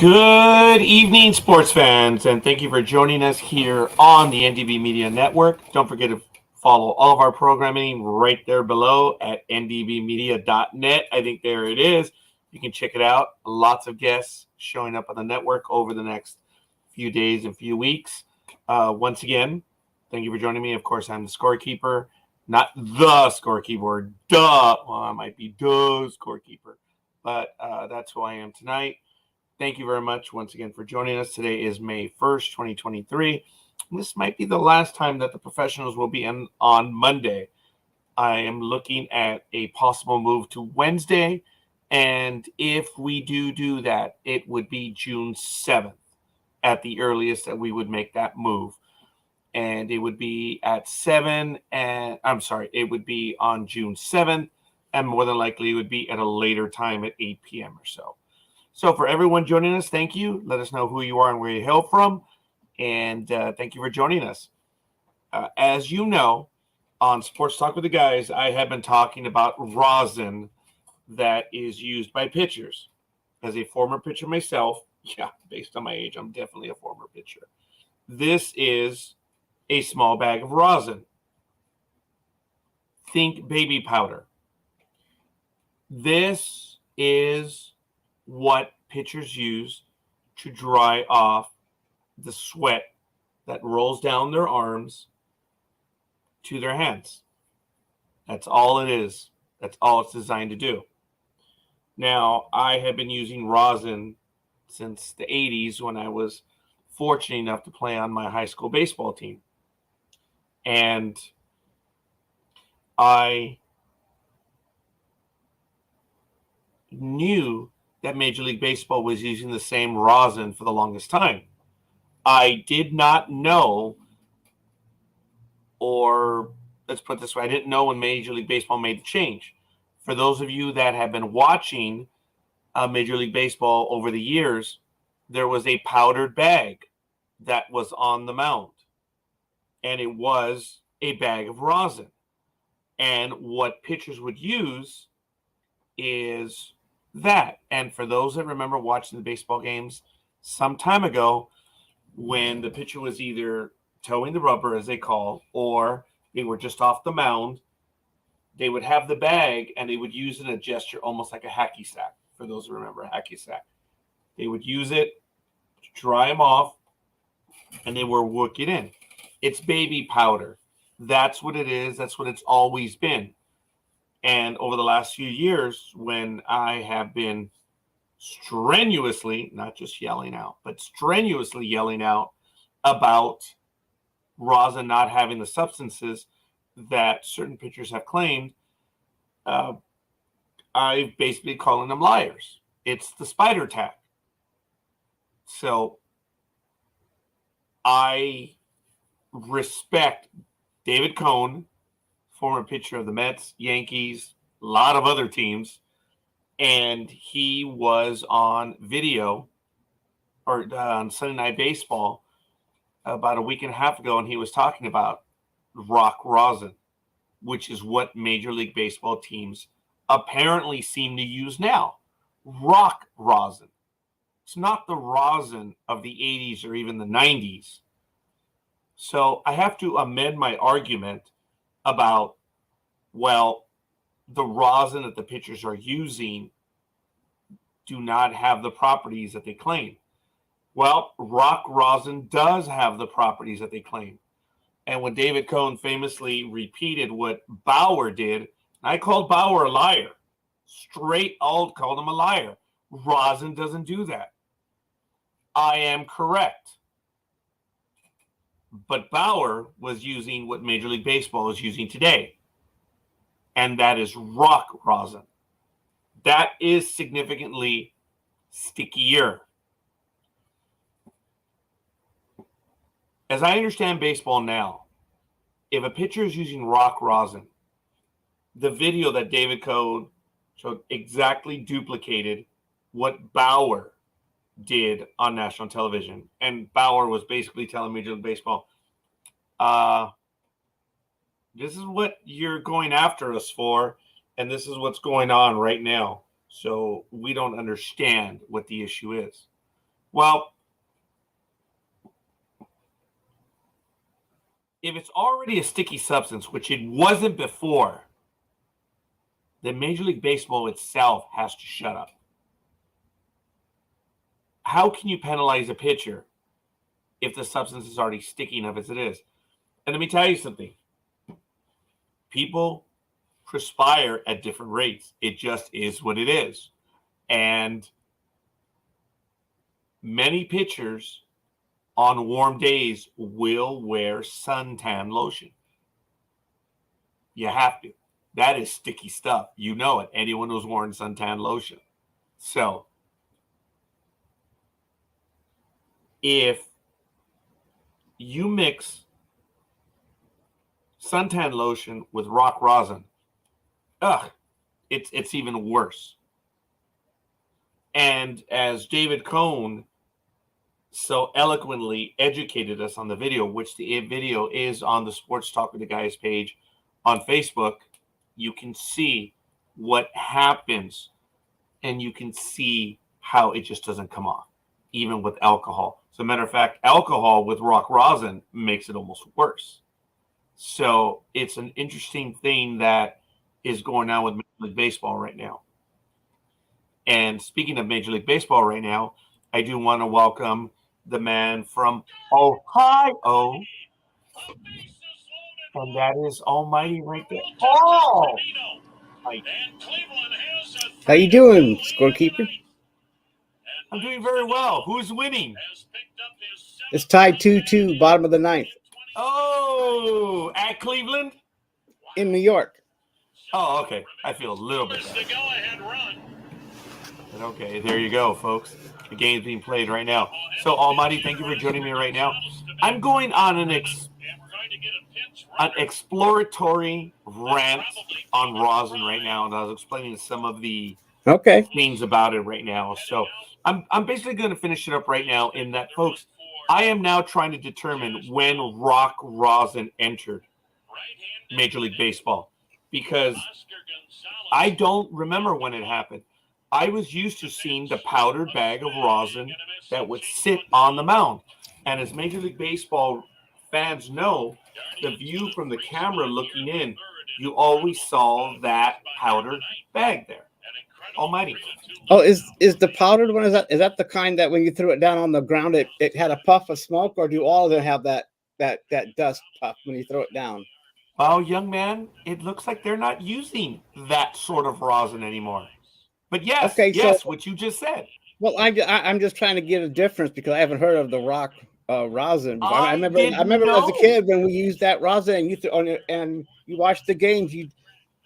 Good evening, sports fans, and thank you for joining us here on the NDB Media Network. Don't forget to follow all of our programming right there below at ndbmedia.net. I think there it is. You can check it out. Lots of guests showing up on the network over the next few days and few weeks. Once again, thank you for joining me. Of course, I'm the scorekeeper, not the scorekeeper. Well, I might be the scorekeeper, but that's who I am tonight. Thank you very much once again for joining us. Today is May 1st, 2023. This might be the last time that the professionals will be on Monday. I am looking at a possible move to Wednesday. And if we do that, it would be June 7th at the earliest that we would make that move. And it would be at 7 and it would be on June 7th. And more than likely it would be at a later time at 8 p.m. or so. So for everyone joining us, thank you. Let us know who you are and where you hail from. And thank you for joining us. As you know, on Sports Talk with the Guys, I have been talking about rosin that is used by pitchers. As a former pitcher myself, based on my age, I'm definitely a former pitcher. This is a small bag of rosin. Think baby powder. This is what pitchers use to dry off the sweat that rolls down their arms to their hands. That's all it is. That's all it's designed to do. Now, I have been using rosin since the 80s when I was fortunate enough to play on my high school baseball team. And I knew that Major League Baseball was using the same rosin for the longest time. I did not know, or let's put it this way, I didn't know when Major League Baseball made the change. For those of you that have been watching Major League Baseball over the years, there was a powdered bag that was on the mound, and it was a bag of rosin. And what pitchers would use is that. And for those that remember watching the baseball games some time ago, when the pitcher was either towing the rubber, as they call, or they were just off the mound, they would have the bag and they would use it in a gesture almost like a hacky sack. For those who remember a hacky sack, they would use it to dry them off, and they were working in. It's baby powder. That's what it is. That's what it's always been. And over the last few years, when I have been strenuously, not just yelling out, but strenuously yelling out about rosin not having the substances that certain pitchers have claimed, I've basically calling them liars. It's the spider tack. So I respect David Cone, former pitcher of the Mets, Yankees, a lot of other teams, and he was on video or on Sunday Night Baseball about a week and a half ago, and he was talking about rock rosin, which is what Major League Baseball teams apparently seem to use now. Rock rosin. It's not the rosin of the 80s or even the 90s. So I have to amend my argument about, well, the rosin that the pitchers are using do not have the properties that they claim. Well, rock rosin does have the properties that they claim. And when David Cone famously repeated what Bauer did, I called Bauer a liar. Straight out called him a liar. Rosin doesn't do that. I am correct. But Bauer was using what Major League Baseball is using today, and that is rock rosin. That is significantly stickier. As I understand baseball now, if a pitcher is using rock rosin, the video that David Cone showed exactly duplicated what Bauer did on national television. And Bauer was basically telling Major League Baseball, this is what you're going after us for, and this is what's going on right now. So we don't understand what the issue is. Well, if it's already a sticky substance, which it wasn't before, then Major League Baseball itself has to shut up. How can you penalize a pitcher if the substance is already sticky enough as it is? And let me tell you something. People perspire at different rates. It just is what it is. And many pitchers on warm days will wear suntan lotion. You have to. That is sticky stuff. You know it. Anyone who's wearing suntan lotion. So if you mix suntan lotion with rock rosin, it's even worse. And as David Cohn so eloquently educated us on the video, which the video is on the Sports Talk with the Guys page on Facebook, you can see what happens, and you can see how it just doesn't come off, even with alcohol. As a matter of fact, alcohol with rock rosin makes it almost worse. So it's an interesting thing that is going on with Major League Baseball right now. And speaking of Major League Baseball right now, I do want to welcome the man from Ohio. And that is Almighty right there. Oh! How you doing, scorekeeper? I'm doing very well. Who's winning? It's tied 2-2, bottom of the ninth. Oh, at Cleveland? In New York. Oh, okay. I feel a little bit better. But okay, there you go, folks. The game's being played right now. So, Almighty, thank you for joining me right now. I'm going on an exploratory rant on rosin right now, and I was explaining some of the things about it right now. So I'm basically going to finish it up right now in that, folks, I am now trying to determine when rock rosin entered Major League Baseball, because I don't remember when it happened. I was used to seeing the powdered bag of rosin that would sit on the mound. And as Major League Baseball fans know, the view from the camera looking in, you always saw that powdered bag there. Almighty. Oh, is the powdered one, is that the kind that when you threw it down on the ground it had a puff of smoke, or do all of them have that dust puff when you throw it down? Well, young man, it looks like they're not using that sort of rosin anymore. But yes, yes, what you just said. Well, I'm just trying to get a difference because I haven't heard of the rock rosin. I remember as a kid when we used that rosin, and you watched the games, you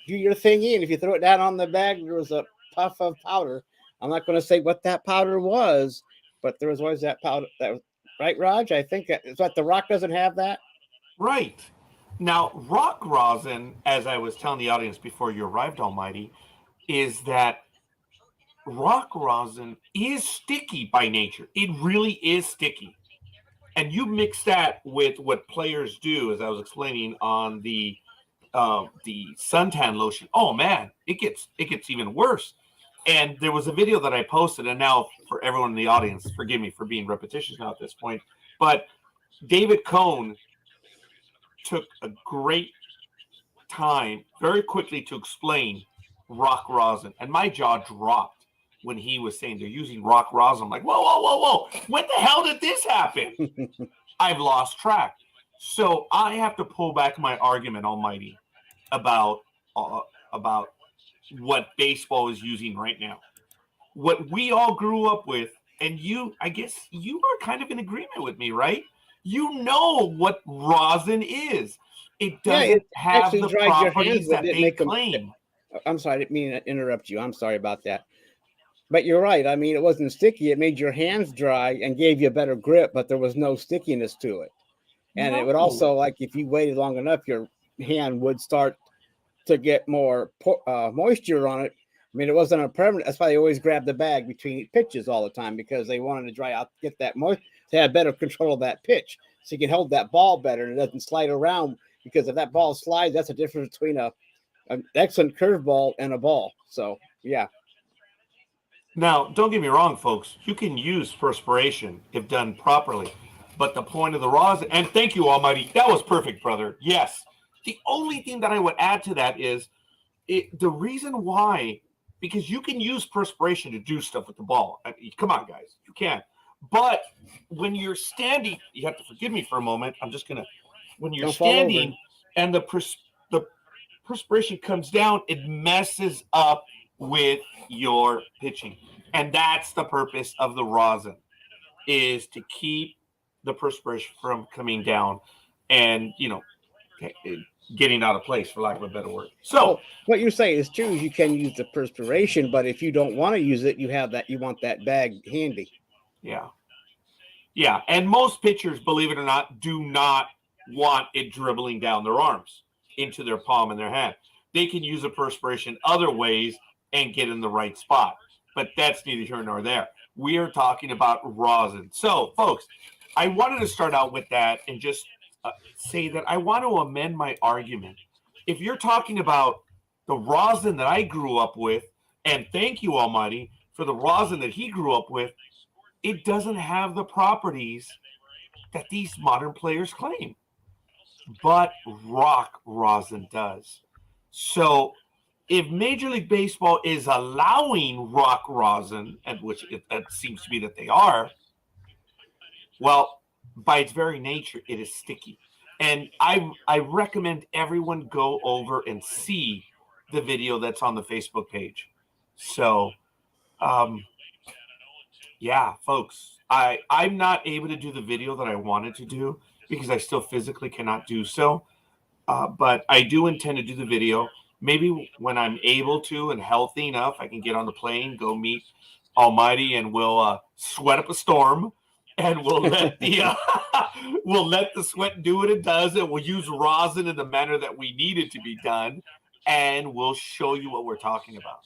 do your thing in. If you throw it down on the bag, there was a puff of powder. I'm not going to say what that powder was, but there was always that powder. Right, Raj? I think it's what the rock doesn't have that. Right. Now, rock rosin, as I was telling the audience before you arrived, Almighty, is that rock rosin is sticky by nature. It really is sticky. And you mix that with what players do, as I was explaining on the suntan lotion. Oh man, it gets even worse. And there was a video that I posted, and now for everyone in the audience, forgive me for being repetitious now at this point, but David Cohn took a great time very quickly to explain rock rosin, and my jaw dropped when he was saying they're using rock rosin. I'm like, whoa. When the hell did this happen? I've lost track. So I have to pull back my argument, Almighty, about what baseball is using right now. What we all grew up with, and I guess you are kind of in agreement with me, right? You know what rosin is. It doesn't have the properties that they claim. I'm sorry, I didn't mean to interrupt you. I'm sorry about that. But you're right. I mean, it wasn't sticky. It made your hands dry and gave you a better grip, but there was no stickiness to it. And it would also, like, if you waited long enough, your hand would start to get more moisture on it. I mean, it wasn't a permanent. That's why they always grab the bag between pitches all the time, because they wanted to dry out, get that moisture, to have better control of that pitch, so you can hold that ball better and it doesn't slide around. Because if that ball slides, that's a difference between an excellent curveball and a ball. So, yeah. Now, don't get me wrong, folks. You can use perspiration if done properly. But the point of the rosin, and thank you, Almighty. That was perfect, brother. Yes. The only thing that I would add to that is the reason why, because you can use perspiration to do stuff with the ball. I mean, come on, guys. You can. But when you're standing, you have to forgive me for a moment. I'm just going to, when you're Don't fall over. standing and the perspiration comes down, it messes up with your pitching. And that's the purpose of the rosin, is to keep the perspiration from coming down and, getting out of place, for lack of a better word. So Well, what you're saying is true. You can use the perspiration, but if you don't want to use it, you want that bag handy. yeah. Yeah. And most pitchers, believe it or not, do not want it dribbling down their arms into their palm and their hand. They can use a perspiration other ways and get in the right spot. But that's neither here nor there. We are talking about rosin. So, folks, I wanted to start out with that and just say that I want to amend my argument. If you're talking about the rosin that I grew up with, and thank you, Almighty, for the rosin that he grew up with, it doesn't have the properties that these modern players claim. But rock rosin does. So if Major League Baseball is allowing rock rosin, and which it seems to be that they are, well, by its very nature, it is sticky. And I recommend everyone go over and see the video that's on the Facebook page. So, yeah, folks, I'm not able to do the video that I wanted to do because I still physically cannot do so. But I do intend to do the video. Maybe when I'm able to and healthy enough, I can get on the plane, go meet Almighty, and we'll sweat up a storm, and we'll let the we'll let the sweat do what it does, and we'll use rosin in the manner that we need it to be done, and we'll show you what we're talking about.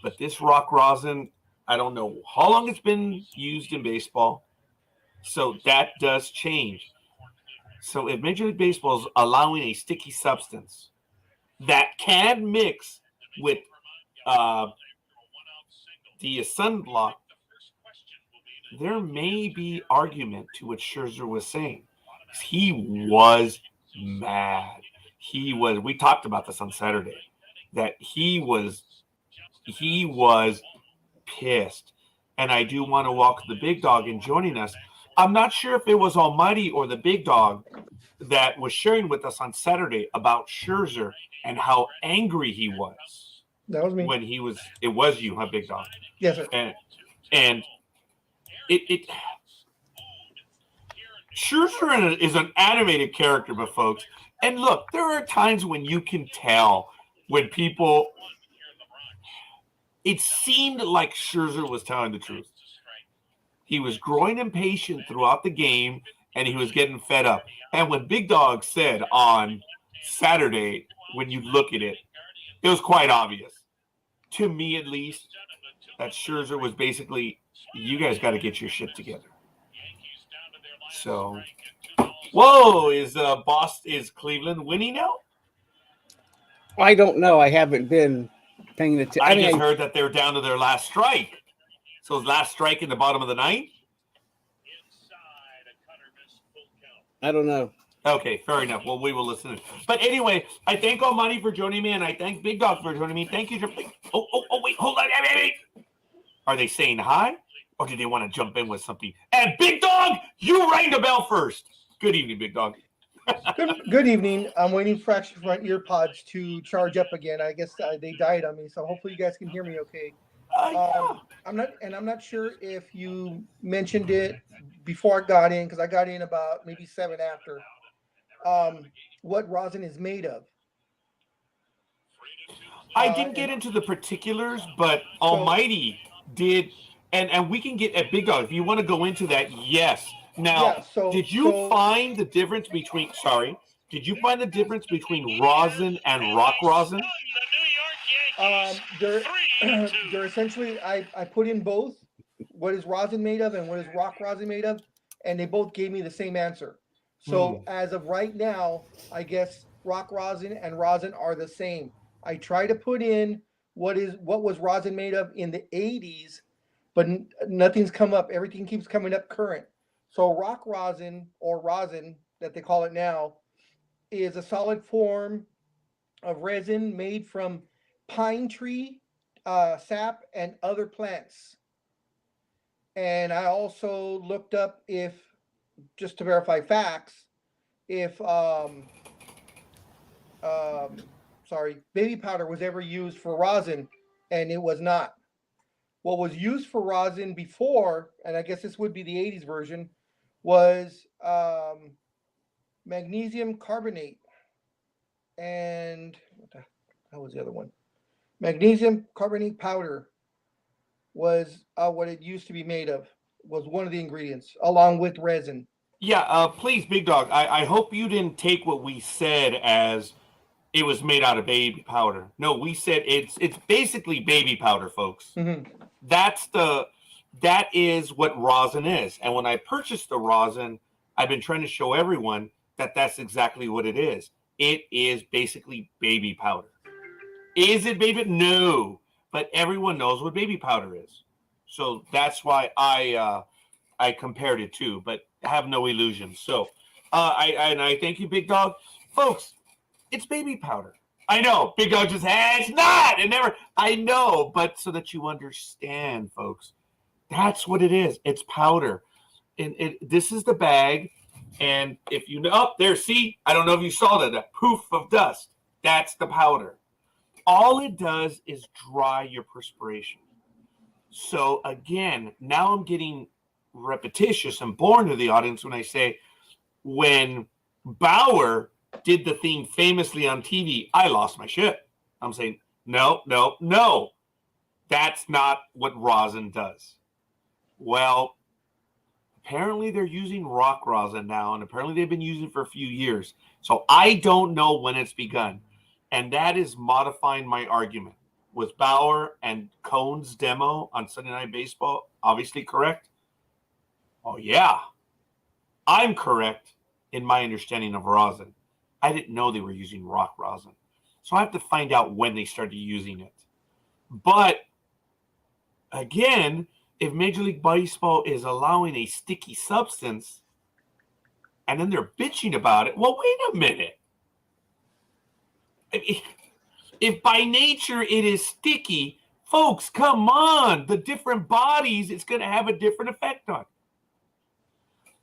But this rock rosin, I don't know how long it's been used in baseball, so that does change. So if Major League Baseball is allowing a sticky substance that can mix with the sunblock, there may be argument to what Scherzer was saying. He was mad. We talked about this on Saturday, that he was pissed. And I do want to welcome the big dog in joining us. I'm not sure if it was Almighty or the big dog that was sharing with us on Saturday about Scherzer and how angry he was. That was me. When it was you, huh, big dog? Yes, sir. And it Scherzer is an animated character, but folks, and look, there are times when you can tell when people. It seemed like Scherzer was telling the truth. He was growing impatient throughout the game, and he was getting fed up. And when Big Dog said on Saturday, when you look at it, it was quite obvious, to me at least, that Scherzer was basically, you guys got to get your shit together. So, whoa, is Cleveland winning now? I don't know. I haven't been paying attention. I just heard that they're down to their last strike. So last strike in the bottom of the ninth? I don't know. Okay, fair enough. Well, we will listen. But anyway, I thank Almighty for joining me, and I thank Big Dog for joining me. Thank you. Oh, wait, hold on. Wait. Are they saying hi, or do they want to jump in with something? And Big Dog, you rang the bell first. Good evening, Big Dog. Good evening. I'm waiting for Action Front ear pods to charge up again. I guess they died on me, so hopefully you guys can hear me okay. Yeah. I'm not sure if you mentioned it before I got in, because I got in about maybe 7 after. What rosin is made of? I didn't get into the particulars, but Almighty did, and we can get at Big Dog if you want to go into that. Yes. Now, did you find the difference between? Sorry, did you find the difference between rosin and rock rosin? They're essentially. I put in both. What is rosin made of and what is rock rosin made of, and they both gave me the same answer. So as of right now, I guess rock rosin and rosin are the same. I try to put in what was rosin made of in the 80s, but nothing's come up. Everything keeps coming up current. So rock rosin, or rosin that they call it now, is a solid form of resin made from pine tree sap and other plants. And I also looked up, if just to verify facts, if baby powder was ever used for rosin, and it was not. What was used for rosin before, and I guess this would be the 80s version, was magnesium carbonate. And what the hell was the other one? Magnesium carbonate powder was what it used to be made of, was one of the ingredients, along with resin. Yeah, please, Big Dog. I hope you didn't take what we said as it was made out of baby powder. No, we said it's basically baby powder, folks. Mm-hmm. That is what rosin is. And when I purchased the rosin, I've been trying to show everyone that that's exactly what it is. It is basically baby powder. Is it baby? No, but everyone knows what baby powder is. So that's why I compared it to, but have no illusions. So I thank you, Big Dog. Folks, it's baby powder. I know, Big Dog just it's not. It never. I know, but so that you understand, folks, that's what it is. It's powder, and this is the bag. And if you know, there, see, I don't know if you saw that poof of dust. That's the powder. All it does is dry your perspiration. So again, now I'm getting repetitious and boring to the audience when I say, when Bauer did the theme famously on TV, I lost my shit. I'm saying, no. That's not what rosin does. Well, apparently they're using rock rosin now, and apparently they've been using it for a few years. So I don't know when it's begun. And that is modifying my argument. Was Bauer and Cohn's demo on Sunday Night Baseball obviously correct? Oh, yeah. I'm correct in my understanding of rosin. I didn't know they were using rock rosin. So I have to find out when they started using it. But, again, if Major League Baseball is allowing a sticky substance and then they're bitching about it, well, wait a minute. If by nature it is sticky, folks, come on. The different bodies, it's going to have a different effect on.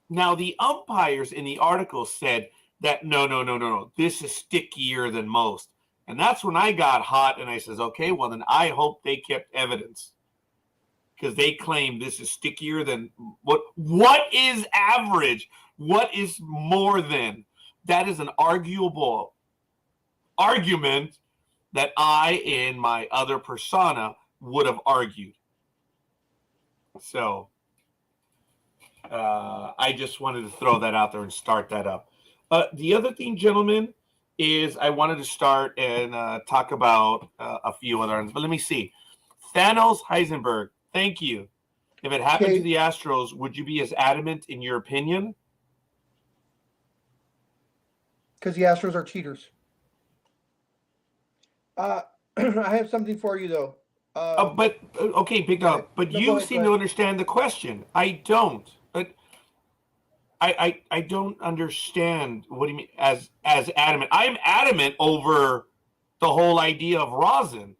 Now, the umpires in the article said that no, this is stickier than most. And that's when I got hot and I says, okay, well, then I hope they kept evidence, because they claim this is stickier than what is average? What is more than? That is an arguable argument that I, in my other persona, would have argued. So I just wanted to throw that out there and start that up. The other thing, gentlemen, is I wanted to start and talk about a few other ones. But let me see. Thanos Heisenberg, thank you. If it happened to the Astros, would you be as adamant in your opinion? Because the Astros are cheaters. I have something for you, though. Okay, Big Dog. But you seem to understand the question. I don't. But I don't understand. What do you mean as adamant? I'm adamant over the whole idea of rosin.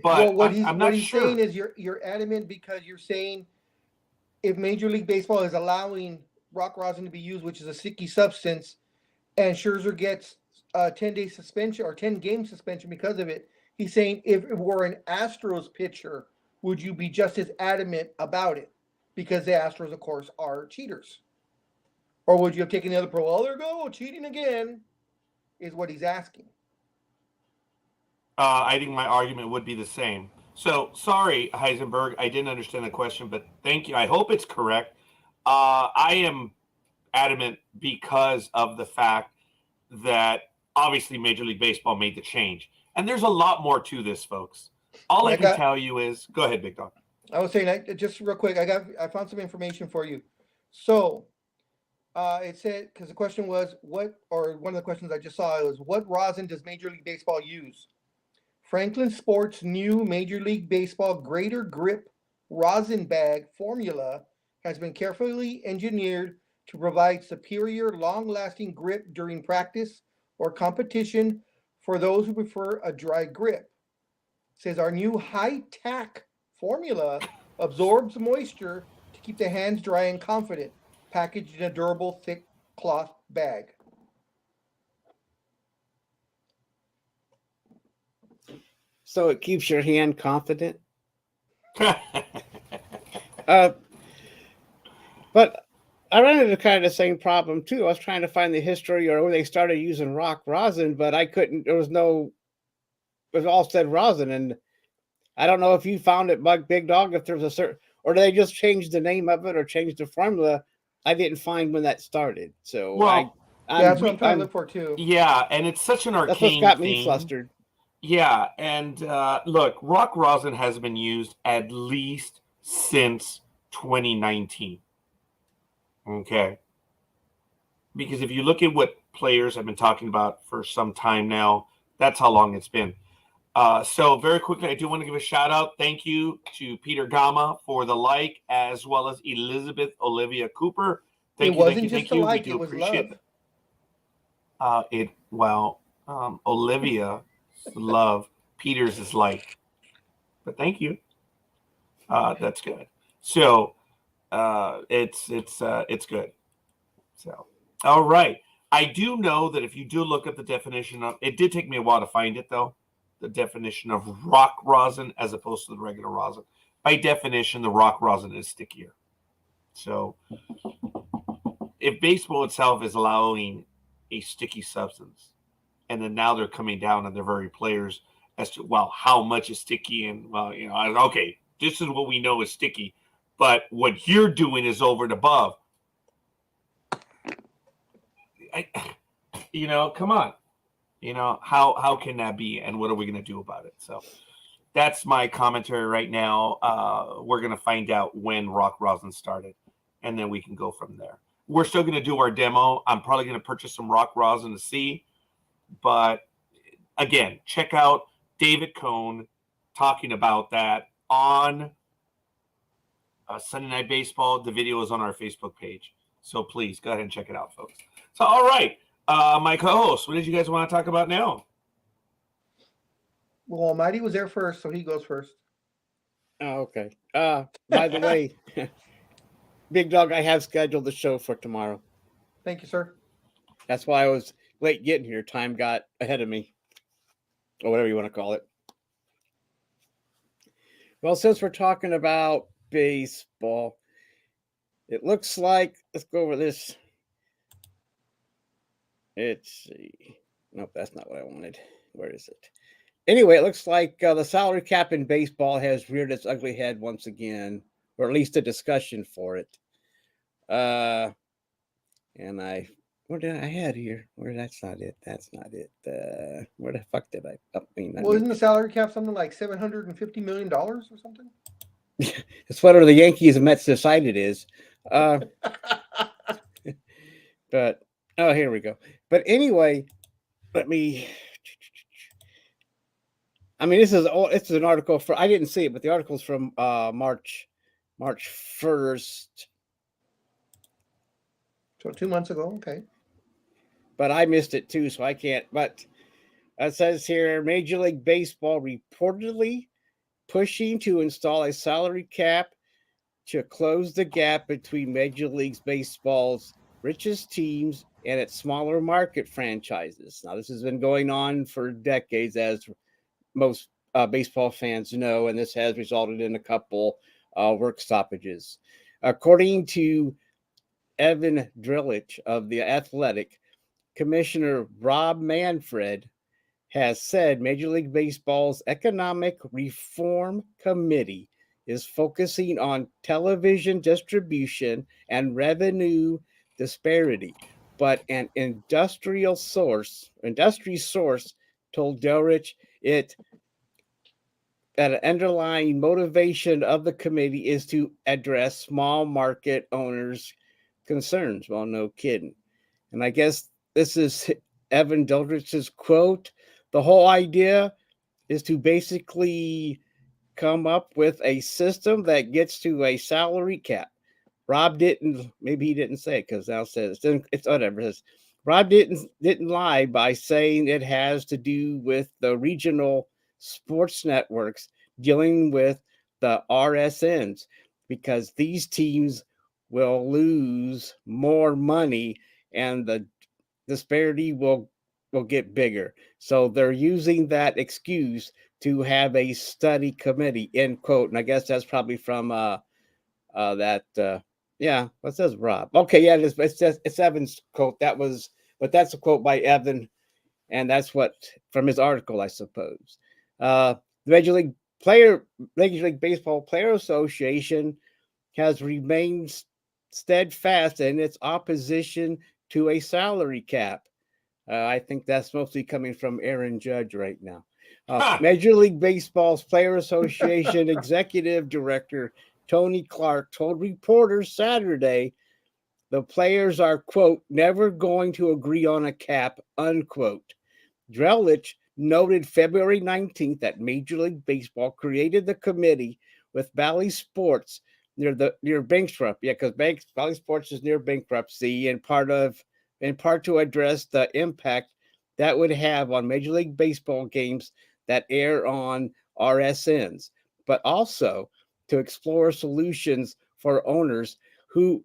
But I'm not sure. Saying is you're adamant because you're saying if Major League Baseball is allowing rock rosin to be used, which is a sticky substance, and Scherzer gets a 10-day suspension or 10-game suspension because of it, he's saying if it were an Astros pitcher, would you be just as adamant about it? Because the Astros, of course, are cheaters. Or would you have taken the other pro? Well, there you go, cheating again, is what he's asking. I think my argument would be the same. So, sorry, Heisenberg, I didn't understand the question, but thank you. I hope it's correct. I am adamant because of the fact that obviously Major League Baseball made the change. And there's a lot more to this, folks. All I can tell you is, go ahead, Big Dog. I was saying, just real quick, I found some information for you. So, it said, because the question was, one of the questions I just saw was, what rosin does Major League Baseball use? Franklin Sports' new Major League Baseball Greater Grip rosin bag formula has been carefully engineered to provide superior long-lasting grip during practice or competition for those who prefer a dry grip. It says our new high-tack formula absorbs moisture to keep the hands dry and confident, packaged in a durable, thick cloth bag. So it keeps your hand confident. But I ran into kind of the same problem too. I was trying to find the history or when they started using rock rosin, but I couldn't. There was no. It was all said rosin, and I don't know if you found it, Big Dog. If there's a certain, or did they just change the name of it or change the formula? I didn't find when that started. So Well, that's what I'm trying to look for too. yeah, and it's such an arcane That's what's got me thing. flustered. Yeah, and look, rock rosin has been used at least since 2019. Okay. Because if you look at what players have been talking about for some time now, that's how long it's been. So very quickly, I do want to give a shout out. Thank you to Peter Gama for the like, as well as Elizabeth Olivia Cooper. Thank you, wasn't thank just you. a like, We do it was appreciate love. Olivia love, Peter's is like, but thank you. That's good. So it's good. So all right. I do know that if you do look at the definition of, it did take me a while to find it though, the definition of rock rosin as opposed to the regular rosin. By definition, the rock rosin is stickier. So if baseball itself is allowing a sticky substance, and then now they're coming down on their very players as to, well, how much is sticky, and well, okay, this is what we know is sticky, but what you're doing is over and above. Come on. How can that be, and what are we going to do about it? So that's my commentary right now. We're going to find out when rock rosin started, and then we can go from there. We're still going to do our demo. I'm probably going to purchase some rock rosin to see, but again, check out David Cohn talking about that on Sunday Night Baseball. The video is on our Facebook page, so please go ahead and check it out, folks. So, all right. My co-host, what did you guys want to talk about now? Well, Almighty was there first, so he goes first. Oh, okay. By the way, Big Dog, I have scheduled the show for tomorrow. Thank you, sir. That's why I was late getting here. Time got ahead of me, or whatever you want to call it. Well, since we're talking about baseball, it looks like, let's go over this. Let's see. Nope, that's not what I wanted. Where is it? Anyway, it looks like the salary cap in baseball has reared its ugly head once again, or at least a discussion for it. And what did I had here? That's not it. That's not it. Where the fuck did I? Isn't the salary cap something like $750 million or something? It's whatever the Yankees and Mets decide it is. But oh, here we go. But anyway, this is an article for, I didn't see it, but the article's from March 1st. So 2 months ago, okay. But I missed it too, so I can't. But it says here, Major League Baseball reportedly pushing to install a salary cap to close the gap between Major League Baseball's richest teams and its smaller market franchises. Now, this has been going on for decades, as most baseball fans know, and this has resulted in a couple work stoppages. According to Evan Drellich of The Athletic, Commissioner Rob Manfred has said Major League Baseball's Economic Reform Committee is focusing on television distribution and revenue disparity, but an industry source told Drellich that an underlying motivation of the committee is to address small market owners' concerns. Well, no kidding. And I guess this is Evan Drellich's quote. The whole idea is to basically come up with a system that gets to a salary cap. Rob didn't, maybe he didn't say it because Al says it's whatever. It says, Rob didn't lie by saying it has to do with the regional sports networks dealing with the RSNs because these teams will lose more money and the disparity will get bigger. So they're using that excuse to have a study committee, end quote. And I guess that's probably from yeah, what says Rob? Okay, yeah, it's Evan's quote. But that's a quote by Evan, and that's what from his article, I suppose. The Major League Baseball Player Association has remained steadfast in its opposition to a salary cap. I think that's mostly coming from Aaron Judge right now. Major League Baseball's Player Association Executive Director Tony Clark told reporters Saturday the players are, quote, never going to agree on a cap, unquote. Drellich noted February 19th that Major League Baseball created the committee with Bally Sports near bankruptcy. Yeah, because Bally Sports is near bankruptcy, in part to address the impact that would have on Major League Baseball games that air on RSNs, but also to explore solutions for owners who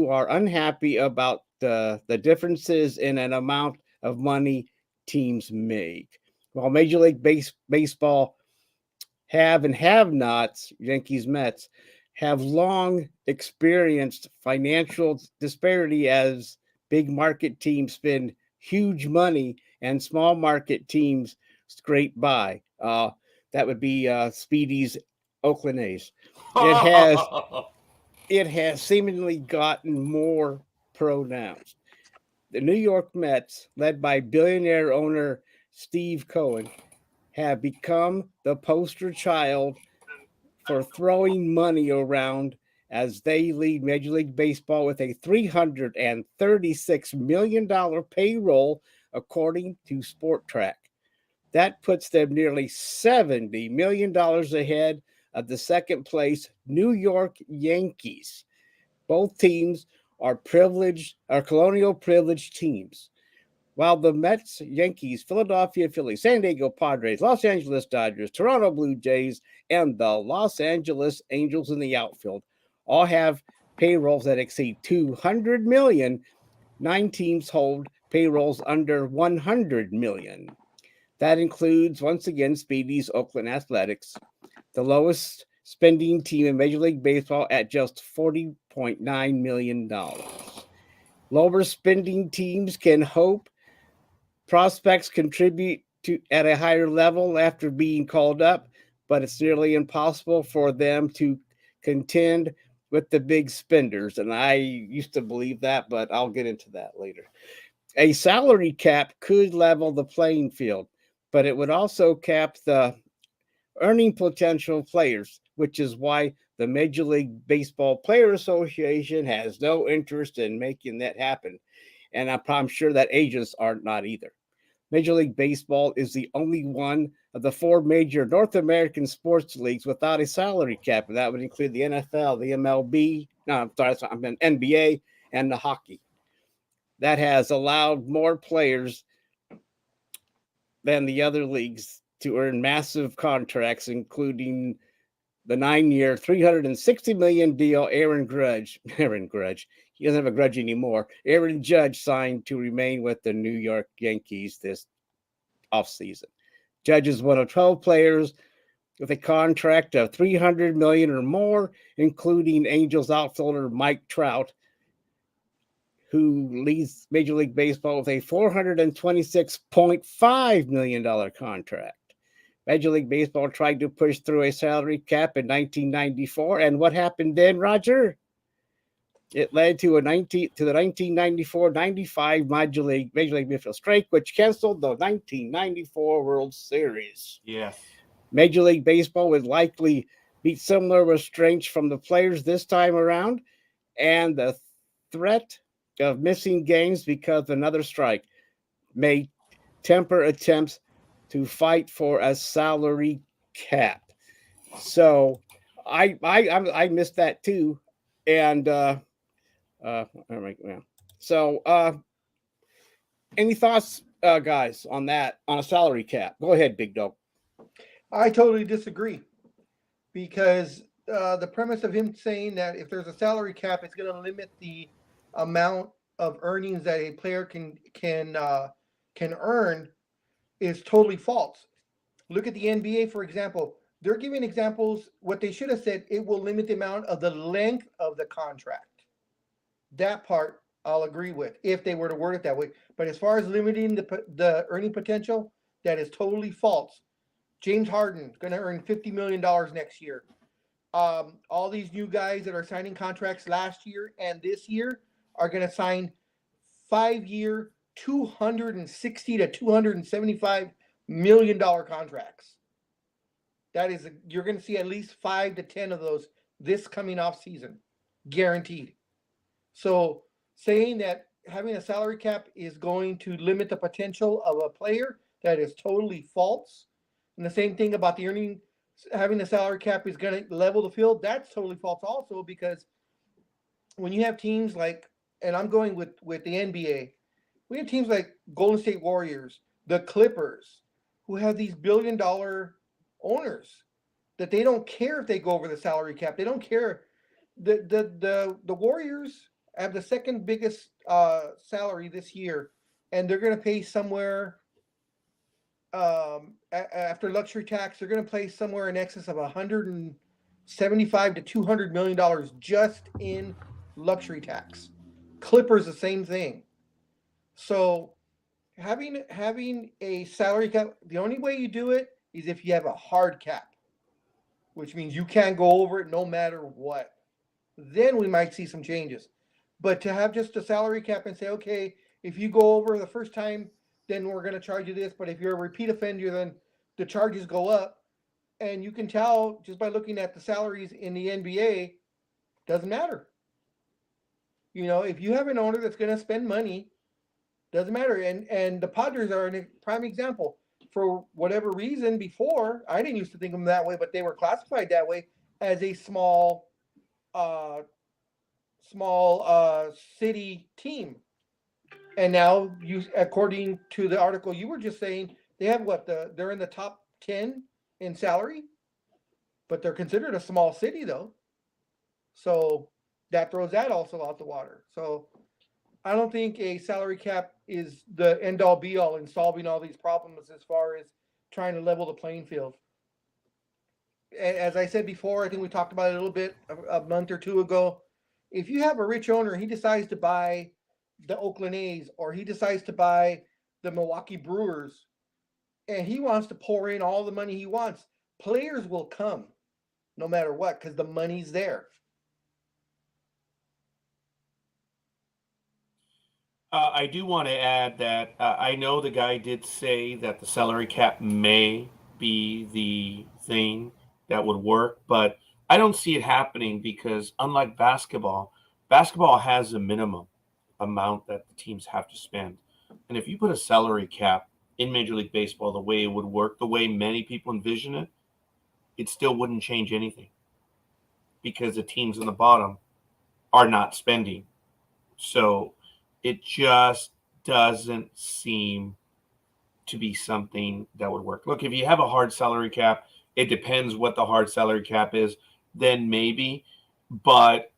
are unhappy about the differences in an amount of money teams make. While Major League Baseball have and have nots, Yankees, Mets, have long experienced financial disparity as big market teams spend huge money and small market teams scrape by. That would be Speedy's Oakland A's. It has seemingly gotten more pronounced. The New York Mets, led by billionaire owner Steve Cohen, have become the poster child for throwing money around as they lead Major League Baseball with a $336 million payroll, according to Sport-Track. That puts them nearly $70 million ahead of the second place New York Yankees. Both teams are colonial privileged teams. While the Mets, Yankees, Philadelphia Phillies, San Diego Padres, Los Angeles Dodgers, Toronto Blue Jays, and the Los Angeles Angels in the outfield all have payrolls that exceed $200 million, 9 teams hold payrolls under $100 million. That includes, once again, Speedy's Oakland Athletics, the lowest spending team in Major League Baseball at just $40.9 million. Lower spending teams can hope prospects contribute at a higher level after being called up, but it's nearly impossible for them to contend with the big spenders. And I used to believe that, but I'll get into that later. A salary cap could level the playing field, but it would also cap the earning potential players, which is why the Major League Baseball Player Association has no interest in making that happen. And I'm sure that agents are not either. Major League Baseball is the only one of the 4 major North American sports leagues without a salary cap, and that would include the NFL, the MLB, NBA, and the hockey. That has allowed more players than the other leagues to earn massive contracts, including the 9-year, $360 million deal Aaron Judge. He doesn't have a grudge anymore. Aaron Judge signed to remain with the New York Yankees this offseason. Judge is one of 12 players with a contract of $300 million or more, including Angels outfielder Mike Trout, who leads Major League Baseball with a $426.5 million contract. Major League Baseball tried to push through a salary cap in 1994, and what happened then, Roger? It led to the 1994-95 Major League Baseball strike, which canceled the 1994 World Series. Yes. Major League Baseball would likely meet similar restraints from the players this time around, and the threat of missing games because of another strike may temper attempts to fight for a salary cap. So I missed that too, and all right, yeah. So any thoughts, guys, on that on a salary cap? Go ahead, Big Dog. I totally disagree because the premise of him saying that if there's a salary cap, it's going to limit the amount of earnings that a player can earn is totally false. Look at the NBA, for example. They're giving examples. What they should have said, it will limit the amount of the length of the contract. That part I'll agree with if they were to word it that way. But as far as limiting the earning potential, that is totally false. James Harden going to earn $50 million next year. All these new guys that are signing contracts last year and this year are going to sign 5-year, $260 to $275 million contracts. That is, you're going to see at least 5 to 10 of those this coming off season, guaranteed. So saying that having a salary cap is going to limit the potential of a player, that is totally false. And the same thing about the earning, having a salary cap is going to level the field. That's totally false also, because when you have teams like, and I'm going with the NBA, we have teams like Golden State Warriors, the Clippers, who have these billion-dollar owners that they don't care if they go over the salary cap. They don't care. The Warriors have the second biggest salary this year, and they're going to pay somewhere after luxury tax, they're going to pay somewhere in excess of 175 to $200 million just in luxury tax. Clippers, the same thing. So having a salary cap, the only way you do it is if you have a hard cap, which means you can't go over it no matter what. Then we might see some changes. But to have just a salary cap and say, okay, if you go over the first time, then we're going to charge you this. But if you're a repeat offender, then the charges go up. And you can tell just by looking at the salaries in the NBA, doesn't matter. You know, if you have an owner that's going to spend money, doesn't matter. And the Padres are a prime example. For whatever reason, before, I didn't used to think of them that way, but they were classified that way as a small city team. And now, according to the article you were just saying, they have they're in the top 10 in salary, but they're considered a small city though. So that throws that also out the water. So I don't think a salary cap is the end all be all in solving all these problems as far as trying to level the playing field. As I said before, I think we talked about it a little bit a month or two ago. If you have a rich owner, he decides to buy the Oakland A's, or he decides to buy the Milwaukee Brewers, and he wants to pour in all the money he wants, players will come no matter what, because the money's there. I do want to add that I know the guy did say that the salary cap may be the thing that would work, but I don't see it happening because unlike basketball has a minimum amount that the teams have to spend. And if you put a salary cap in Major League Baseball the way it would work, the way many people envision it, it still wouldn't change anything because the teams in the bottom are not spending. So it just doesn't seem to be something that would work. Look, if you have a hard salary cap, it depends what the hard salary cap is, then maybe. But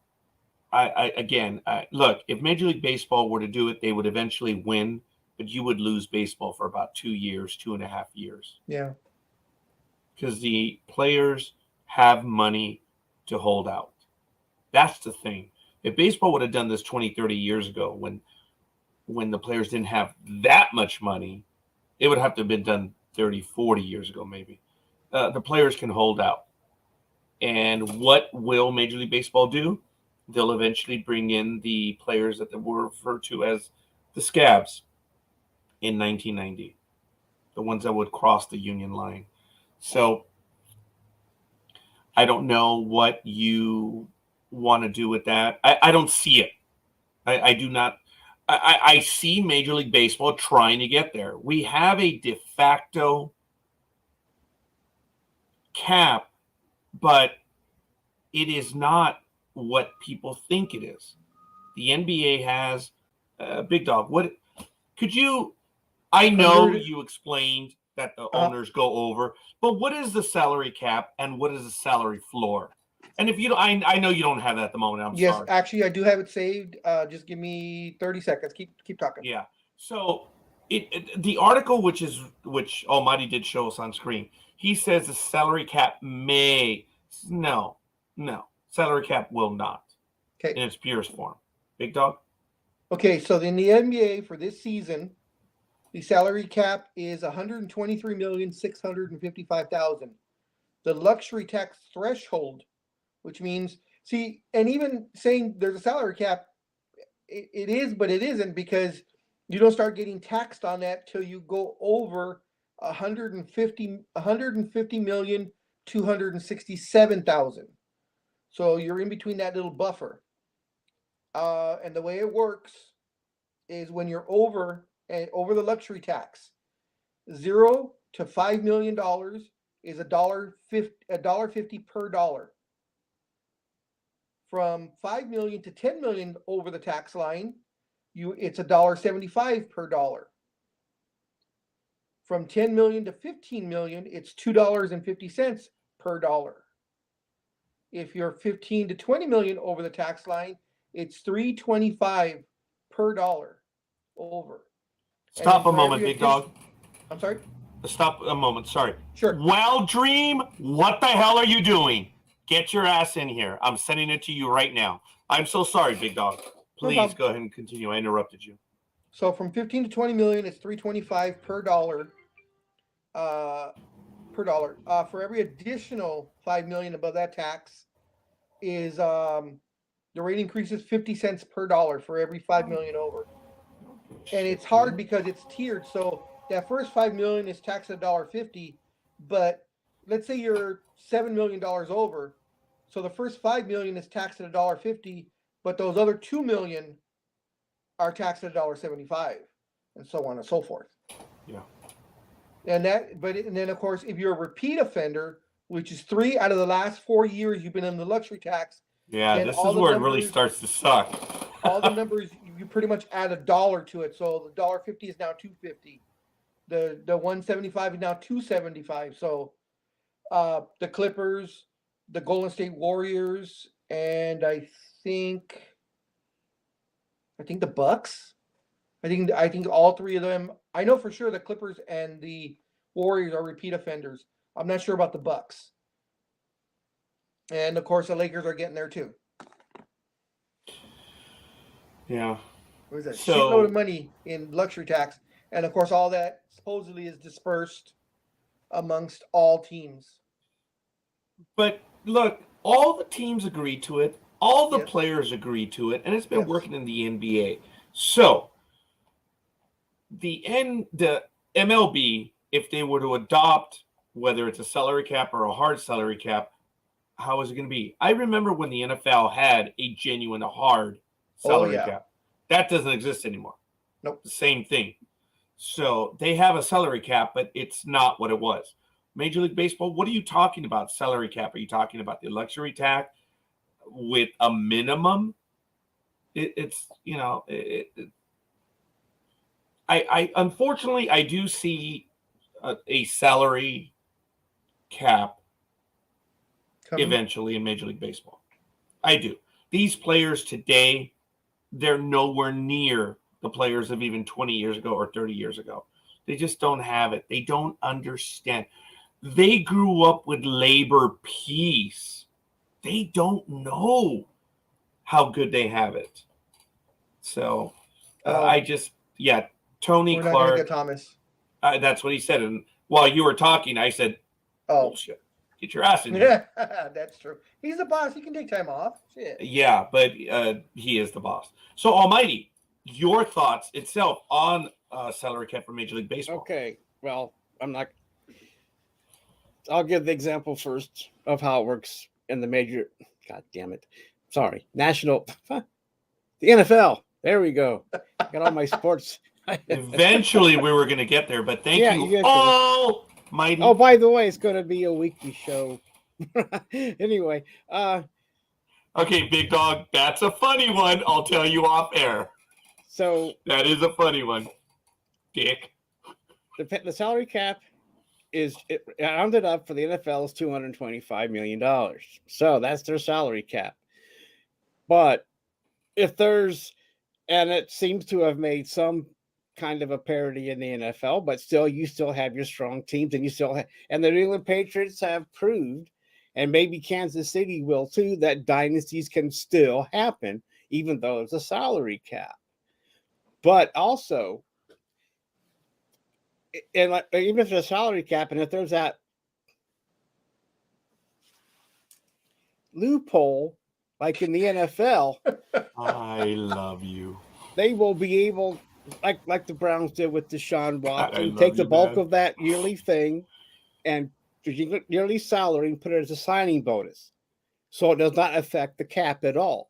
look, if Major League Baseball were to do it, they would eventually win, but you would lose baseball for about 2 years, 2.5 years. Yeah. Because the players have money to hold out. That's the thing. If baseball would have done this 20, 30 years ago when the players didn't have that much money, it would have to have been done 30, 40 years ago maybe. The players can hold out. And what will Major League Baseball do? They'll eventually bring in the players that were referred to as the scabs in 1990, the ones that would cross the union line. So I don't know what you want to do with that. I don't see it. I do not. I see Major League Baseball trying to get there. We have a de facto cap but it is not what people think it is. The NBA has Big Dog. What could you? I know you explained that the owners go over, but what is the salary cap and what is the salary floor? And if you don't, I know you don't have that at the moment. I'm Yes, sorry. actually, I do have it saved. Just give me 30 seconds. Keep talking. Yeah. So the article, which Almighty did show us on screen, he says the salary cap may no salary cap will not Okay. in its purest form. Big Dog. Okay, so in the NBA for this season, the salary cap is 123,655,000. The luxury tax threshold, which means and even saying there's a salary cap, it is, but it isn't, because you don't start getting taxed on that till you go over 150,267,000. So you're in between that little buffer. And the way it works is when you're over the luxury tax, $0 to $5 million is $1.50 per dollar. From 5 million to 10 million over the tax line, it's $1.75 per dollar. From 10 million to 15 million, it's $2.50 per dollar. If you're 15 to 20 million over the tax line, it's $3.25 per dollar over. Stop a moment, Big Dog. I'm sorry? Stop a moment. Sorry. Sure. Well, Dream, what the hell are you doing? Get your ass in here. I'm sending it to you right now. I'm so sorry, Big Dog. Please go ahead and continue. I interrupted you. So from 15 to 20 million, it's $3.25 per dollar. For every additional 5 million above that tax is the rate increases 50 cents per dollar for every 5 million over. And it's hard because it's tiered. So that first 5 million is taxed at $1.50, but let's say you're $7 million over. So the first 5 million is taxed at $1.50, but those other 2 million are taxed at $1.75, and so on and so forth. Yeah. And then of course, if you're a repeat offender, which is 3 out of the last 4 years you've been in the luxury tax. Yeah, this is where it really starts to suck. All the numbers, you pretty much add $1 to it. So the $1.50 is now $2.50. The $1.75 is now $2.75. So the Clippers, the Golden State Warriors, and I think the Bucks. I think all three of them. I know for sure the Clippers and the Warriors are repeat offenders. I'm not sure about the Bucks. And of course, the Lakers are getting there too. Yeah. There's a shitload of money in luxury tax, and of course, all that supposedly is dispersed amongst all teams. But look, all the teams agreed to it. All the players agreed to it, and it's been working in the NBA. So the MLB, if they were to adopt, whether it's a salary cap or a hard salary cap, how is it going to be? I remember when the NFL had a genuine hard salary cap. That doesn't exist anymore. Nope. The same thing. So they have a salary cap, but it's not what it was. Major League Baseball, what are you talking about? Salary cap? Are you talking about the luxury tax with a minimum? I unfortunately I do see a salary cap eventually in Major League Baseball. I do. These players today, they're nowhere near the players of even 20 years ago or 30 years ago. They just don't have it. They don't understand. They grew up with labor peace. They don't know how good they have it. So Tony We're Clark. not gonna get Thomas. That's what he said. And while you were talking, I said, bullshit. Get your ass in here. Yeah, that's true. He's the boss. He can take time off. Shit. Yeah, but he is the boss. So, Almighty, your thoughts itself on salary cap for Major League Baseball. Okay. Well, I'll give the example first of how it works in the major. God damn it. Sorry. The NFL. There we go. Got all my sports. Eventually, we were going to get there, but thank you, Almighty. Oh, by the way, it's going to be a weekly show Anyway, Okay, big dog, that's a funny one. I'll tell you off air. so That is a funny one, Dick. the salary cap it rounded up for the NFL is $225 million. So that's their salary cap. But if there's, and it seems to have made some kind of a parity in the NFL, but still, you still have your strong teams, and you still have, and the New England Patriots have proved, and maybe Kansas City will too, that dynasties can still happen, even though it's a salary cap. But also, and like, even if there's a salary cap, and if there's that loophole, like in the NFL, I love you. they will be able, like the Browns did with Deshaun I Watson, love take the you, bulk man. of that yearly thing and yearly salary and put it as a signing bonus, so it does not affect the cap at all.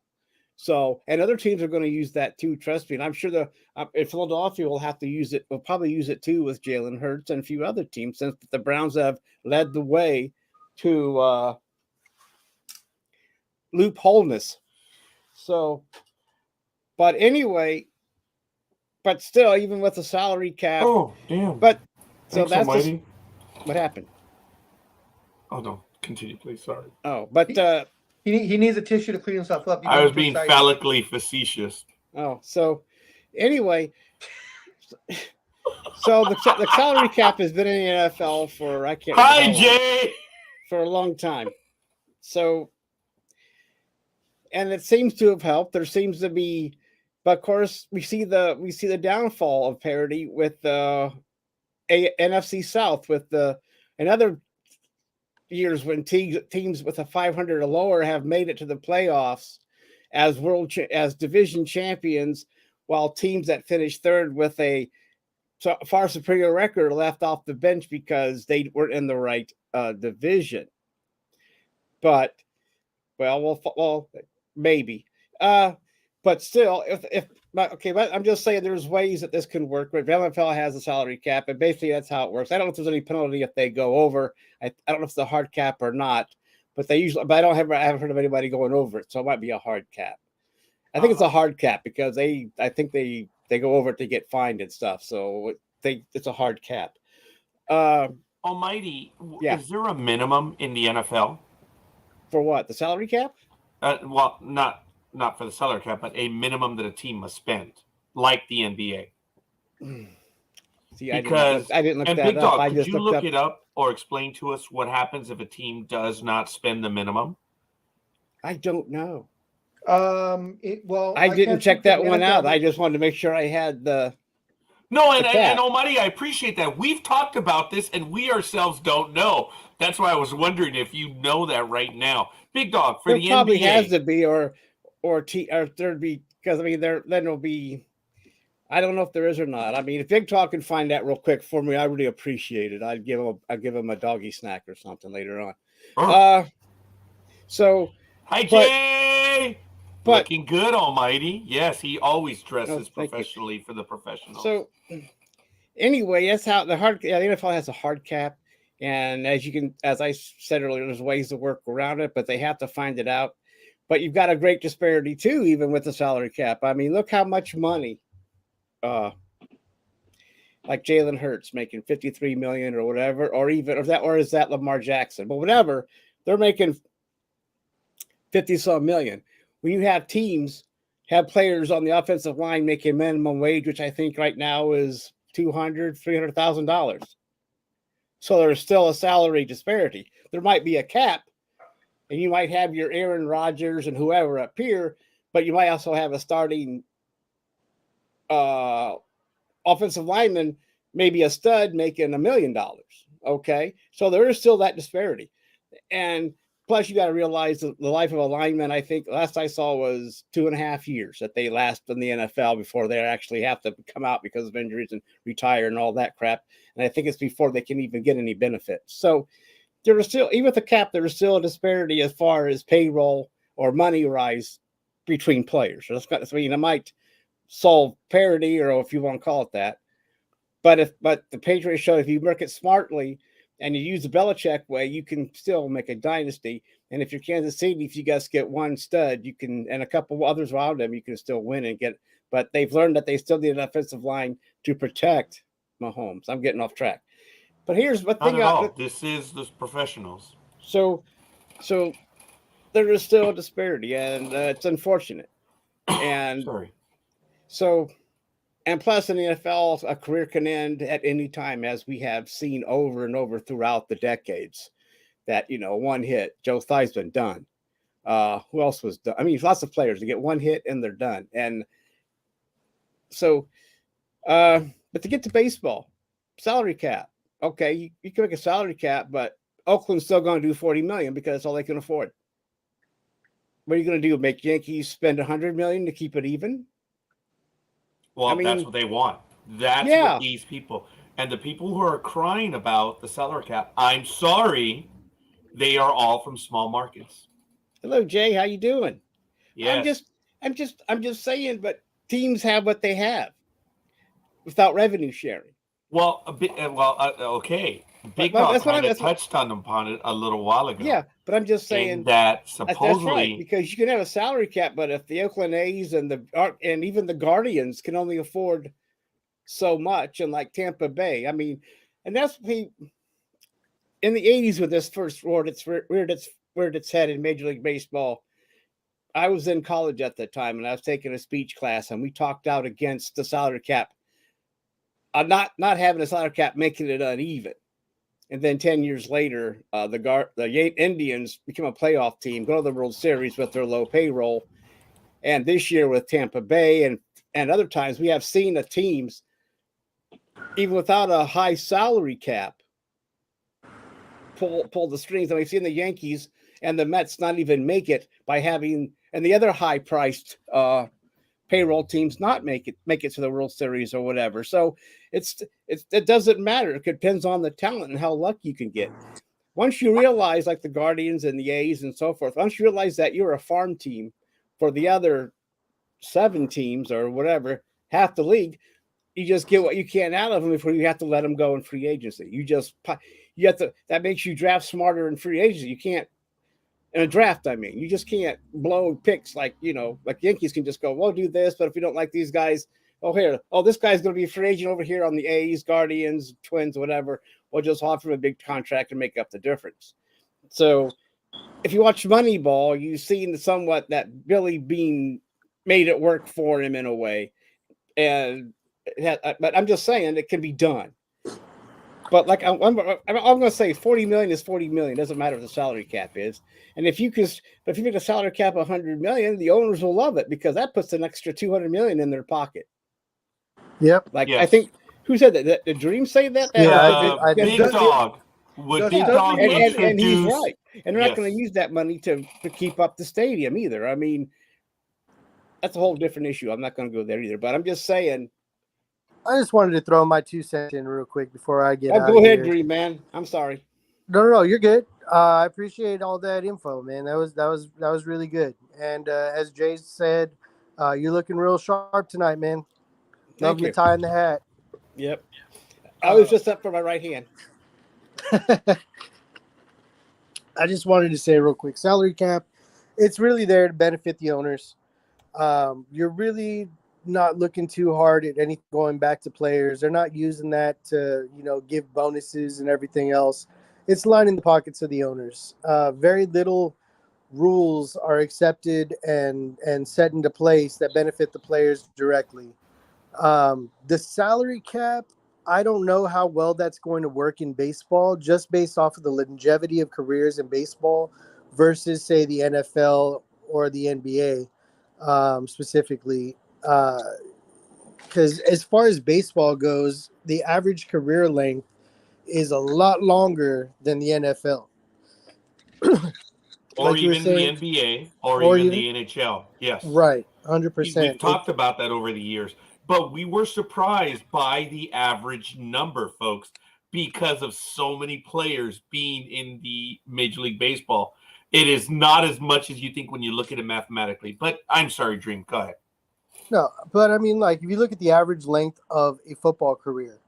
So, and other teams are going to use that too. Trust me. And I'm sure if Philadelphia will have to use it, will probably use it too with Jalen Hurts and a few other teams, since the Browns have led the way to loopholeness. So, but anyway, but still, even with the salary cap, Oh, damn. but so Thanks, that's Almighty. what happened. Oh, no. Continue, please. Sorry. Oh, but He needs a tissue to clean himself up. He I got was too being excited. phallically facetious. so anyway, so the salary cap has been in the NFL for I can't remember Hi, how long, Jay. for a long time. So, and it seems to have helped. There seems to be, but of course we see the downfall of parity with the NFC South with and other years when teams with a 500 or lower have made it to the playoffs as as division champions, while teams that finished third with a far superior record left off the bench because they weren't in the right division. But well, maybe. But still, but I'm just saying there's ways that this can work. But NFL has a salary cap, and basically that's how it works. I don't know if there's any penalty if they go over. I don't know if it's a hard cap or not, but they usually. But I haven't heard of anybody going over it, so it might be a hard cap. I think it's a hard cap because I think they go over it to get fined and stuff. So it's a hard cap. Almighty, Yeah. Is there a minimum in the NFL? For what? The salary cap? Well, not for the salary cap, but a minimum that a team must spend, like the NBA. See, Because I didn't look and that Big up. Dog, I could just you looked look up. it up or explain to us what happens if a team does not spend the minimum? I don't know. Well, I didn't can't check speak for that the one NFL, out. but I just wanted to make sure I had the. No, and cap. Almighty, I appreciate that. We've talked about this, and we ourselves don't know. That's why I was wondering if you know that right now. Big Dog, for There the probably NBA. has to be, or there'd be, because I mean then there'll be. I don't know if there is or not. I mean, if Big Talk can find that real quick for me, I really appreciate it. I'd give him a doggy snack or something later on. Oh. So. Hi, Jay. But looking good, Almighty. Yes, he always dresses thank you. professionally for the professionals. So anyway, that's how the NFL has a hard cap, and as I said earlier, there's ways to work around it, but they have to find it out. But you've got a great disparity too, even with the salary cap. I mean, look how much money, like Jalen Hurts making $53 million or whatever, or is that Lamar Jackson? But whatever, they're making 50-some million. When you have teams have players on the offensive line making minimum wage, which I think right now is $300,000. So there's still a salary disparity. There might be a cap, and you might have your Aaron Rodgers and whoever up here, but you might also have a starting offensive lineman, maybe a stud, making $1 million. Okay, so there is still that disparity, and plus you got to realize the life of a lineman. I think last I saw was 2.5 years that they last in the NFL before they actually have to come out because of injuries and retire and all that crap. And I think it's before they can even get any benefits. So there is still, even with the cap, there is still a disparity as far as payroll or money rise between players. So I mean, it might solve parity, or if you want to call it that. But the Patriots show, if you work it smartly, and you use the Belichick way, you can still make a dynasty. And if you're Kansas City, if you guys get one stud, you can, and a couple others around them, you can still win and get. But they've learned that they still need an offensive line to protect Mahomes. I'm getting off track. But here's the Not thing. at all. This is the professionals. So there is still a disparity, and it's unfortunate. And Sorry. so, and plus in the NFL, a career can end at any time, as we have seen over and over throughout the decades. That, one hit, Joe Theismann, done. Who else was done? I mean, lots of players, they get one hit and they're done. And so, but to get to baseball, salary cap. Okay, you can make a salary cap, but Oakland's still going to do $40 million because that's all they can afford. What are you going to do? Make Yankees spend $100 million to keep it even? Well, that's what they want. That's what these people, and the people who are crying about the salary cap, I'm sorry, they are all from small markets. Hello, Jay. How you doing? Yes. I'm just saying, but teams have what they have without revenue sharing. Well, okay. Big Dog kind of touched upon it a little while ago. Yeah, but I'm just saying that supposedly that's right, because you can have a salary cap, but if the Oakland A's and even the Guardians can only afford so much, and like Tampa Bay, I mean, and that's in the '80s when this first reared its head in Major League Baseball. I was in college at the time, and I was taking a speech class, and we talked out against the salary cap, not having a salary cap, making it uneven. And then 10 years later, the Indians become a playoff team, go to the World Series with their low payroll. And this year with Tampa Bay and other times, we have seen the teams, even without a high salary cap, pull the strings. And we've seen the Yankees and the Mets not even make it by having, and the other high-priced payroll teams not make it to the World Series or whatever. So it doesn't matter. It depends on the talent and how lucky you can get. Once you realize, like the Guardians and the A's and so forth, once you realize that you're a farm team for the other 7 teams or whatever, half the league, you just get what you can out of them before you have to let them go in free agency. That makes you draft smarter in free agency. You can't, in a draft, I mean, you just can't blow picks like Yankees can just go, we'll do this, but if we don't like these guys, this guy's going to be a free agent over here on the A's, Guardians, Twins, whatever. We'll just offer him a big contract and make up the difference. So if you watch Moneyball, you've seen somewhat that Billy Beane made it work for him in a way. But I'm just saying it can be done. But like I'm going to say, $40 million is $40 million. It doesn't matter what the salary cap is. And if you make a salary cap $100 million, the owners will love it because that puts an extra $200 million in their pocket. Yep. I think who said that? Did Dream say that? Yeah, Big Dog. Big Dog and he's right. And they're not going to use that money to keep up the stadium either. I mean, that's a whole different issue. I'm not going to go there either. But I'm just saying. I just wanted to throw my 2 cents in real quick before I get out. Go ahead, Dream, man. I'm sorry. No, you're good. I appreciate all that info, man. That was really good. And as Jay said, you're looking real sharp tonight, man. Love your tie and the hat. Yep. I was just up for my right hand. I just wanted to say real quick, salary cap, it's really there to benefit the owners. You're really not looking too hard at anything going back to players. They're not using that to, give bonuses and everything else. It's lining the pockets of the owners. Very little rules are accepted and set into place that benefit the players directly. The salary cap, I don't know how well that's going to work in baseball, just based off of the longevity of careers in baseball versus, say, the NFL or the NBA specifically. Because as far as baseball goes, the average career length is a lot longer than the NFL. Or even the NBA, or even the NHL. Yes. Right, 100%. We've talked about that over the years. But we were surprised by the average number, folks, because of so many players being in the Major League Baseball. It is not as much as you think when you look at it mathematically. But I'm sorry, Dream. Go ahead. No, but I mean, like, if you look at the average length of a football career,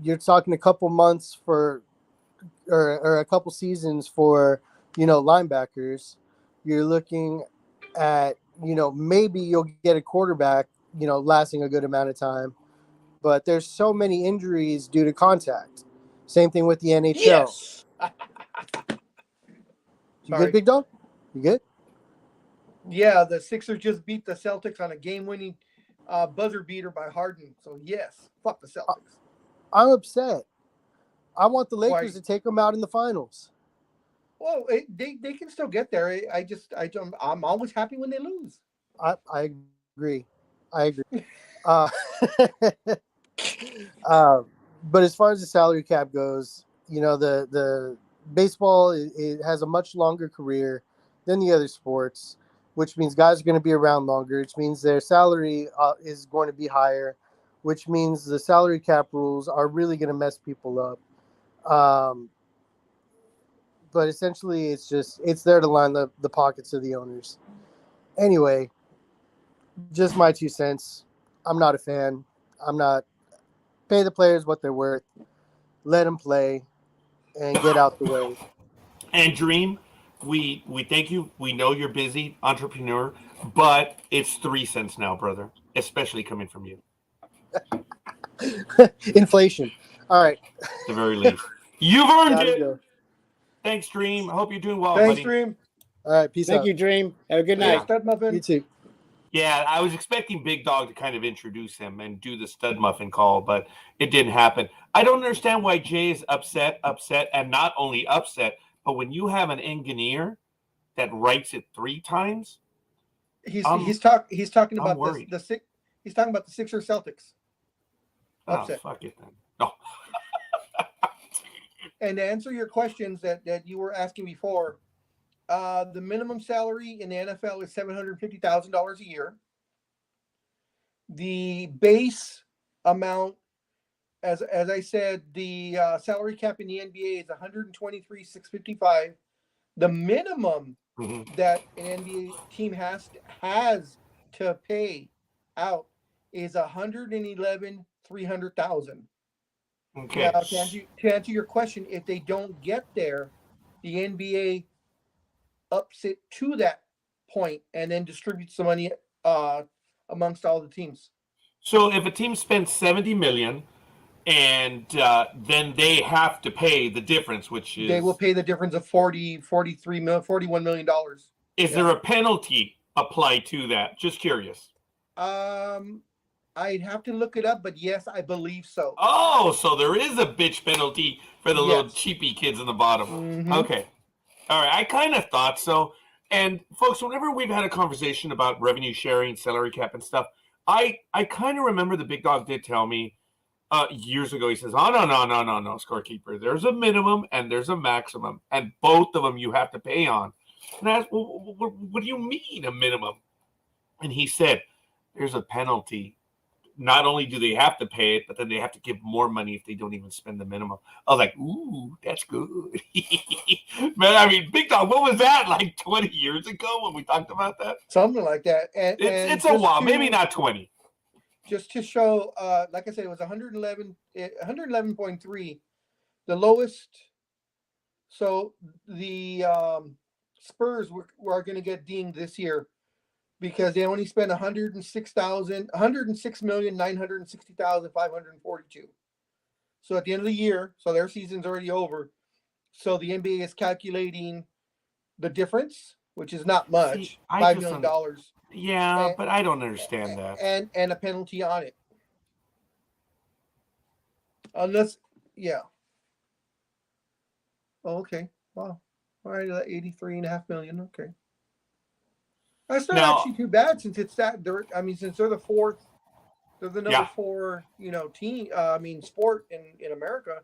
you're talking a couple months for, or a couple seasons for, linebackers. You're looking at, maybe you'll get a quarterback, lasting a good amount of time. But there's so many injuries due to contact. Same thing with the NHL. Yes. You Sorry. good, big dog? You good? Yeah, the Sixers just beat the Celtics on a game-winning buzzer beater by Harden. So yes, fuck the Celtics. I'm upset. I want the Lakers Why? to take them out in the finals. Well, they can still get there. I'm always happy when they lose. I agree. I agree. But as far as the salary cap goes, the baseball it has a much longer career than the other sports, which means guys are going to be around longer, which means their salary is going to be higher, which means the salary cap rules are really going to mess people up. But essentially, it's there to line the pockets of the owners. Anyway, just my 2 cents. I'm not a fan. I'm not. Pay the players what they're worth. Let them play, and get out the way. And Dream, we thank you. We know you're busy, entrepreneur, but it's 3 cents now, brother. Especially coming from you. Inflation. All right. At the very least. You've earned Gotta it. go. Thanks, Dream. I hope you're doing well, Thanks, buddy. Dream. All right. Peace Thank out. you, Dream. Have a good Yeah. night. Stud muffin. You too. Yeah, I was expecting Big Dog to kind of introduce him and do the stud muffin call, but it didn't happen. I don't understand why Jay is upset, and not only upset, but when you have an engineer that writes it 3 times, He's talking I'm about worried. he's talking about the Sixers Celtics. oh, Upset. fuck it then. No. And to answer your questions that you were asking before, the minimum salary in the NFL is $750,000 a year. The base amount, as I said, the salary cap in the NBA is $123,655. The minimum Mhm. that an NBA team has to pay out is $111,300,000. Okay. Now, to answer your question, if they don't get there, the NBA ups it to that point and then distributes the money amongst all the teams. So if a team spends $70 million and then they have to pay the difference, which is They will pay the difference of $41 million. Is there a penalty applied to that? Just curious. I'd have to look it up, but yes, I believe so. Oh, so there is a bitch penalty for the little Yes. cheapy kids in the bottom. Mhm. Okay. All right. I kind of thought so. And folks, whenever we've had a conversation about revenue sharing, salary cap and stuff, I kind of remember the Big Dog did tell me years ago, he says, oh, no, scorekeeper. There's a minimum and there's a maximum. And both of them you have to pay on. And I asked, well, what do you mean a minimum? And he said, there's a penalty. Not only do they have to pay it, but then they have to give more money if they don't even spend the minimum. I was like, ooh, that's good. Man, I mean, Big Dog, what was that, like 20 years ago when we talked about that? Something like that. And It's a just while, to- maybe not 20. Just to show, like I said, it was 111.3, the lowest. So the Spurs were going to get dinged this year because they only spent 106,960,542. So at the end of the year, so their season's already over. So the NBA is calculating the difference, which is not much, See, I $5 just million dollars, Yeah, And- but I don't understand that. and a penalty on it. Unless, yeah. Oh, okay. Wow. All right, 83.5 million. Okay. That's not Now- actually too bad since it's that since they're the fourth, they're the number Yeah. 4, team, sport in America.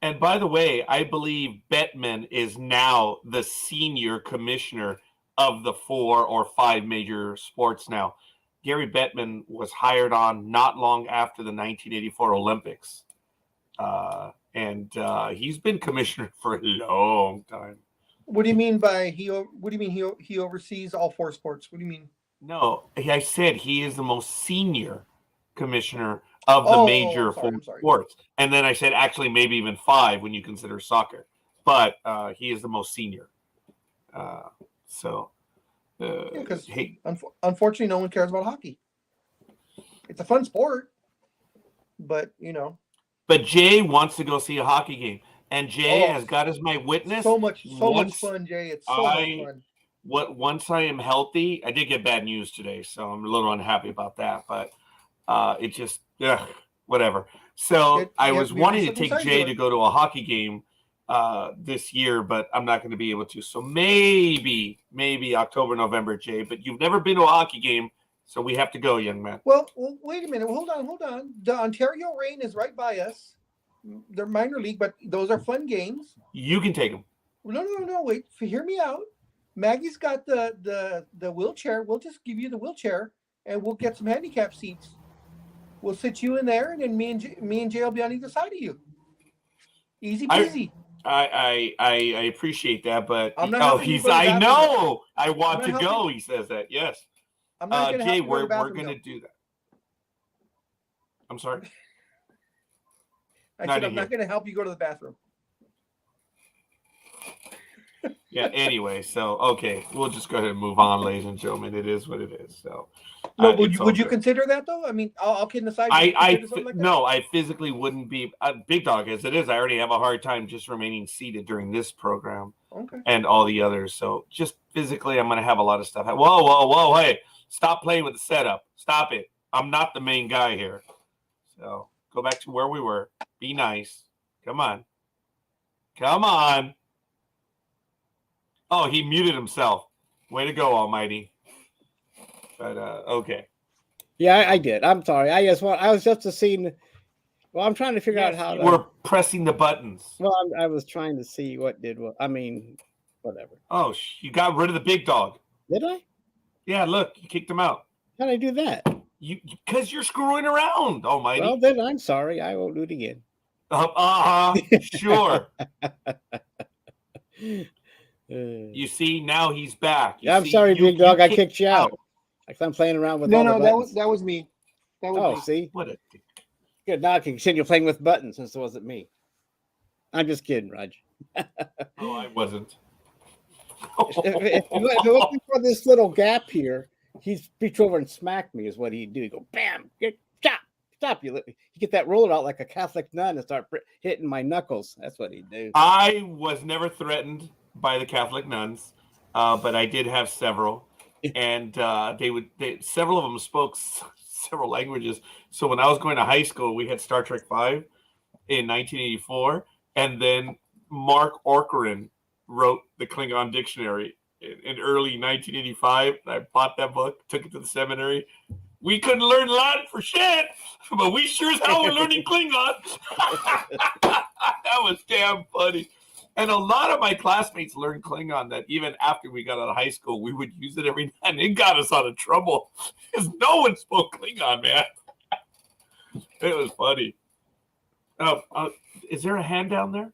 And by the way, I believe Bettman is now the senior commissioner of the 4 or 5 major sports now. Gary Bettman was hired on not long after the 1984 Olympics. And he's been commissioner for a long time. What do you mean by he oversees all 4 sports? What do you mean? No, I said he is the most senior commissioner of the Oh, major sorry, four I'm sorry. sports. And then I said actually maybe even 5 when you consider soccer. But he is the most senior. So, Yeah, because hey, unfortunately, no one cares about hockey. It's a fun sport, but but Jay wants to go see a hockey game, and Jay Oh, has got as my witness. so much once fun, Jay. It's so much I fun. once I am healthy, I did get bad news today, so I'm a little unhappy about that. But it just whatever. So I was wanting to take Jay to go to a hockey game this year, but I'm not going to be able to. So maybe October, November, Jay. But you've never been to a hockey game, so we have to go, young man. Well, wait a minute. Hold on. The Ontario Reign is right by us. They're minor league, but those are fun games. You can take them. No. Wait, hear me out. Maggie's got the wheelchair. We'll just give you the wheelchair, and we'll get some handicap seats. We'll sit you in there, and then me and Jay will be on either side of you. Easy peasy. I appreciate that, but I'm not he's. helping you go to the I bathroom. know. I want I'm to not go. helping- He says that. Yes. I'm not going to Jay, help you go to we're the bathroom, going to though. do that. I'm sorry. I not said in I'm not here. going to help you go to the bathroom. Yeah. Anyway, so okay, we'll just go ahead and move on, ladies and gentlemen. It is what it is. So. No, it's all would you good. consider that though? I mean, I'll kidding aside. would you consider something like that? No, I physically wouldn't be big dog as it is. I already have a hard time just remaining seated during this program Okay. and all the others. So just physically, I'm going to have a lot of stuff. Whoa! Hey, stop playing with the setup. Stop it. I'm not the main guy here. So go back to where we were. Be nice. Come on. Oh, he muted himself. Way to go, Almighty. But okay. Yeah, I did. I'm sorry. I was just seeing. Well, I'm trying to figure out how to. We're pressing the buttons. Well, I was trying to see what did what. I mean, whatever. Oh, you got rid of the big dog. Did I? Yeah, look, you kicked him out. How did I do that? Because you're screwing around, Almighty. Well, then I'm sorry. I won't do it again. Sure. You You see, now he's back. I'm sorry, big dog. I kicked you out. Like I'm playing around with all the buttons. that was me. That was me. See, What a good. Now I can continue playing with buttons since it wasn't me. I'm just kidding, Raj. Oh, I wasn't. If it wasn't for this little gap here, he'd reach over and smack me. Is what he'd do. He'd go, bam, stop. You get that roller out like a Catholic nun and start hitting my knuckles. That's what he'd do. I was never threatened by the Catholic nuns, but I did have several, and several of them spoke several languages. So when I was going to high school, we had Star Trek V in 1984, and then Mark Orkarin wrote the Klingon dictionary in early 1985. I bought that book, took it to the seminary. We couldn't learn Latin for shit, but we sure as hell were learning Klingon. That was damn funny. And a lot of my classmates learned Klingon that even after we got out of high school, we would use it every night. And it got us out of trouble because no one spoke Klingon, man. It was funny. Is there a hand down there?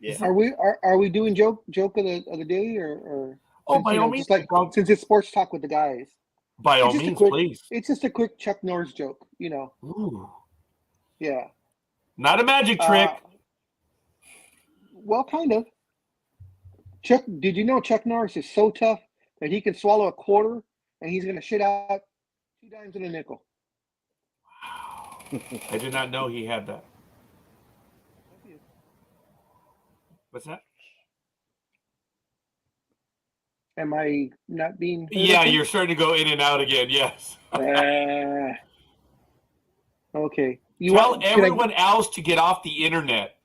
Yeah. Are we doing joke of the day or Oh, by all means. since it's sports talk with the guys? By all It's just a means, quick- please. It's just a quick Chuck Norris joke, Ooh. Yeah. Not a magic trick. Well, kind of. Chuck, did you know Chuck Norris is so tough that he can swallow a quarter and he's going to shit out 2 dimes and a nickel? I did not know he had that. What's that? Am I not being? Yeah, you're starting to go in and out again. Yes. Okay. Tell everyone else to get off the internet.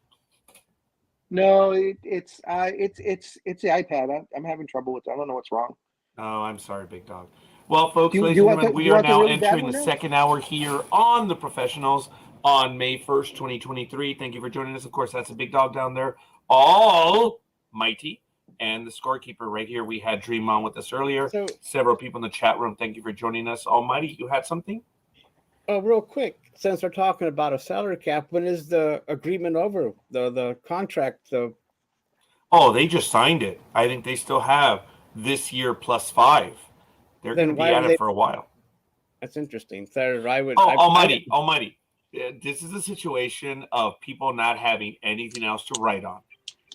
No, it's the iPad. I'm having trouble with it. I don't know what's wrong. Oh, I'm sorry, big dog. Well, folks, Do ladies you and want gentlemen, the- we you are want the now really bad entering one the now? second hour here on The Professionals on May 1st, 2023. Thank you for joining us. Of course, that's a big dog down there, Almighty, and the scorekeeper right here. We had Dream on with us earlier. So, Several people in the chat room. Thank you for joining us. Almighty, you had something? real quick, since we're talking about a salary cap, when is the agreement over? The contract? Oh, they just signed it. I think they still have this year plus 5. They're Then going to be why at would it they- for a while. That's interesting. Third, I would. Oh, Almighty. this is a situation of people not having anything else to write on.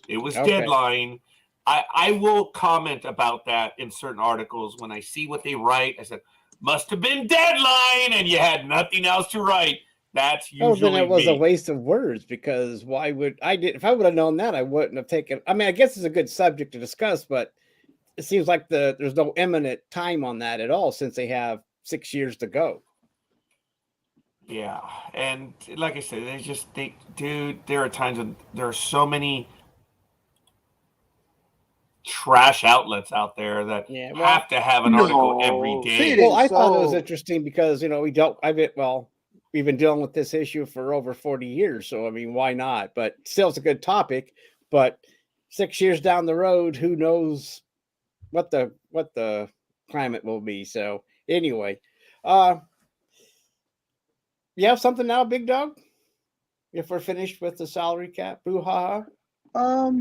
It was Okay. deadline. I will comment about that in certain articles when I see what they write. I said, must have been deadline and you had nothing else to write. That's Oh, usually then it was a me. waste of words because why would I did if I would have known that I wouldn't have taken. I mean, I guess it's a good subject to discuss, but it seems like there's no imminent time on that at all since they have 6 years to go. Yeah, and like I said, dude, there are times when there are so many trash outlets out there that Yeah, well- have to have an article every No, day. say it Well, ain't I thought it was so. interesting because we've been dealing with this issue for over 40 years, so I mean, why not? But still, it's a good topic. But 6 years down the road, who knows what the climate will be? So anyway, you have something now, Big Dog? If we're finished with the salary cap, boo ha ha.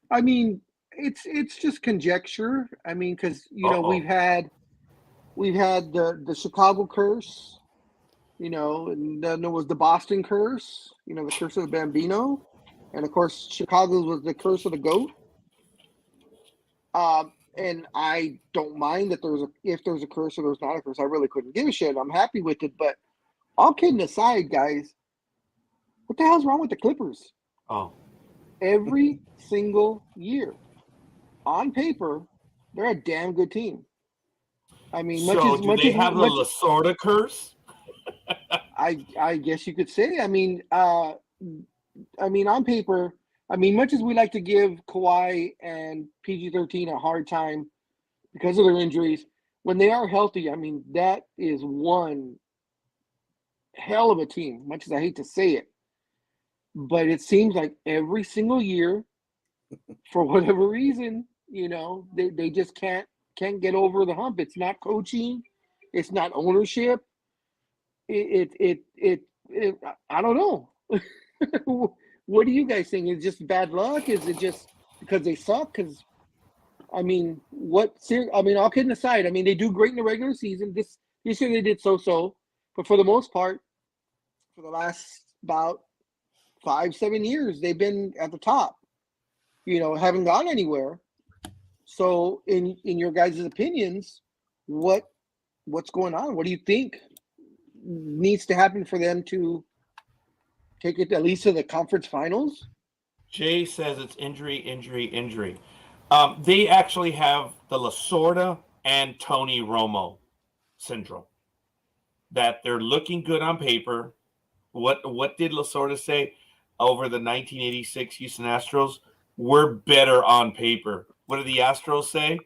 I mean, it's just conjecture. I mean, because we've had the Chicago curse, and then there was the Boston curse, the curse of the Bambino, and of course Chicago was the curse of the goat. And I don't mind that if there's a curse or there's not a curse. I really couldn't give a shit. I'm happy with it. But all kidding aside, guys, what the hell's wrong with the Clippers? Oh, Every single year, on paper, they're a damn good team. I mean, so do they have the Lasorda curse? I guess you could say. I mean, on paper, much as we like to give Kawhi and PG-13 a hard time because of their injuries, when they are healthy, I mean, that is one hell of a team, much as I hate to say it. But it seems like every single year, for whatever reason, they just can't get over the hump. It's not coaching, it's not ownership. It I don't know. What do you guys think? Is it just bad luck? Is it just because they suck? Because all kidding aside, they do great in the regular season. This year they did so, but for the most part, for the last about 5-7 years, they've been at the top. Haven't gone anywhere. So, in your guys' opinions, what's going on? What do you think needs to happen for them to take it at least to the conference finals? Jay says it's injury. They actually have the Lasorda and Tony Romo syndrome. That they're looking good on paper. What did Lasorda say over the 1986 Houston Astros? We're better on paper. What did the Astros say?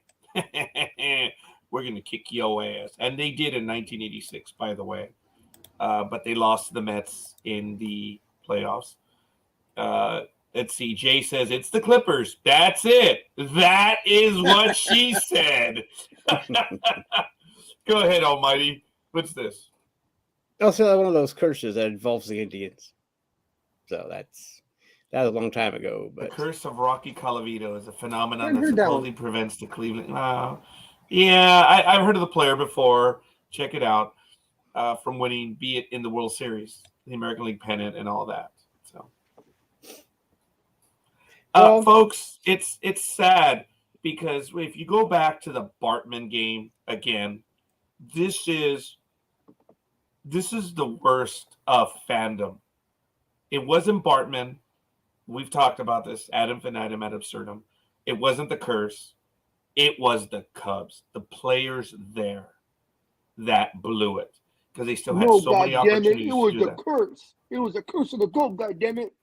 We're going to kick your ass. And they did in 1986, by the way. But they lost to the Mets in the playoffs. Let's see. Jay says, it's the Clippers. That's it. That is what she said. Go ahead, Almighty. What's this? Also, one of those curses that involves the Indians. So that was a long time ago. But The curse of Rocky Colavito is a phenomenon I've that heard that supposedly one. prevents the Cleveland. Yeah, I've heard of the player before. Check it out. From winning, be it in the World Series, the American League pennant, and all that. So, Well- folks, it's sad because if you go back to the Bartman game again, this is the worst of fandom. It wasn't Bartman. We've talked about this ad infinitum, ad absurdum. It wasn't the curse. It was the Cubs, the players there that blew it because they still had No, so many God damn it! opportunities It to was do the that. curse. It was a curse of the goat. God damn it!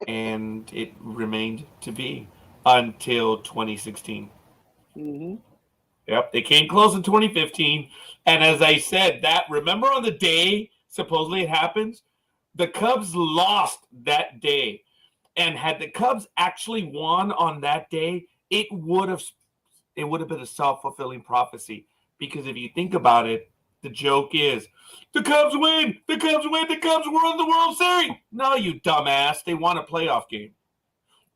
And it remained to be until 2016. Mm-hmm. Yep, they came close in 2015. And as I said, remember on the day supposedly it happens, the Cubs lost that day. And had the Cubs actually won on that day, it would have been a self-fulfilling prophecy. Because if you think about it, the joke is, the Cubs win, the Cubs win, the Cubs won the World Series. No, you dumbass. They won a playoff game.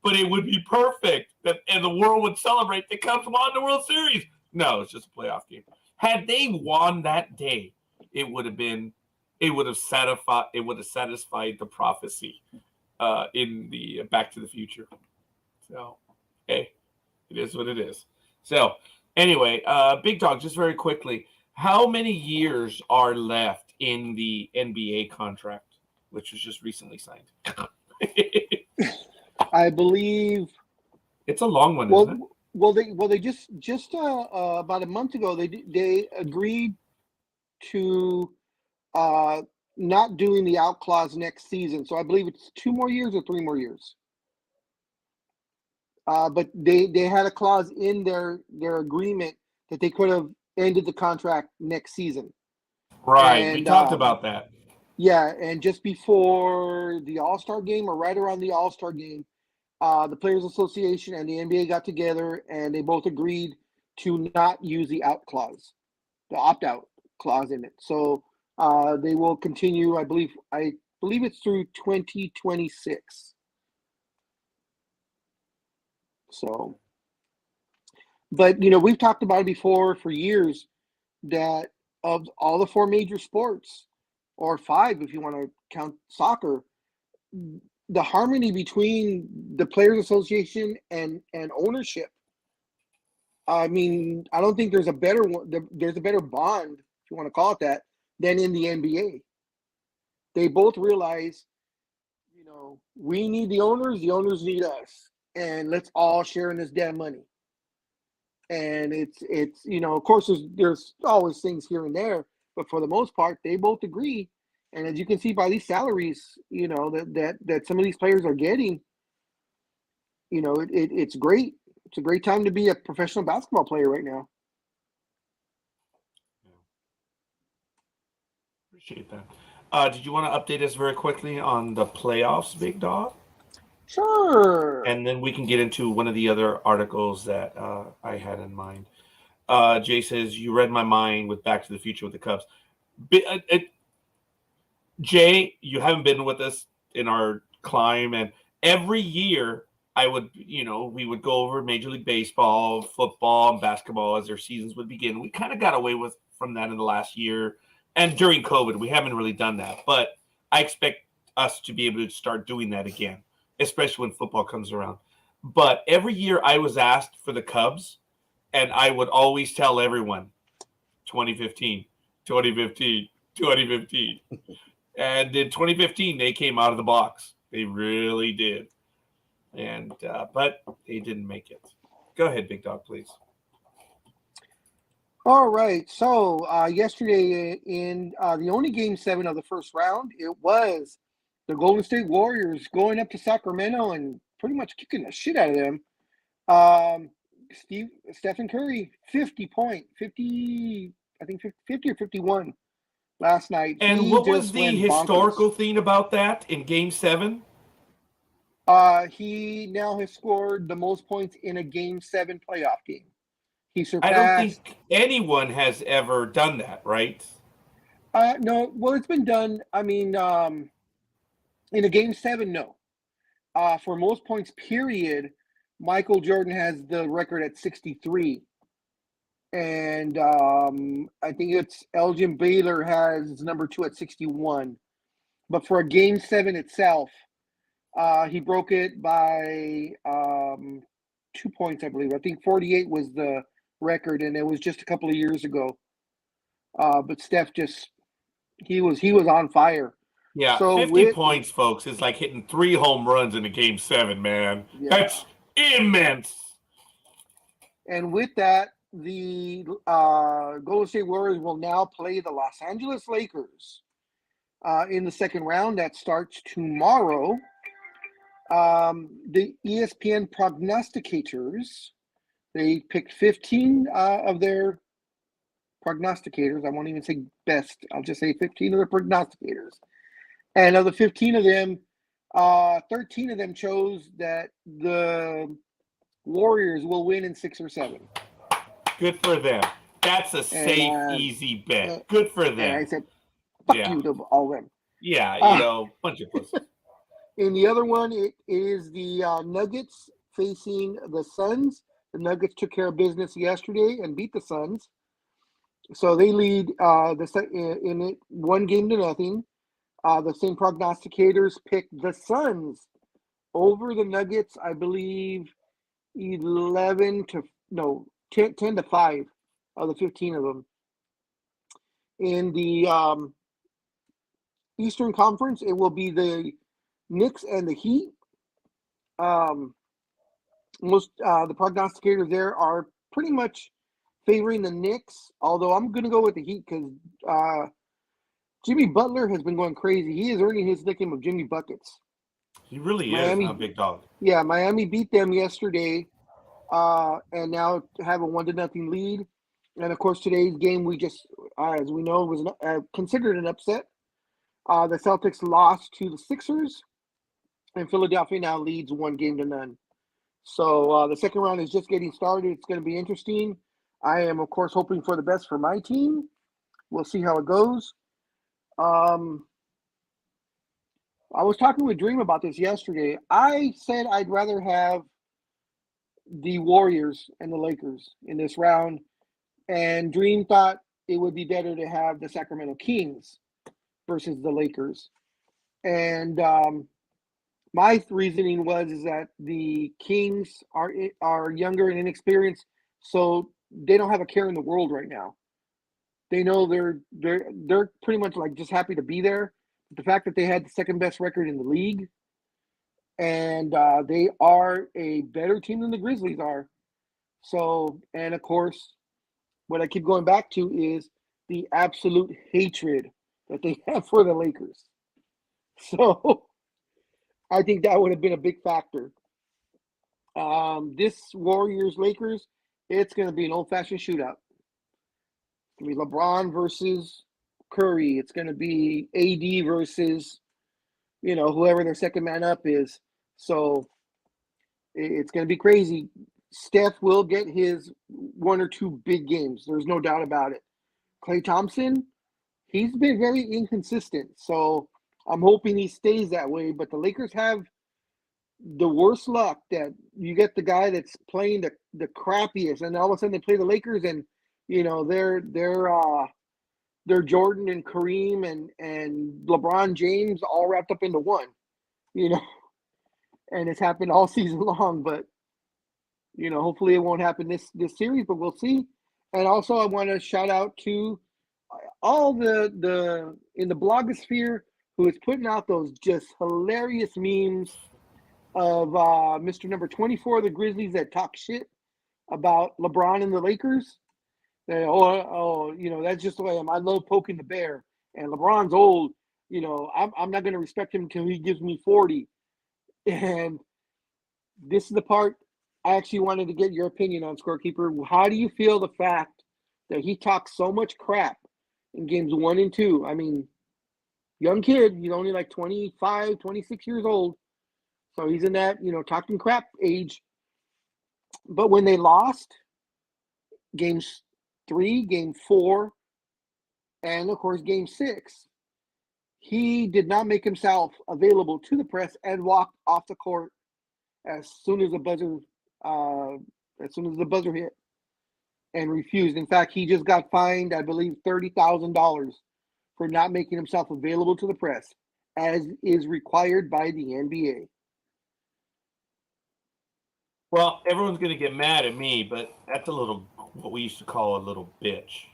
But it would be perfect, and the world would celebrate the Cubs won the World Series. No, it's just a playoff game. Had they won that day, it would have satisfied the prophecy in the Back to the Future. So, hey, it is what it is. So, anyway, Big Dog, just very quickly, how many years are left in the NBA contract, which was just recently signed? I believe. It's a long one, isn't it? Well, they just about a month ago they agreed to not doing the out clause next season. So I believe it's 2 more years or 3 more years. But they had a clause in their agreement that they could have ended the contract next season. Right. And, We talked about that. Yeah, and just before the All-Star game or right around the All-Star game, the Players Association and the NBA got together and they both agreed to not use the out clause, the opt-out clause in it. So they will continue. I believe it's through 2026. So, but we've talked about it before for years that of all the 4 major sports, or 5 if you want to count soccer, the harmony between the Players Association and ownership. I mean, I don't think there's a better one. There's a better bond, if you want to call it that, than in the NBA. They both realize, we need the owners need us, and let's all share in this damn money. And it's of course there's always things here and there, but for the most part, they both agree. And as you can see by these salaries, that some of these players are getting, it's great. It's a great time to be a professional basketball player right now. Appreciate that. Did you want to update us very quickly on the playoffs, Big Dog? Sure. And then we can get into one of the other articles that I had in mind. Jay says, you read my mind with Back to the Future with the Cubs. Jay, you haven't been with us in our climb, and every year we would go over Major League Baseball, football, and basketball as their seasons would begin. We kind of got away from that in the last year, and during COVID, we haven't really done that. But I expect us to be able to start doing that again, especially when football comes around. But every year I was asked for the Cubs, and I would always tell everyone, 2015, 2015, 2015. And in 2015, they came out of the box. They really did. And but they didn't make it. Go ahead, Big Dog, please. All right. So yesterday in the only Game 7 of the first round, it was the Golden State Warriors going up to Sacramento and pretty much kicking the shit out of them. Stephen Curry, 50 or 51 last night. And what was the historical thing about that in Game 7? He now has scored the most points in a Game 7 playoff game. He surpassed. I don't think anyone has ever done that, right? No. Well, it's been done. I mean, in a Game 7, no. For most points, period, Michael Jordan has the record at 63. And I think it's Elgin Baylor has number 2 at 61. But for a Game 7 itself, he broke it by 2 points, I believe. I think 48 was the record, and it was just a couple of years ago. But Steph he was on fire. Yeah, so 50 points, folks, is like hitting 3 home runs in a Game 7, man. Yeah. That's immense. And with that, the Golden State Warriors will now play the Los Angeles Lakers in the second round. That starts tomorrow. The ESPN prognosticators, they picked 15 of their prognosticators. I won't even say best. I'll just say 15 of the prognosticators. And of the 15 of them, 13 of them chose that the Warriors will win in 6 or 7. Good for them. That's a safe, easy bet. Good for them. And I said, fuck you to all of them. Yeah, bunch of pussies. In the other one, it is the Nuggets facing the Suns. The Nuggets took care of business yesterday and beat the Suns. So they lead in it 1-0. The same prognosticators picked the Suns over the Nuggets, I believe 10 to 5 of the 15 of them. In the Eastern Conference, it will be the Knicks and the Heat. The prognosticators there are pretty much favoring the Knicks, although I'm going to go with the Heat because Jimmy Butler has been going crazy. He is earning his nickname of Jimmy Buckets. He really Miami- is a big dog. Yeah, Miami beat them yesterday, and now have a 1-0 lead. And of course, today's game we just, as we know, was considered an upset. The Celtics lost to the Sixers, and Philadelphia now leads 1-0. So the second round is just getting started. It's going to be interesting. I am, of course, hoping for the best for my team. We'll see how it goes. I was talking with Dream about this yesterday. I said I'd rather have the Warriors and the Lakers in this round, and Dream thought it would be better to have the Sacramento Kings versus the Lakers. And my reasoning was that the Kings are younger and inexperienced, so they don't have a care in the world right now. They know they're pretty much like just happy to be there. The fact that they had the second best record in the league, and they are a better team than the Grizzlies are. So, and of course, what I keep going back to is the absolute hatred that they have for the Lakers. So, I think that would have been a big factor. This Warriors-Lakers, it's going to be an old-fashioned shootout. It's going to be LeBron versus Curry. It's going to be AD versus, whoever their second man up is. So it's going to be crazy. Steph will get his one or two big games. There's no doubt about it. Klay Thompson, he's been very inconsistent. So I'm hoping he stays that way. But the Lakers have the worst luck that you get the guy that's playing the crappiest, and all of a sudden they play the Lakers, and they're Jordan and Kareem and LeBron James all wrapped up into one, and it's happened all season long. But hopefully it won't happen this series, but we'll see. And also I want to shout out to all the in the blogosphere who is putting out those just hilarious memes of Mr. Number 24 of the Grizzlies that talk shit about LeBron and the Lakers. They, that's just the way I am. I love poking the bear. And LeBron's old. I'm not going to respect him until he gives me 40. And this is the part I actually wanted to get your opinion on, Scorekeeper. How do you feel the fact that he talks so much crap in games 1 and 2? I mean, young kid. He's only like 25, 26 years old. So he's in that, talking crap age. But when they lost games 3, game 4, and of course game 6, he did not make himself available to the press and walked off the court as soon as the buzzer hit, and refused. In fact, he just got fined, I believe, $30,000 for not making himself available to the press, as is required by the NBA. Well, everyone's going to get mad at me, but that's what we used to call a little bitch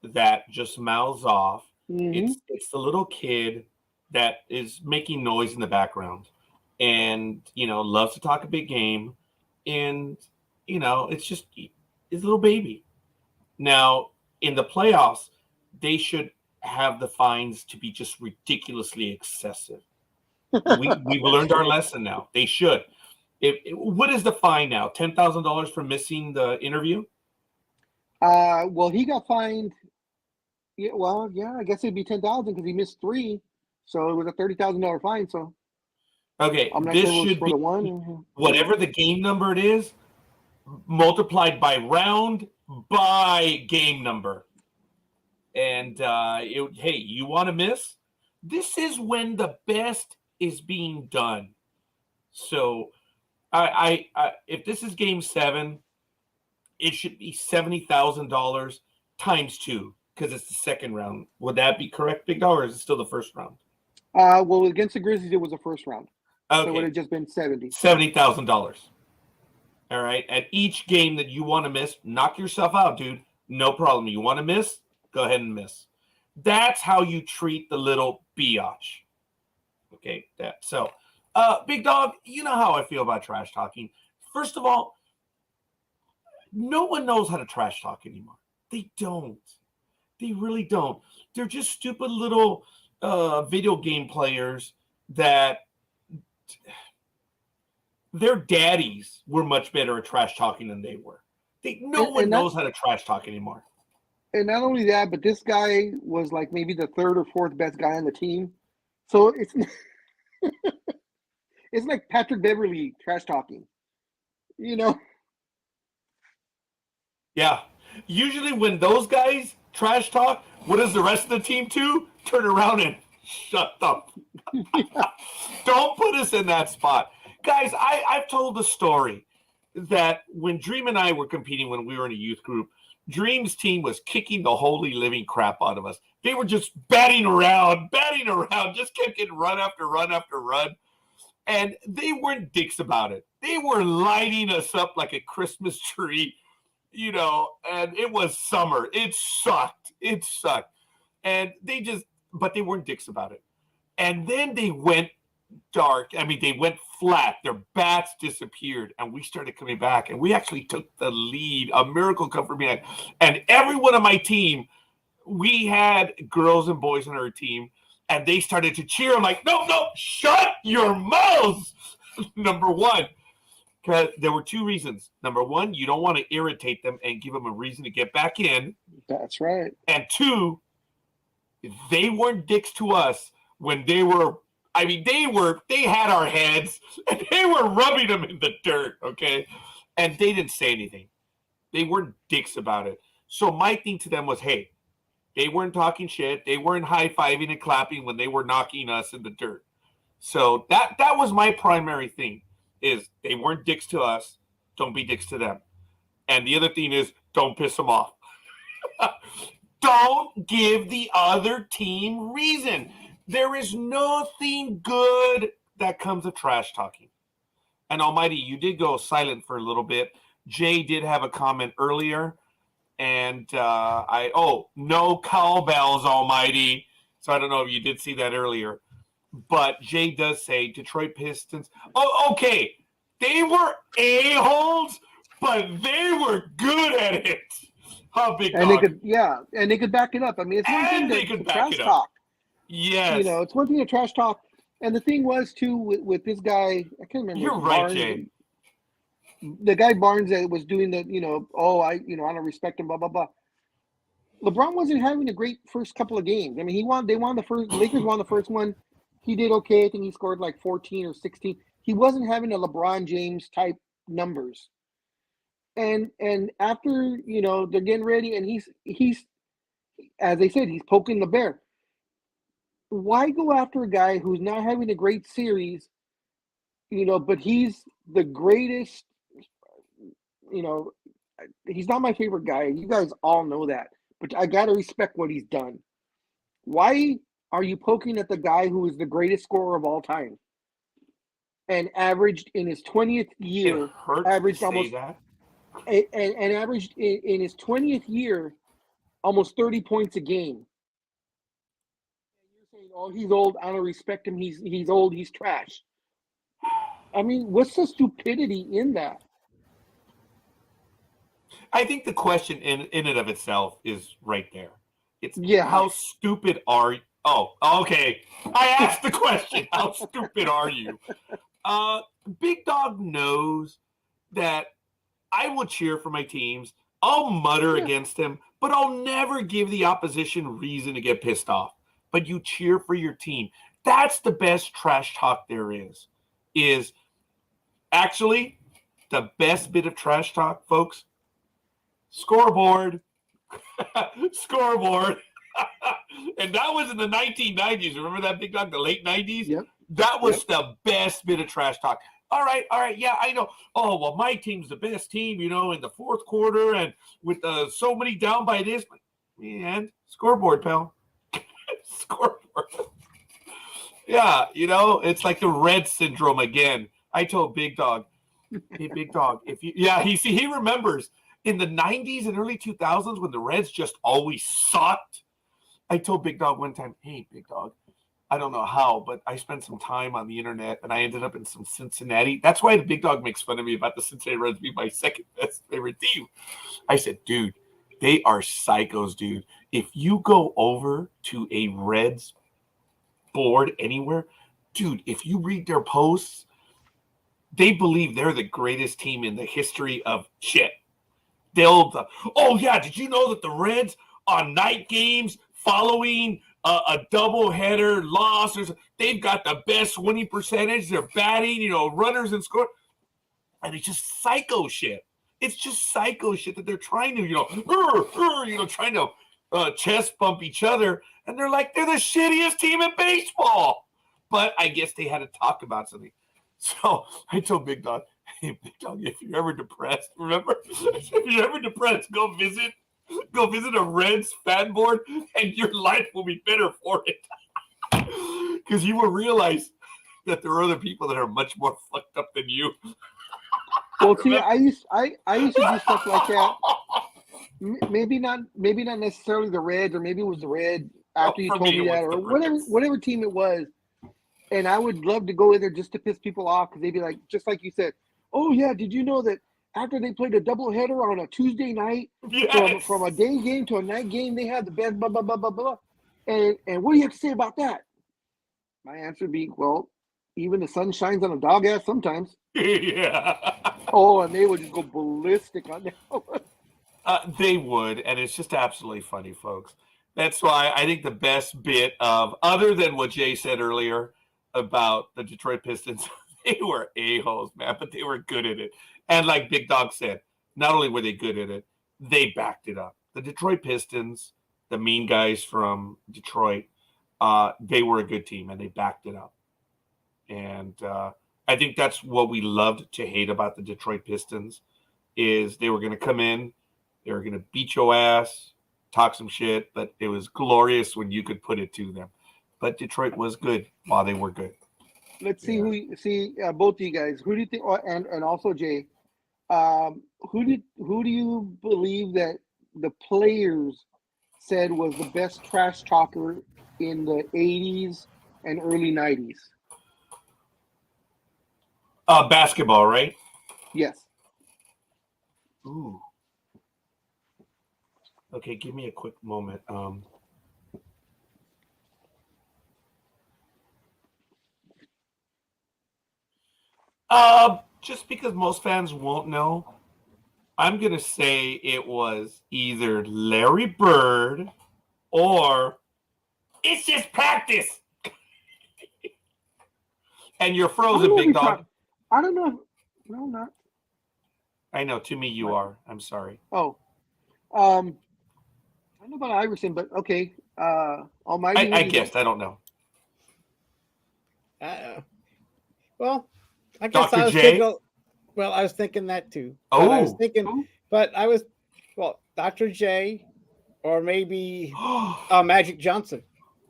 that just mouths off. Mm-hmm. It's the little kid that is making noise in the background and, loves to talk a big game. And, it's just his little baby. Now, in the playoffs, they should have the fines to be just ridiculously excessive. We've learned our lesson now. They should. What is the fine now? $10,000 for missing the interview? Well, he got fined. Yeah, I guess it'd be $10,000 because he missed 3, so it was a $30,000 fine. So, okay, I'm not this sure should for be the one. whatever the game number it is, multiplied by round by game number. And hey, you want to miss? This is when the best is being done. So. I if this is game 7, it should be $70,000 times 2 because it's the second round. Would that be correct, Big Dog, or is it still the first round? Well, against the Grizzlies, it was the first round. So it would Okay, have just been 70. $70,000. All right. At each game that you want to miss, knock yourself out, dude. No problem. You want to miss? Go ahead and miss. That's how you treat the little biatch. Okay. So, Big Dog, you know how I feel about trash talking. First of all, no one knows how to trash talk anymore. They don't. They really don't. They're just stupid little video game players that their daddies were much better at trash talking than they were. No one knows how to trash talk anymore. And not only that, but this guy was like maybe the third or fourth best guy on the team. So it's it's like Patrick Beverly trash talking, you know? Yeah. Usually when those guys trash talk, what does the rest of the team do? Turn around and shut up. Don't put us in that spot. Guys, I've told the story that when Dream and I were competing when we were in a youth group, Dream's team was kicking the holy living crap out of us. They were just batting around, just kept getting run after run after run. And they weren't dicks about it. They were lighting us up like a Christmas tree, you know, and it was summer. It sucked. And but they weren't dicks about it. And then they went dark. I mean, they went flat. Their bats disappeared, and we started coming back. And we actually took the lead. A miracle come from behind. And everyone on my team, we had girls and boys on our team, and they started to cheer. I'm like, no, shut your mouths. Number one, because there were 2 reasons. Number one, you don't want to irritate them and give them a reason to get back in. That's right. And 2, they weren't dicks to us when they were. I mean, they had our heads and they were rubbing them in the dirt, okay? And they didn't say anything. They weren't dicks about it. So my thing to them was, hey, they weren't talking shit. They weren't high-fiving and clapping when they were knocking us in the dirt. So that was my primary thing, is they weren't dicks to us. Don't be dicks to them. And the other thing is, don't piss them off. Don't give the other team reason. There is nothing good that comes of trash talking. And Almighty, you did go silent for a little bit. Jay did have a comment earlier. And no cowbells, Almighty. So I don't know if you did see that earlier. But Jay does say Detroit Pistons. Oh, okay. They were a-holes, but they were good at it. How big and they could back it up. I mean, it's one thing to trash talk. Yes. You know, it's one thing to trash talk. And the thing was, too, with this guy, I can't remember. You're right, Barnes, Jay. The guy Barnes that was doing the, I don't respect him, blah, blah, blah. LeBron wasn't having a great first couple of games. I mean, Lakers won the first one. He did okay. I think he scored like 14 or 16. He wasn't having a LeBron James type numbers. And after, they're getting ready and he's, as they said, he's poking the bear. Why go after a guy who's not having a great series, but he's the greatest, he's not my favorite guy. You guys all know that, but I got to respect what he's done. Why are you poking at the guy who is the greatest scorer of all time and averaged in his 20th year, averaged almost, and averaged in his 20th year, almost 30 points a game? Oh, he's old. I don't respect him. He's old. He's trash. I mean, what's the stupidity in that? I think the question in and of itself is right there. It's how stupid are you? Oh, okay. I asked the question. How stupid are you? Big Dog knows that I will cheer for my teams. I'll mutter against them, but I'll never give the opposition reason to get pissed off. But you cheer for your team. That's the best trash talk there is actually the best bit of trash talk, folks. Scoreboard. Scoreboard. And that was in the 1990s. Remember that, Big Dog? The late 90s? Yep. That was the best bit of trash talk. All right. Yeah, I know. Oh, well, my team's the best team, in the fourth quarter and with so many down by this. And scoreboard, pal. Scoreboard. Yeah, it's like the red syndrome again. I told Big Dog, hey, Big Dog, he remembers in the 90s and early 2000s when the Reds just always sucked. I told Big Dog one time, hey, Big Dog, I don't know how, but I spent some time on the internet and I ended up in some Cincinnati. That's why the Big Dog makes fun of me about the Cincinnati Reds being my second best favorite team. I said, dude, they are psychos, dude. If you go over to a Reds board anywhere, dude, if you read their posts, they believe they're the greatest team in the history of shit. Oh yeah, did you know that the Reds on night games following a doubleheader loss, they've got the best winning percentage, they're batting, runners and score, and it's just psycho shit. It's just psycho shit that they're trying to, trying to chest bump each other, and they're like, they're the shittiest team in baseball. But I guess they had to talk about something. So I told Big Dog, hey, Big Dog, if you're ever depressed, remember, if you're ever depressed, go visit a Reds fan board, and your life will be better for it. Because you will realize that there are other people that are much more fucked up than you. Well, see, I used to do stuff like that. Maybe not necessarily the Reds, or maybe it was the Red after you told me that, or whatever team it was. And I would love to go in there just to piss people off, because they'd be like, just like you said, oh yeah, did you know that after they played a doubleheader on a Tuesday night, Yes. from a day game to a night game, they had the best blah blah blah blah blah. And what do you have to say about that? My answer would be, well, even the sun shines on a dog ass sometimes. Yeah. Oh, and they would just go ballistic on that. They would, and it's just absolutely funny, folks. That's why I think the best bit of, other than what Jay said earlier about the Detroit Pistons, they were a-holes, man, but they were good at it. And like Big Dog said, not only were they good at it, they backed it up. The Detroit Pistons, the mean guys from Detroit, they were a good team, and they backed it up. And I think that's what we loved to hate about the Detroit Pistons, is they were going to come in, they were going to beat your ass, talk some shit, but it was glorious when you could put it to them. But Detroit was good while they were good. Let's see both of you guys. Who do you think? And also Jay, who do you believe that the players said was the best trash talker in the 80s and early 90s? Basketball, right? Yes. Ooh. Okay, give me a quick moment. Just because most fans won't know, I'm gonna say it was either Larry Bird or it's just practice. And you're frozen, Big Dog. I don't know. No, not. I know. To me, you are. I'm sorry. Oh, I don't know about Iverson, but okay. Almighty. I guessed. I don't know. Well, I guess Dr. I was J? thinking. Well, I was thinking that too. But I was Oh. thinking, Dr. J, or maybe Magic Johnson.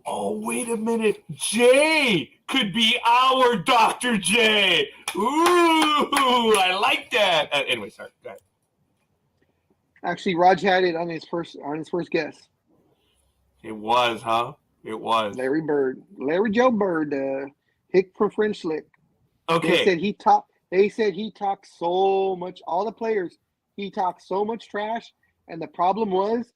Oh, wait a minute. Jay could be our Dr. J. Ooh, I like that. Anyway, sorry. Go ahead. Actually, Raj had it on his first guess. It was, huh? It was. Larry Joe Bird, Hick for French Lick. Okay. They said he talked so much. All the players, he talked so much trash, and the problem was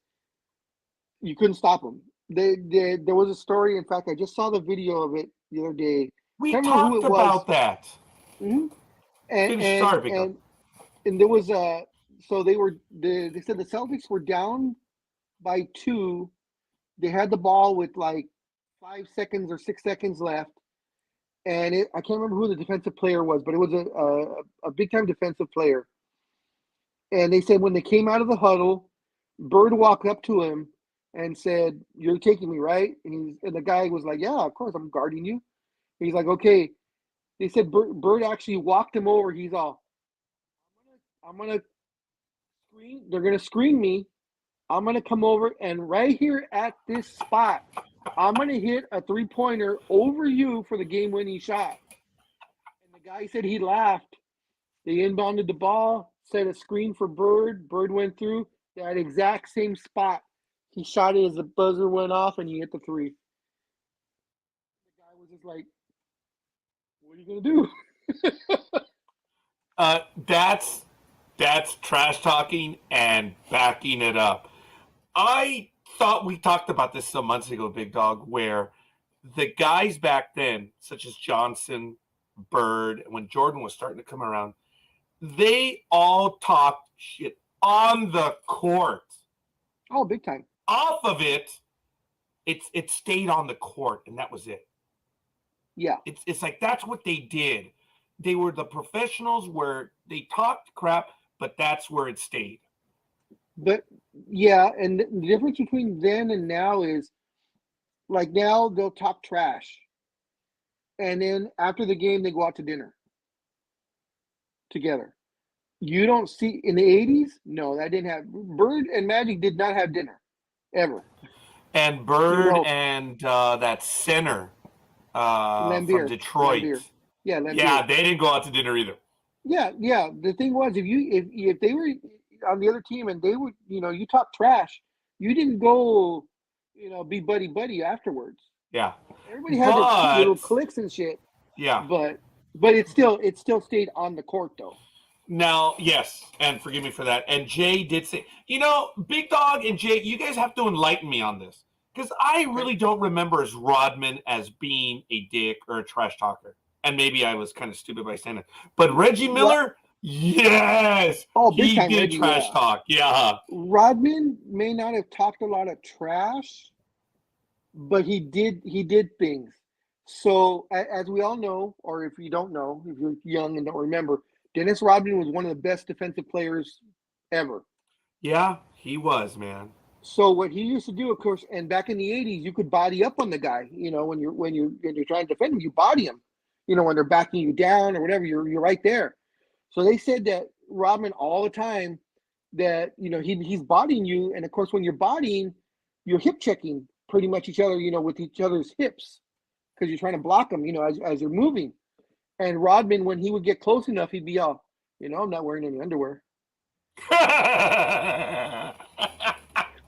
you couldn't stop him. There was a story. In fact, I just saw the video of it the other day. We talked about that. Mm-hmm. And there was so they said the Celtics were down by 2. They had the ball with like 5 seconds or 6 seconds left, and I can't remember who the defensive player was, but it was a big time defensive player. And they said when they came out of the huddle, Bird walked up to him and said, "You're taking me, right?" And the guy was like, "Yeah, of course, I'm guarding you." He's like, "Okay." They said Bird actually walked him over. He's all, I'm gonna screen. They're gonna screen me, I'm going to come over and right here at this spot, I'm going to hit a 3-pointer over you for the game-winning shot. And the guy said he laughed. They inbounded the ball, set a screen for Bird. Bird went through that exact same spot. He shot it as the buzzer went off, and he hit the 3. The guy was just like, what are you going to do? That's trash talking and backing it up. I thought we talked about this some months ago, Big Dog, where the guys back then, such as Johnson, Bird, when Jordan was starting to come around, they all talked shit on the court. Oh, big time. Off of it, it stayed on the court, and that was it. Yeah. It's like that's what they did. They were the professionals where they talked crap, but that's where it stayed. But yeah, and the difference between then and now is, like, now they'll talk trash, and then after the game they go out to dinner together. You don't see in the 80s. No, that didn't have. Bird and Magic did not have dinner ever. And Bird and that center from Detroit. Lambier. Yeah, Lambier. Yeah, they didn't go out to dinner either. Yeah. The thing was, if they were on the other team and they would, you talk trash, you didn't go, be buddy afterwards. Yeah. Everybody had their cute little cliques and shit. Yeah. But it still stayed on the court though. Now, yes, and forgive me for that. And Jay did say, Big Dog and Jay, you guys have to enlighten me on this. Because I really don't remember Rodman as being a dick or a trash talker. And maybe I was kind of stupid by saying it. But Reggie Miller, yes. Oh, big he time did Reggie, trash talk. Yeah. Rodman may not have talked a lot of trash, but he did things. So as we all know, or if you don't know, if you're young and don't remember, Dennis Rodman was one of the best defensive players ever. Yeah, he was, man. So what he used to do, of course, and back in the 80s, you could body up on the guy. When you're trying to defend him, you body him. When they're backing you down or whatever, you're right there. So they said that Rodman all the time that he's bodying you, and of course when you're bodying, you're hip checking pretty much each other, with each other's hips, because you're trying to block them, as you're moving. And Rodman, when he would get close enough, he'd be all, I'm not wearing any underwear.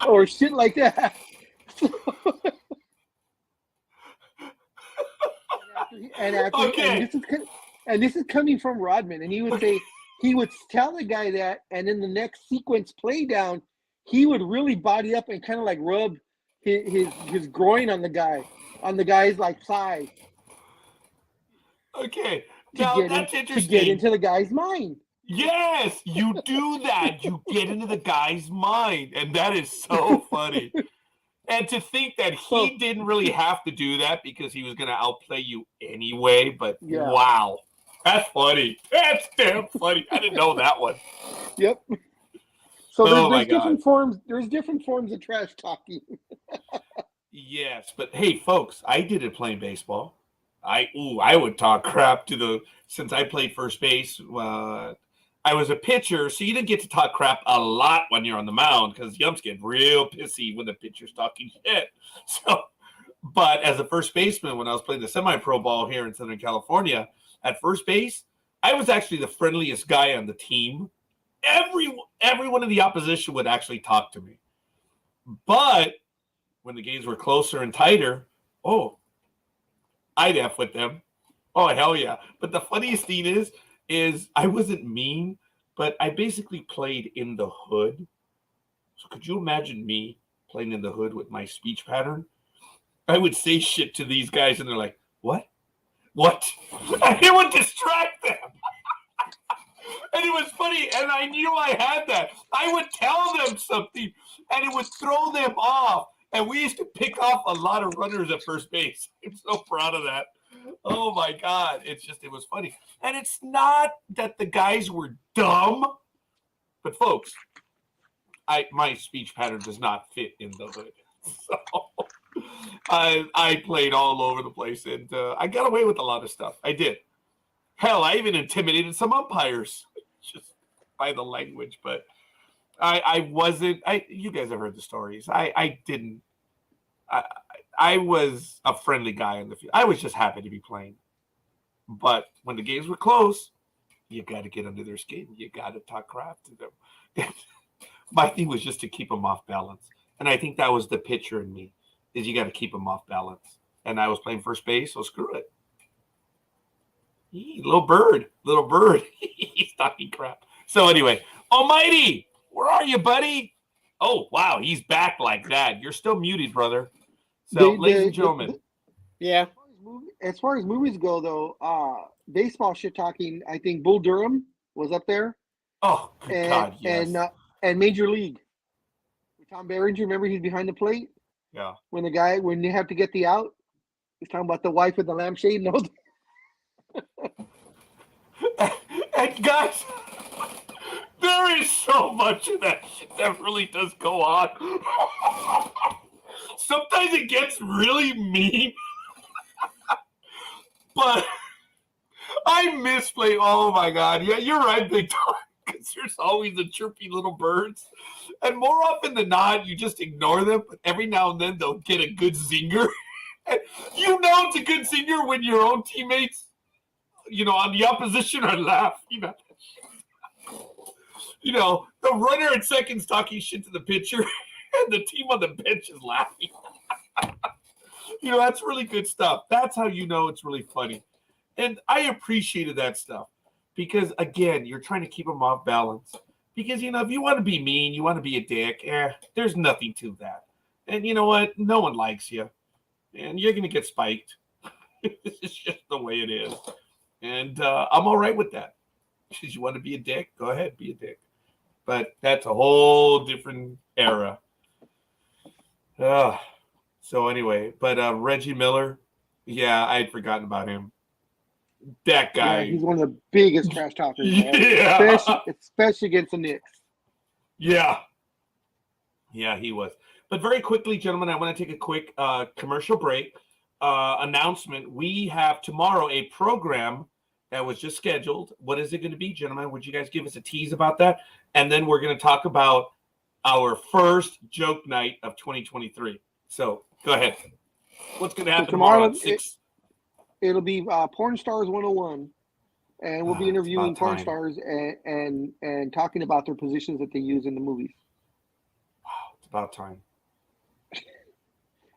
Or shit like that. And this is coming from Rodman, and he would say, he would tell the guy that, and in the next sequence play down, he would really body up and kind of like rub his groin on the guy's like thigh. Okay, now that's interesting. To get into the guy's mind. Yes, you do that. You get into the guy's mind, and that is so funny. And to think that he didn't really have to do that because he was going to outplay you anyway, but wow. That's funny. That's damn funny. I didn't know that one. Yep. So there's different forms. There's different forms of trash talking. Yes, but hey, folks, I did it playing baseball. I would talk crap since I played first base. I was a pitcher, so you didn't get to talk crap a lot when you're on the mound because Yumps get real pissy when the pitcher's talking shit. So, but as a first baseman, when I was playing the semi-pro ball here in Southern California, at first base, I was actually the friendliest guy on the team. Everyone in the opposition would actually talk to me. But when the games were closer and tighter, I'd F with them. Oh, hell yeah. But the funniest thing is I wasn't mean, but I basically played in the hood. So could you imagine me playing in the hood with my speech pattern? I would say shit to these guys, and they're like, what? And it would distract them. And it was funny, and I knew I had that. I would tell them something, and it would throw them off. And we used to pick off a lot of runners at first base. I'm so proud of that. Oh, my God. It was funny. And it's not that the guys were dumb. But, folks, my speech pattern does not fit in the hood. So I played all over the place, and I got away with a lot of stuff. I did. Hell, I even intimidated some umpires just by the language. But I wasn't. You guys have heard the stories. I didn't. I was a friendly guy in the field. I was just happy to be playing. But when the games were close, you got to get under their skin. You got to talk crap to them. My thing was just to keep them off balance, and I think that was the pitcher in me. Is you got to keep them off balance. And I was playing first base, so screw it. Little bird. He's talking crap. So anyway, Almighty, where are you, buddy? Oh, wow, he's back like that. You're still muted, brother. So, ladies and gentlemen. Yeah. As far as movies go, though, baseball shit talking, I think Bull Durham was up there. Oh, good God, yes. And Major League. Tom Berenger, remember he's behind the plate? Yeah. When they have to get the out, he's talking about the wife with the lampshade. No. And guys, there is so much of that shit that really does go on. Sometimes it gets really mean. But I miss playing. Oh my God. Yeah, you're right, Big Dog. Because there's always the chirpy little birds. And more often than not, you just ignore them. But every now and then they'll get a good zinger. And you know it's a good zinger when your own teammates, on the opposition are laughing. The runner at second's talking shit to the pitcher, and the team on the bench is laughing. That's really good stuff. That's how you know it's really funny. And I appreciated that stuff because, again, you're trying to keep them off balance. Because, if you want to be mean, you want to be a dick, there's nothing to that. And you know what? No one likes you. And you're going to get spiked. It's just the way it is. And I'm all right with that. Because you want to be a dick, go ahead, be a dick. But that's a whole different era. So anyway, but Reggie Miller, yeah, I had forgotten about him. That guy. Yeah, he's one of the biggest trash talkers. Yeah. Especially against the Knicks. Yeah. Yeah, he was. But very quickly, gentlemen, I want to take a quick commercial break. Announcement. We have tomorrow a program that was just scheduled. What is it going to be, gentlemen? Would you guys give us a tease about that? And then we're going to talk about our first joke night of 2023. So go ahead. What's going to happen tomorrow at 6? It'll be Porn Stars 101. And we'll be interviewing porn stars and talking about their positions that they use in the movies. Wow, it's about time.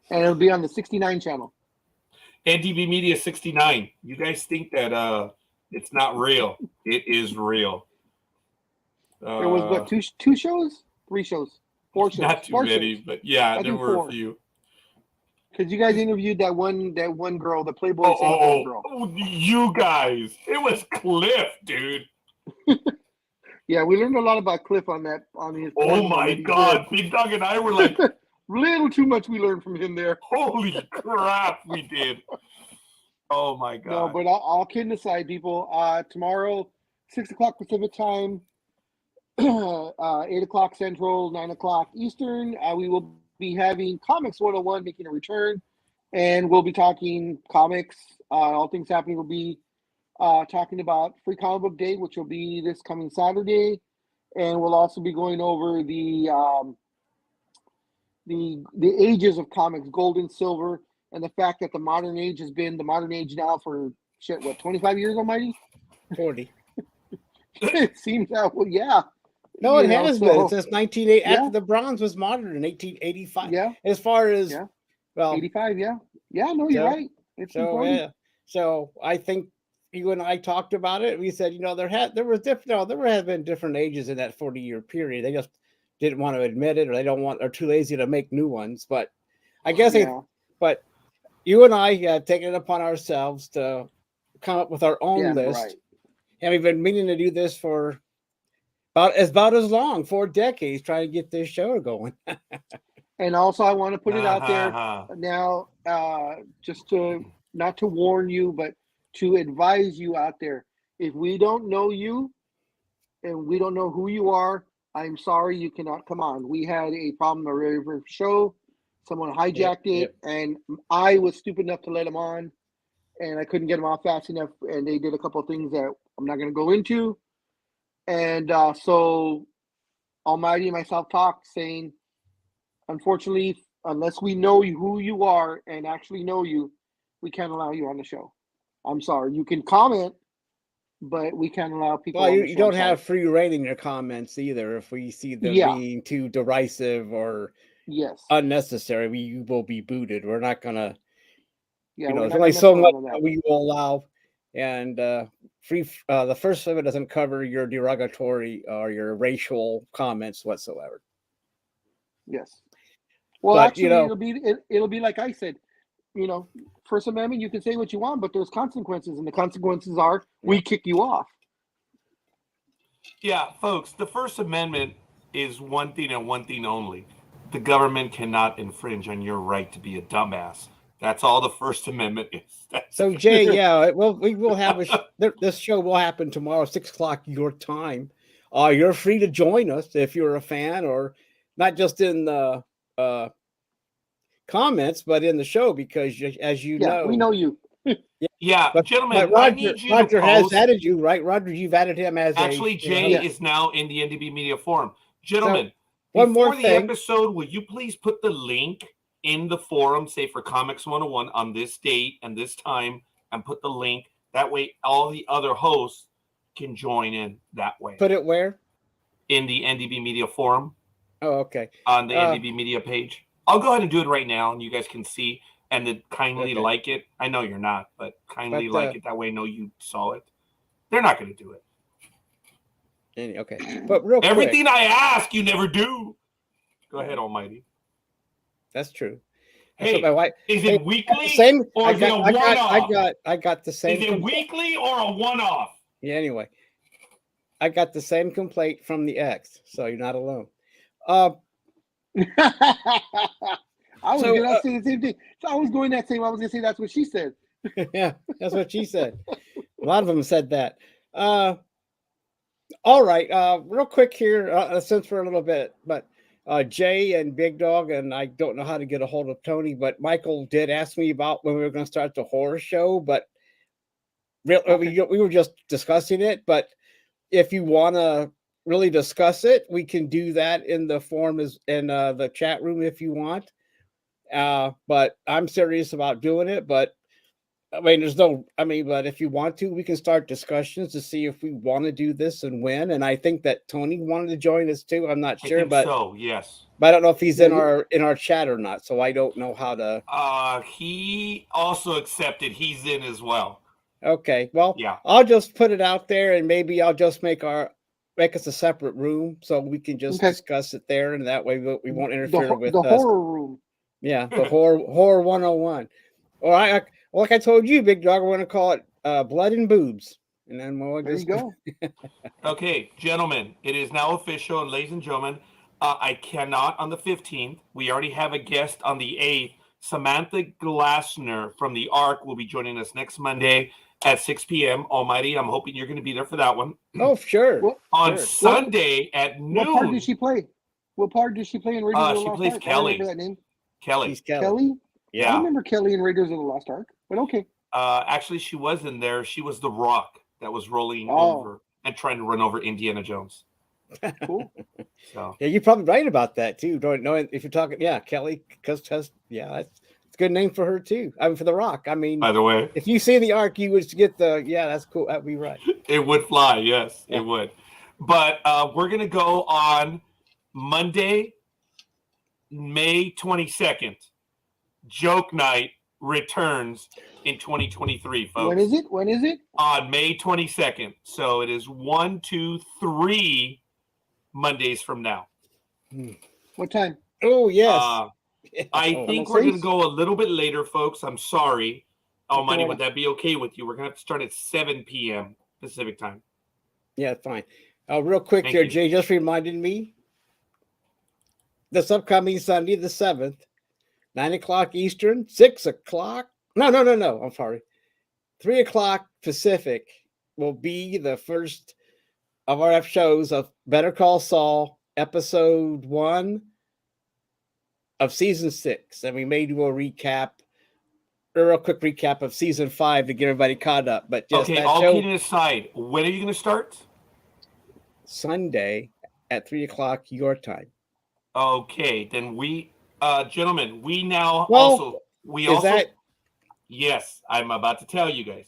And it'll be on the 69 channel. NDB Media 69. You guys think that it's not real. It is real. There was what, two shows? 3 shows? 4 shows? Not too many, but yeah, there were 4. A few. Because you guys interviewed that one girl, the Playboy girl. Oh, you guys. It was Cliff, dude. Yeah, we learned a lot about Cliff on his. Oh my God. Big Dog and I were like, little too much we learned from him there. Holy crap, we did. Oh my God. No, but all kidding aside, people, tomorrow, 6 o'clock Pacific time, 8 o'clock Central, 9 o'clock Eastern, we will be having Comics 101 making a return, and we'll be talking comics, all things happening. We'll be talking about Free Comic Book Day, which will be this coming Saturday, and we'll also be going over the ages of comics, gold and silver, and the fact that the modern age has been the modern age now for 25 years, Almighty? 40. It seems that, well, yeah. No, it has been since 1980. Yeah. After the bronze was modern in 1885. Yeah. As far as, well. 85, yeah. Yeah, no, you're right. It's important. Yeah. So I think you and I talked about it. We said, there has been different ages in that 40-year period. They just didn't want to admit it, or they're too lazy to make new ones. But I guess but you and I have taken it upon ourselves to come up with our own list. Right. And we've been meaning to do this for about as long, 4 decades, trying to get this show going. And also, I want to put it out there now, just to not to warn you, but to advise you out there. If we don't know you and we don't know who you are, I'm sorry you cannot come on. We had a problem on the very first show. Someone hijacked it, and I was stupid enough to let him on, and I couldn't get him off fast enough, and they did a couple of things that I'm not going to go into. And so Almighty and myself talked, saying, unfortunately, unless we know who you are and actually know you, we can't allow you on the show. I'm sorry. You can comment, but we can't allow people. Well, on you, the you show. don't I'm have sorry. free reign in your comments either. If we see them Yeah. being too derisive or Yes. unnecessary, we will be booted. We're not gonna, Yeah. you know, we're there's not only gonna so mess much around with that that. we will allow, and the first of it doesn't cover your derogatory or your racial comments whatsoever. Yes. Well, But, actually, you know, it'll be like I said. You know, First Amendment, you can say what you want, but there's consequences, and the consequences are we kick you off. Yeah, folks, the First Amendment is one thing and one thing only. The government cannot infringe on your right to be a dumbass. That's all the First Amendment is. so Jay, yeah, well, we will have this show will happen tomorrow, 6:00 your time. You're free to join us if you're a fan, or not just in the comments, but in the show, because as you Yeah, know, we know you. Yeah, But, gentlemen, but I Roger, need you to Roger has post. added you, right? Roger, you've added him as Actually, Jay Yeah. is now in the NDB Media Forum. Gentlemen, one more before the thing. episode, will you please put the link in the forum, say for Comics 101 on this date and this time, and put the link. That way, all the other hosts can join in that way. Put it where? In the NDB Media Forum Oh, okay. on the NDB Media page. I'll go ahead and do it right now, and you guys can see and then kindly Okay. like it. I know you're not, but kindly But, like it. That way, I know you saw it. They're not going to do it. Okay, but real quick, Everything I ask, you never do. Go ahead, Almighty. that's true. That's Hey, what my wife. is Hey, it weekly Same. or is it a one-off? I got the same. Is it weekly or a one-off? Yeah. Anyway, I got the same complaint from the ex, so you're not alone. I was So, gonna say the same thing. So I was going that same. I was gonna say that's what she said. Yeah, that's what she said. A lot of them said that. All right, real quick here, since we're a little bit, but Jay and Big Dog, and I don't know how to get a hold of Tony, but Michael did ask me about when we were going to start the horror show, but we were just discussing it. But if you want to really discuss it, we can do that in the forum in the chat room if you want. But I'm serious about doing it. But I mean, but if you want to, we can start discussions to see if we want to do this and when. And I think that Tony wanted to join us too. I'm not sure, but so yes. But I don't know if he's in our chat or not. So I don't know how to. He also accepted. He's in as well. Okay, well, yeah. I'll just put it out there, and maybe I'll just make us a separate room so we can just discuss it there, and that way we won't interfere with the us. horror room. Yeah, the horror 101. Or like I told you, Big Dog, we're going to call it Blood and Boobs. And then there you go. Okay, gentlemen, it is now official. And ladies and gentlemen, I cannot on the 15th. We already have a guest on the 8th. Samantha Glassner from the ARC will be joining us next Monday at 6 p.m. Almighty, I'm hoping you're going to be there for that one. Oh, sure. On Sunday at noon. What part did she play? What part did she play in Raiders of the Lost Ark? She plays Kelly. I remember that name. Kelly. Kelly? Yeah. I remember Kelly in Raiders of the Lost Ark, but okay. Actually, she was in there. She was the Rock that was rolling over and trying to run over Indiana Jones. Cool. So yeah, you're probably right about that too. Don't know if you're talking. Yeah, Kelly, because that's a good name for her too. I mean, for the Rock. I mean, by the way, if you see the ARC, you would get that's cool. That'd be right. It would fly. Yes, it would. But we're gonna go on Monday, May 22nd. Joke Night returns in 2023, folks. When is it? On May 22nd. So it is 1, 2, 3 Mondays from now. What time? Oh, yes. I think we're going to go a little bit later, folks. I'm sorry. Almighty, would that be okay with you? We're going to have to start at 7 p.m. Pacific time. Yeah, fine. Real quick here, Jay just reminded me. This upcoming Sunday, the 7th, 9 o'clock Eastern, 6 o'clock. No. I'm sorry. 3 o'clock Pacific will be the first of our shows of Better Call Saul, episode 1 of season 6. And we may do a real quick recap of season 5 to get everybody caught up. But just okay, all kidding aside, when are you going to start? Sunday at 3 o'clock your time. Okay, then we, gentlemen, we now Well, that yes, I'm about to tell you guys.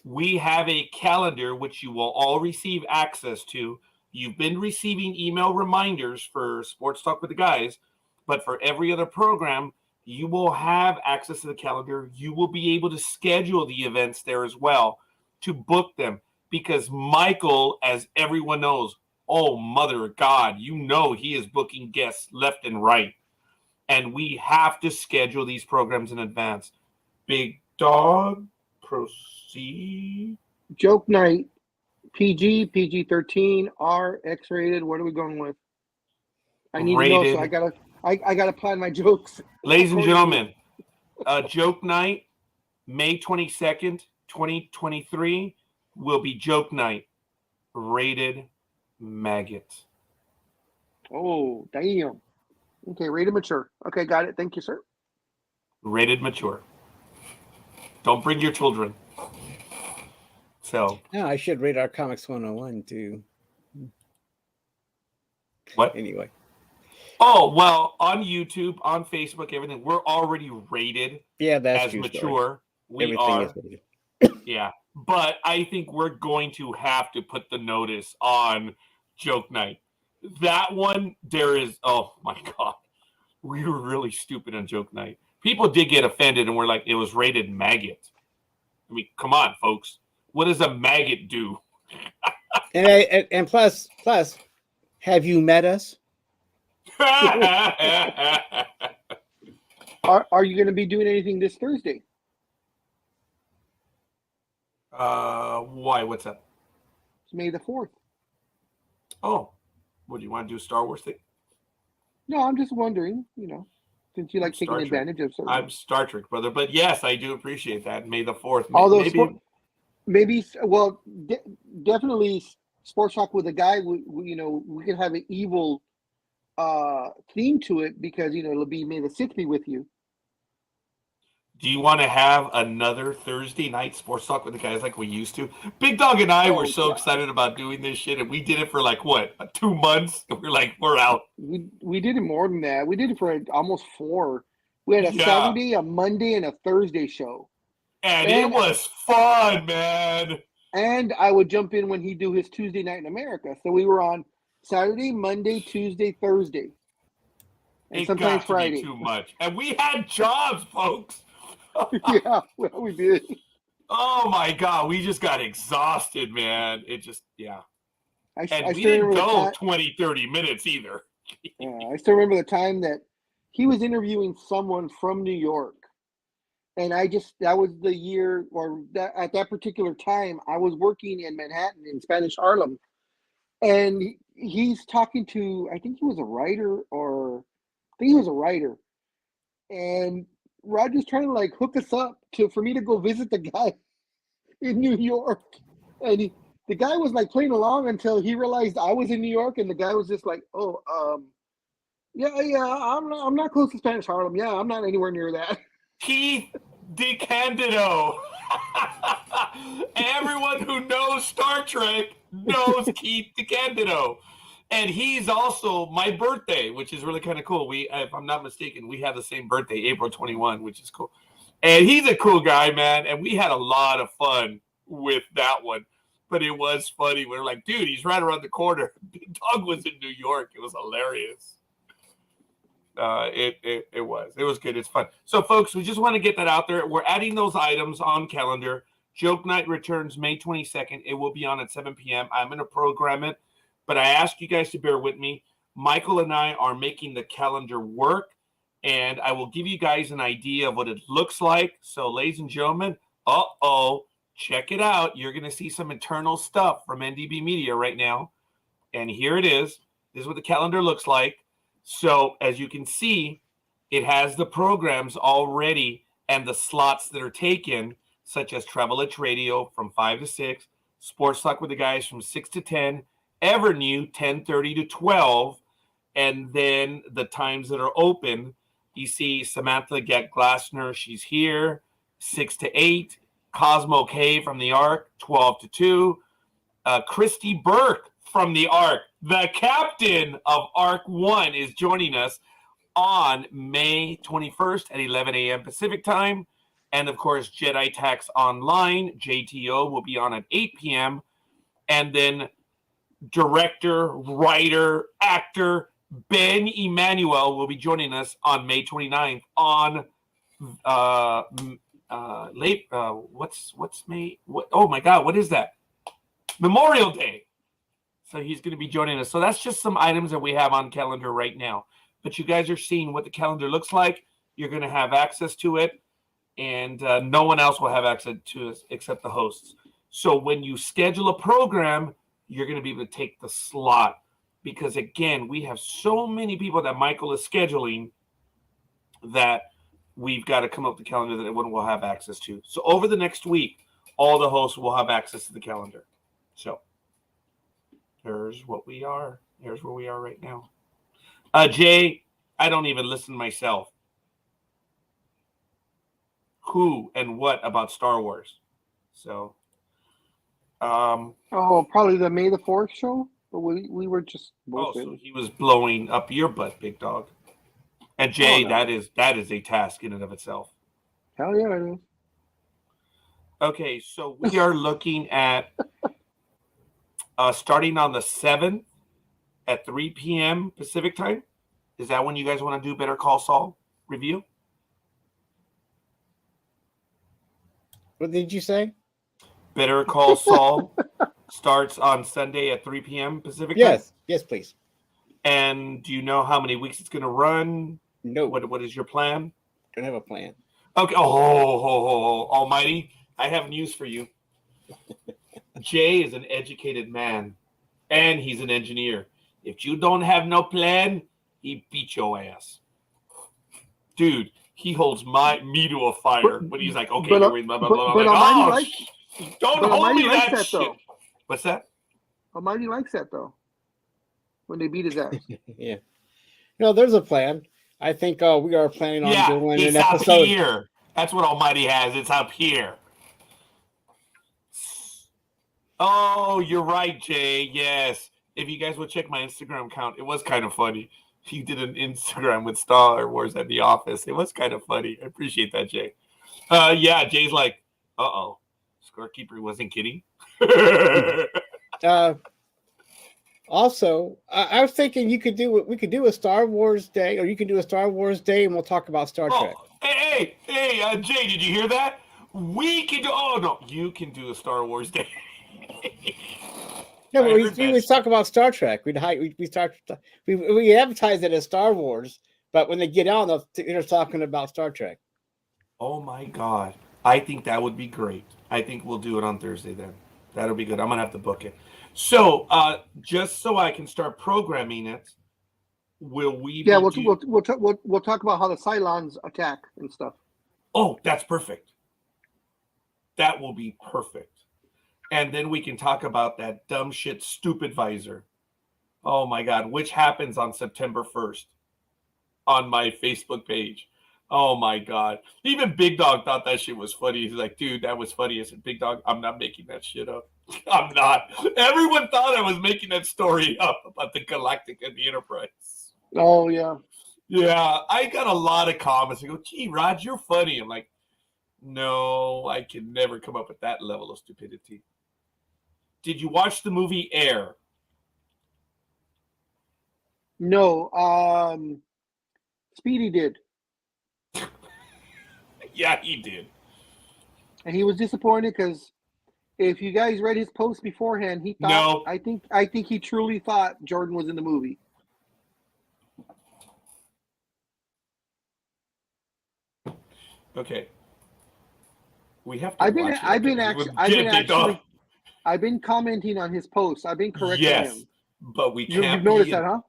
We have a calendar which you will all receive access to. You've been receiving email reminders for Sports Talk with the Guys, but for every other program, you will have access to the calendar. You will be able to schedule the events there as well, to book them, because Michael, as everyone knows, oh, mother of God, you know he is booking guests left and right. And we have to schedule these programs in advance. Big Dog, proceed. Joke night, PG, PG-13, R, X-rated. What are we going with? I need to know, so I gotta plan my jokes. Ladies and gentlemen, Joke Night, May 22nd, 2023, will be Joke Night, rated maggot. Oh, damn. Okay, rated mature. Okay, got it. Thank you, sir. Rated mature. Don't bring your children. So. No, I should rate our Comics 101 too. What? Anyway. Oh, well, on YouTube, on Facebook, everything, we're already rated that's as mature. We Everything are. is rated. Yeah. But I think we're going to have to put the notice on Joke Night. That one, there is, oh my God. We were really stupid on Joke Night. People did get offended and were like, it was rated maggot. I mean, come on, folks. What does a maggot do? And plus, have you met us? Are you going to be doing anything this Thursday? Why? What's up? It's May the 4th. Oh, what, do you want to do a Star Wars thing? No, I'm just wondering, since you like taking advantage of something. I'm Star Trek, brother. But yes, I do appreciate that. May the 4th. Although definitely Sports Talk with a Guy, we could have an evil theme to it, because it'll be May the 6th be with you. Do you want to have another Thursday night Sports Talk with the Guys like we used to? Big Dog and I were so excited about doing this shit, and we did it for like what, 2 months? And we're like, we're out. We did it more than that. We did it for almost 4. We had a Saturday, a Monday, and a Thursday show. And it was fun, man. And I would jump in when he'd do his Tuesday Night in America. So we were on Saturday, Monday, Tuesday, Thursday, and sometimes Friday. Too much, and we had jobs, folks. Yeah, well, we did. Oh my God, we just got exhausted, man. It just, yeah. And we still didn't go 20, 30 minutes either. I still remember the time that he was interviewing someone from New York. And that was the year, at that particular time, I was working in Manhattan in Spanish Harlem. And he's talking to, I think he was a writer. And Roger's trying to like hook us up for me to go visit the guy in New York. And the guy was like playing along until he realized I was in New York. And the guy was just like, yeah, I'm not close to Spanish Harlem. Yeah, I'm not anywhere near that. Keith DeCandido. Everyone who knows Star Trek knows Keith DeCandido. And he's also my birthday, which is really kind of cool. If I'm not mistaken, we have the same birthday, April 21, which is cool. And he's a cool guy, man. And we had a lot of fun with that one. But it was funny. We were like, dude, he's right around the corner. Big Dog was in New York. It was hilarious. It was good. It's fun. So, folks, we just want to get that out there. We're adding those items on calendar. Joke Night returns May 22nd. It will be on at 7 p.m. I'm going to program it, but I ask you guys to bear with me. Michael and I are making the calendar work, and I will give you guys an idea of what it looks like. So, ladies and gentlemen, check it out. You're going to see some internal stuff from NDB Media right now. And here it is. This is what the calendar looks like. So, as you can see, it has the programs already and the slots that are taken, such as Travel Edge Radio from 5 to 6, Sports Talk with the Guys from 6 to 10, Evernew 10:30 to 12, and then the times that are open. You see Samantha Glassner, she's here, 6 to 8. Cosmo K from the Ark, 12 to 2. Christy Burke, from the Ark. The captain of Ark 1 is joining us on May 21st at 11 a.m. Pacific time. And of course, Jedi Tax Online, JTO, will be on at 8 p.m. And then director, writer, actor Ben Emanuel will be joining us on May 29th on what's May? What? Oh my God, what is that? Memorial Day. So he's going to be joining us. So that's just some items that we have on calendar right now. But you guys are seeing what the calendar looks like. You're going to have access to it, and no one else will have access to it except the hosts. So when you schedule a program, you're going to be able to take the slot because, again, we have so many people that Michael is scheduling that we've got to come up with the calendar that everyone will have access to. So over the next week, all the hosts will have access to the calendar. So here's what we are. Here's where we are right now. Jay, I don't even listen myself. Who and what about Star Wars? So, probably the May the 4th show. But we were just so he was blowing up your butt, big dog. And Jay, that is a task in and of itself. Hell yeah, it is. Okay, so we are looking at starting on the 7th at 3 p.m. Pacific time. Is that when you guys want to do Better Call Saul review? What did you say? Better Call Saul starts on Sunday at 3 p.m. Pacific time? Yes, please. And do you know how many weeks it's going to run? No. What is your plan? Don't have a plan. Okay. Oh, Almighty, I have news for you. Jay is an educated man, and he's an engineer. If you don't have no plan, he beat your ass. Dude, he holds me to a fire when he's like, okay, blah, blah, blah. But Almighty don't hold me likes that shit. though. What's that? Almighty likes that, though, when they beat his ass. Yeah. There's a plan. I think we are planning on doing it's an up episode. here. That's what Almighty has. It's up here. Oh, you're right, Jay. Yes. If you guys would check my Instagram account, it was kind of funny. He did an Instagram with Star Wars at the office. It was kind of funny. I appreciate that, Jay. Yeah, Jay's like, scorekeeper wasn't kidding. Also, I was thinking we could do a Star Wars day, or you can do a Star Wars day, and we'll talk about Star Trek. Hey, Jay, did you hear that? We can do. Oh no, you can do a Star Wars day. No, but we talk about Star Trek. We advertise it as Star Wars, but when they get on, they're talking about Star Trek. Oh my God, I think that would be great. I think we'll do it on Thursday then. That'll be good. I'm gonna have to book it. So, just so I can start programming it, will we? Yeah, we'll talk about how the Cylons attack and stuff. Oh, that's perfect. That will be perfect. And then we can talk about that dumb shit, stupid visor. Oh my God, which happens on September 1st on my Facebook page. Oh my God. Even Big Dog thought that shit was funny. He's like, dude, that was funny. I said, Big Dog, I'm not making that shit up. I'm not. Everyone thought I was making that story up about the Galactic and the Enterprise. Oh, yeah. Yeah, I got a lot of comments. I go, gee, Rod, you're funny. I'm like, no, I can never come up with that level of stupidity. Did you watch the movie Air? No. Speedy did. Yeah, he did. And he was disappointed because if you guys read his post beforehand, he thought. No. I think he truly thought Jordan was in the movie. Okay. We have to. I've been commenting on his posts. I've been correcting him. But we can't. You've noticed that, huh?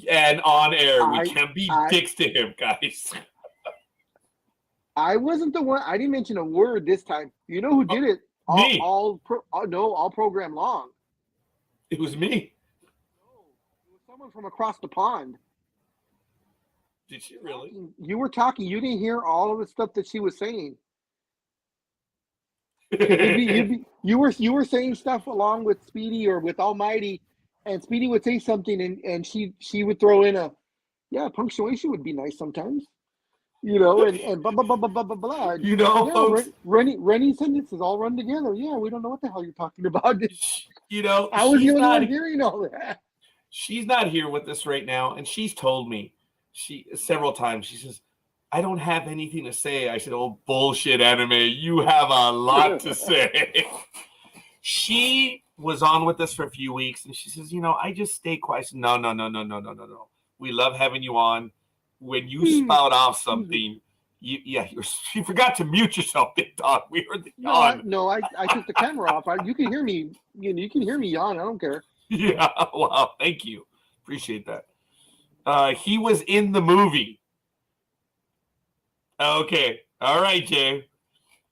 And on air, we can't be dicks to him, guys. I wasn't the one. I didn't mention a word this time. You know who did it? Me. All program long. It was me. No, it was someone from across the pond. Did she really? You were talking. You didn't hear all of the stuff that she was saying. You were saying stuff along with Speedy or with Almighty, and Speedy would say something, and she would throw in a, yeah, punctuation would be nice sometimes, and blah blah blah blah blah blah blah. And, yeah, folks, running sentences all run together. Yeah, we don't know what the hell you're talking about. I was the she's only not one hearing all that. she's not here with us right now, and she's told me several times. She says, "I don't have anything to say." I said, "Oh, bullshit, anime! You have a lot to say." She was on with us for a few weeks, and she says, I just stay quiet. I said, no, no, no, no, no, no, no, no. We love having you on. When you spout off something, you forgot to mute yourself, Big Dog. We heard the yawn. No, I took the camera off. You can hear me. You can hear me yawn. I don't care. Yeah, wow, thank you. Appreciate that. He was in the movie. Okay, all right, Jay.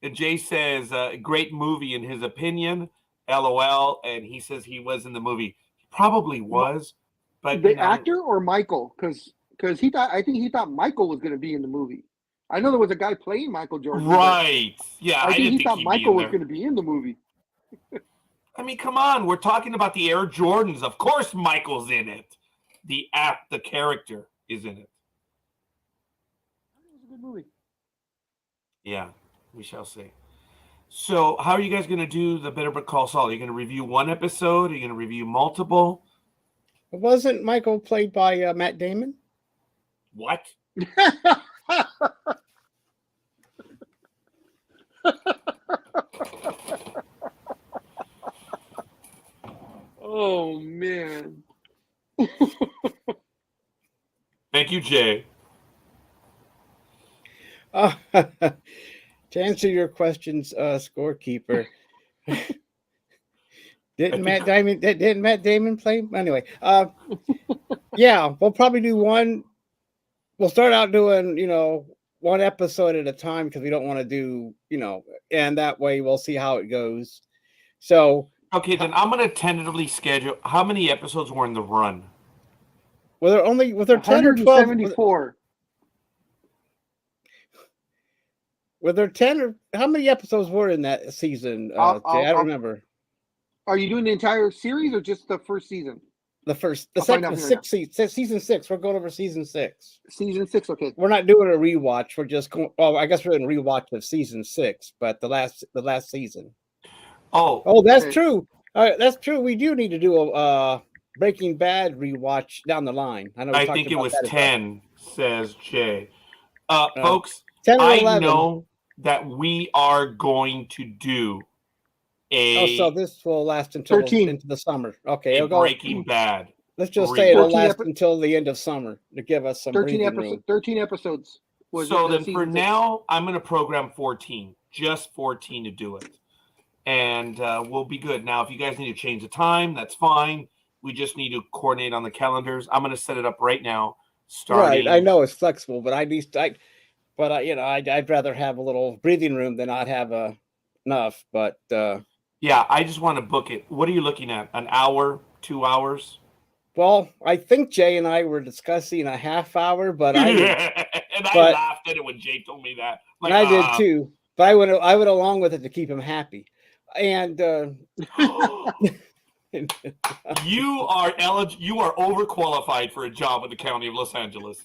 And Jay says, great movie in his opinion. LOL. And he says he was in the movie. He probably was, but the actor or Michael, because I think he thought Michael was going to be in the movie. I know there was a guy playing Michael Jordan. Right. Yeah. I think he thought Michael was going to be in the movie. I mean, come on. We're talking about the Air Jordans. Of course Michael's in it. The character is in it. It was a good movie. Yeah, we shall see. So how are you guys going to do the Better Call Saul? Are you going to review one episode? Are you going to review multiple? Wasn't Michael played by Matt Damon? What? Oh, man. Thank you, Jay. To answer your questions, scorekeeper, didn't Matt Damon play? Anyway, yeah, we'll probably do one. We'll start out doing, one episode at a time because we don't want to do, and that way we'll see how it goes. So, okay, then I'm going to tentatively schedule. How many episodes were in the run? Well, they're 10 or 12. 174. Were there 10 or how many episodes were in that season? Jay? I don't remember. Are you doing the entire series or just the first season? Season 6. We're going over season 6. Season 6, okay. We're not doing a rewatch. We're just going. Oh, I guess we're doing a rewatch of season 6, but the last season. Oh, that's true. That's true. We do need to do a Breaking Bad rewatch down the line. I think it was 10, says Jay. Folks, 10 or 11. I know that we are going to do so this will last until 13. Into the summer. Okay, a Breaking Bad. Let's just say it'll last until the end of summer to give us some 13 episodes. So then for now, I'm going to program 14, just 14 to do it. And we'll be good. Now, if you guys need to change the time, that's fine. We just need to coordinate on the calendars. I'm going to set it up right now. Right, I know it's flexible, but I'd rather have a little breathing room than not have enough. But yeah, I just want to book it. What are you looking at? An hour, 2 hours? Well, I think Jay and I were discussing a half hour, but I laughed at it when Jay told me that. Like, I did too. But I went along with it to keep him happy. And you are overqualified for a job in the county of Los Angeles.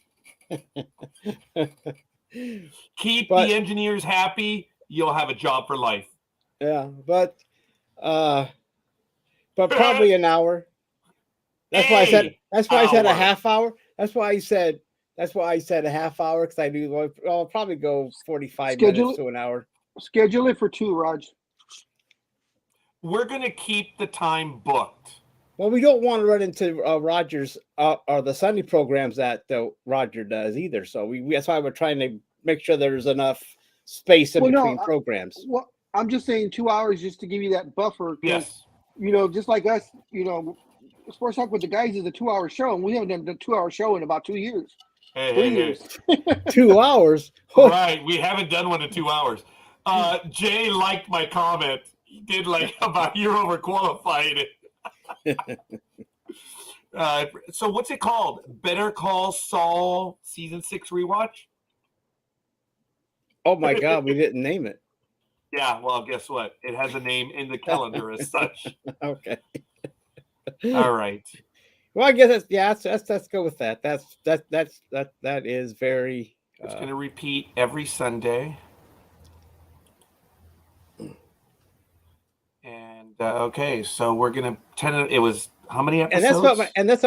Keep the engineers happy, you'll have a job for life. Yeah, but probably an hour. That's why I said a half hour. That's why I said a half hour, because I'll probably go 45 minutes to an hour. Schedule it for 2, Raj. We're going to keep the time booked. Well, we don't want to run into Roger's or the Sunday programs that Roger does either. So that's why we're trying to make sure there's enough space in between programs. Well, I'm just saying 2 hours just to give you that buffer. Yes. Just like us, Sports Talk with the Guys is a 2-hour show, and we haven't done a 2-hour show in about 2 years. 3 years. 2 hours? Right. We haven't done one in 2 hours. Jay liked my comment. He did like about you're overqualified. So what's it called? Better Call Saul season 6 rewatch? Oh my God, we didn't name it. Yeah, well, guess what? It has a name in the calendar as such. Okay. All right. Well, I guess let's go with that. That is very. It's going to repeat every Sunday. And okay, so we're going to it was how many episodes? And that's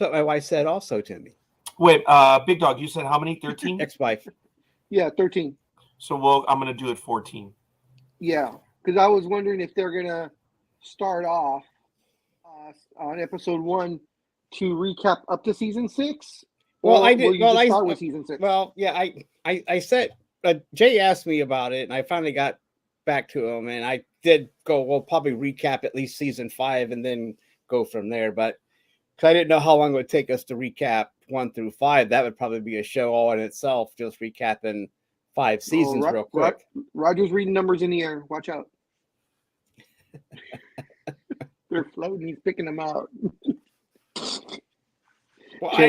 what my wife said also to me. Wait, Big Dog, you said how many? 13? Ex-wife. Yeah, 13. So I'm going to do it 14. Yeah, because I was wondering if they're gonna start off on episode 1 to recap up to season 6. Well, or I did. will you Well, just I start with season 6. Well, yeah, I said. Jay asked me about it, and I finally got back to him, and I did go. We'll probably recap at least season 5, and then go from there. But because I didn't know how long it would take us to recap 1 through 5, that would probably be a show all in itself, just recapping 5 seasons real quick. Roger's reading numbers in the air. Watch out. They're floating. He's picking them out. Well, I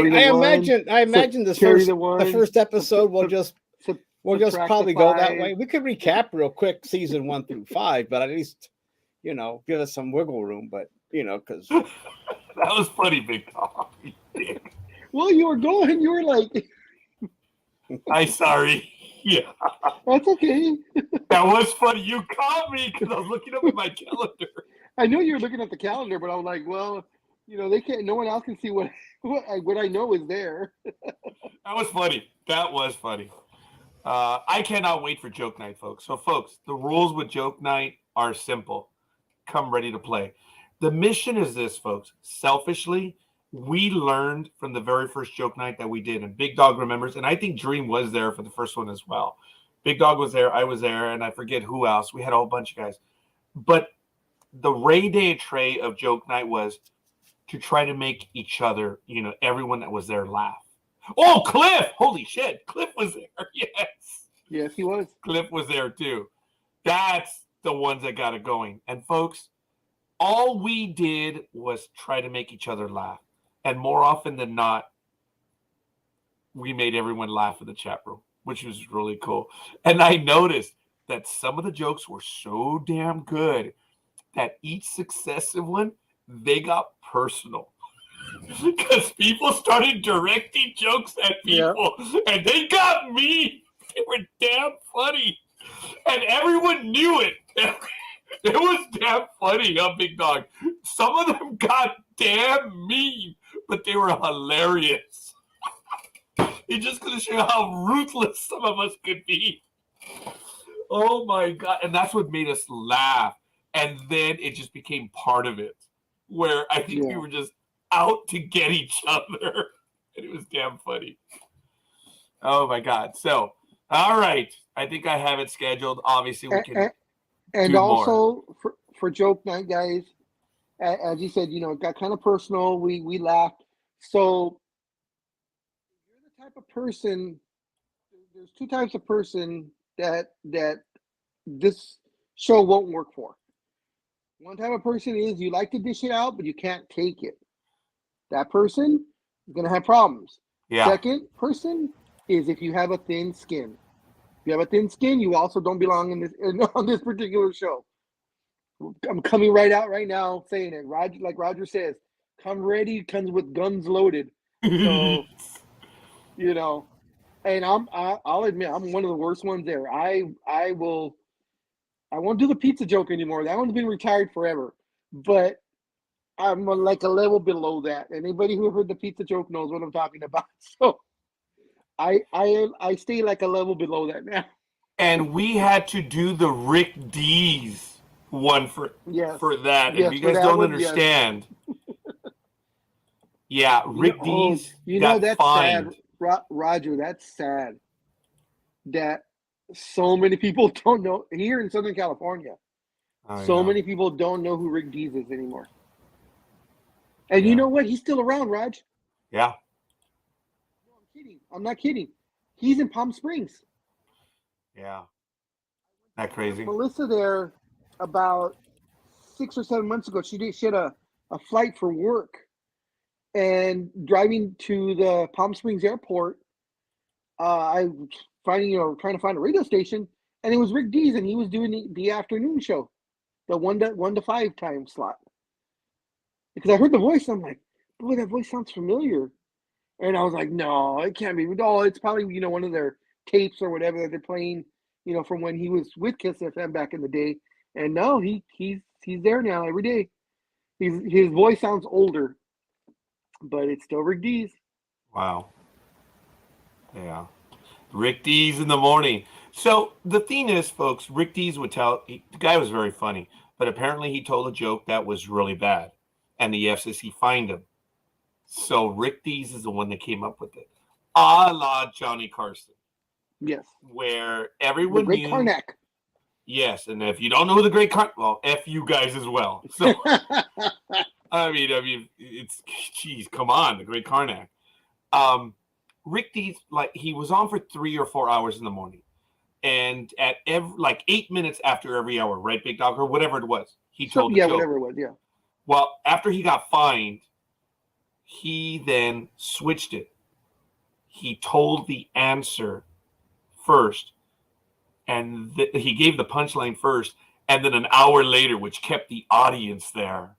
imagine the first episode will just probably go that way. We could recap real quick season 1 through 5, but at least give us some wiggle room. But because that was funny, Big Dog. Well, you were going. You were like, I'm sorry. Yeah, that's okay. That was funny. You caught me because I was looking up at my calendar. I know you were looking at the calendar, but I was like, well, they can't. No one else can see what I know is there. That was funny. That was funny. I cannot wait for Joke Night, folks. So, folks, the rules with Joke Night are simple. Come ready to play. The mission is this, folks. Selfishly, we learned from the very first Joke Night that we did, and Big Dog remembers, and I think Dream was there for the first one as well. Big Dog was there, I was there, and I forget who else. We had a whole bunch of guys. But the Ray Day tray of Joke Night was to try to make each other, everyone that was there laugh. Oh, Cliff! Holy shit, Cliff was there. Yes. Yes, he was. Cliff was there too. That's the ones that got it going. And folks, all we did was try to make each other laugh. And more often than not, we made everyone laugh in the chat room, which was really cool. And I noticed that some of the jokes were so damn good that each successive one, they got personal. Because people started directing jokes at people, and they got me. They were damn funny. And everyone knew it. It was damn funny, Big Dog. Some of them got damn mean, but they were hilarious. It's just going to show how ruthless some of us could be. Oh, my God. And that's what made us laugh. And then it just became part of it, where I think we were just out to get each other. And it was damn funny. Oh, my God. So, all right. I think I have it scheduled. Obviously, we can and do also more. for Joke Night, guys, as you said, it got kind of personal. We laughed. So you're the type of person. There's 2 types of person that this show won't work for. One type of person is you like to dish it out, but you can't take it. That person is going to have problems. Yeah. Second person is if you have a thin skin. If you have a thin skin, you also don't belong on this particular show. I'm coming right out right now saying it. Roger, like Roger says, come ready, comes with guns loaded. So, and I'll admit I'm one of the worst ones there. I won't do the pizza joke anymore. That one's been retired forever. But I'm like a level below that. Anybody who heard the pizza joke knows what I'm talking about. So I stay like a level below that now. And we had to do the Rick D's one for that. Yes, if you guys don't understand. Yeah, Rick D's. That's sad. Roger, that's sad that so many people don't know here in Southern California. Many people don't know who Rick Dees is anymore. And you know what? He's still around, Raj. Yeah. No, I'm not kidding. He's in Palm Springs. Yeah. That crazy. Melissa there about 6 or 7 months ago. She had a flight for work. And driving to the Palm Springs airport, I was trying to find a radio station, and it was Rick Dees, and he was doing the afternoon show, the 1 to 5 time slot. because I heard the voice. I'm like, boy, that voice sounds familiar. And I was like, no, it can't be. No, it's probably, one of their tapes or whatever that they're playing, from when he was with Kiss FM back in the day. And no, he's there now every day. His voice sounds older, but it's still Rick Dees. Wow. Yeah. Rick Dees in the morning. So the thing is, folks, Rick Dees would the guy was very funny, but apparently he told a joke that was really bad, and the FCC fined him. So Rick Dees is the one that came up with it, a la Johnny Carson. Yes. Where everyone the Great knew. Karnak. Yes, and if you don't know who the Great Karnak, well, F you guys as well. So I mean, it's geez, come on, the Great Karnak. Rick Dees, he was on for 3 or 4 hours in the morning, and at 8 minutes after every hour, right, Big Dog, or whatever it was, he told a joke. Whatever it was, yeah. Well, after he got fined, he then switched it. He told the answer first, and he gave the punchline first, and then an hour later, which kept the audience there.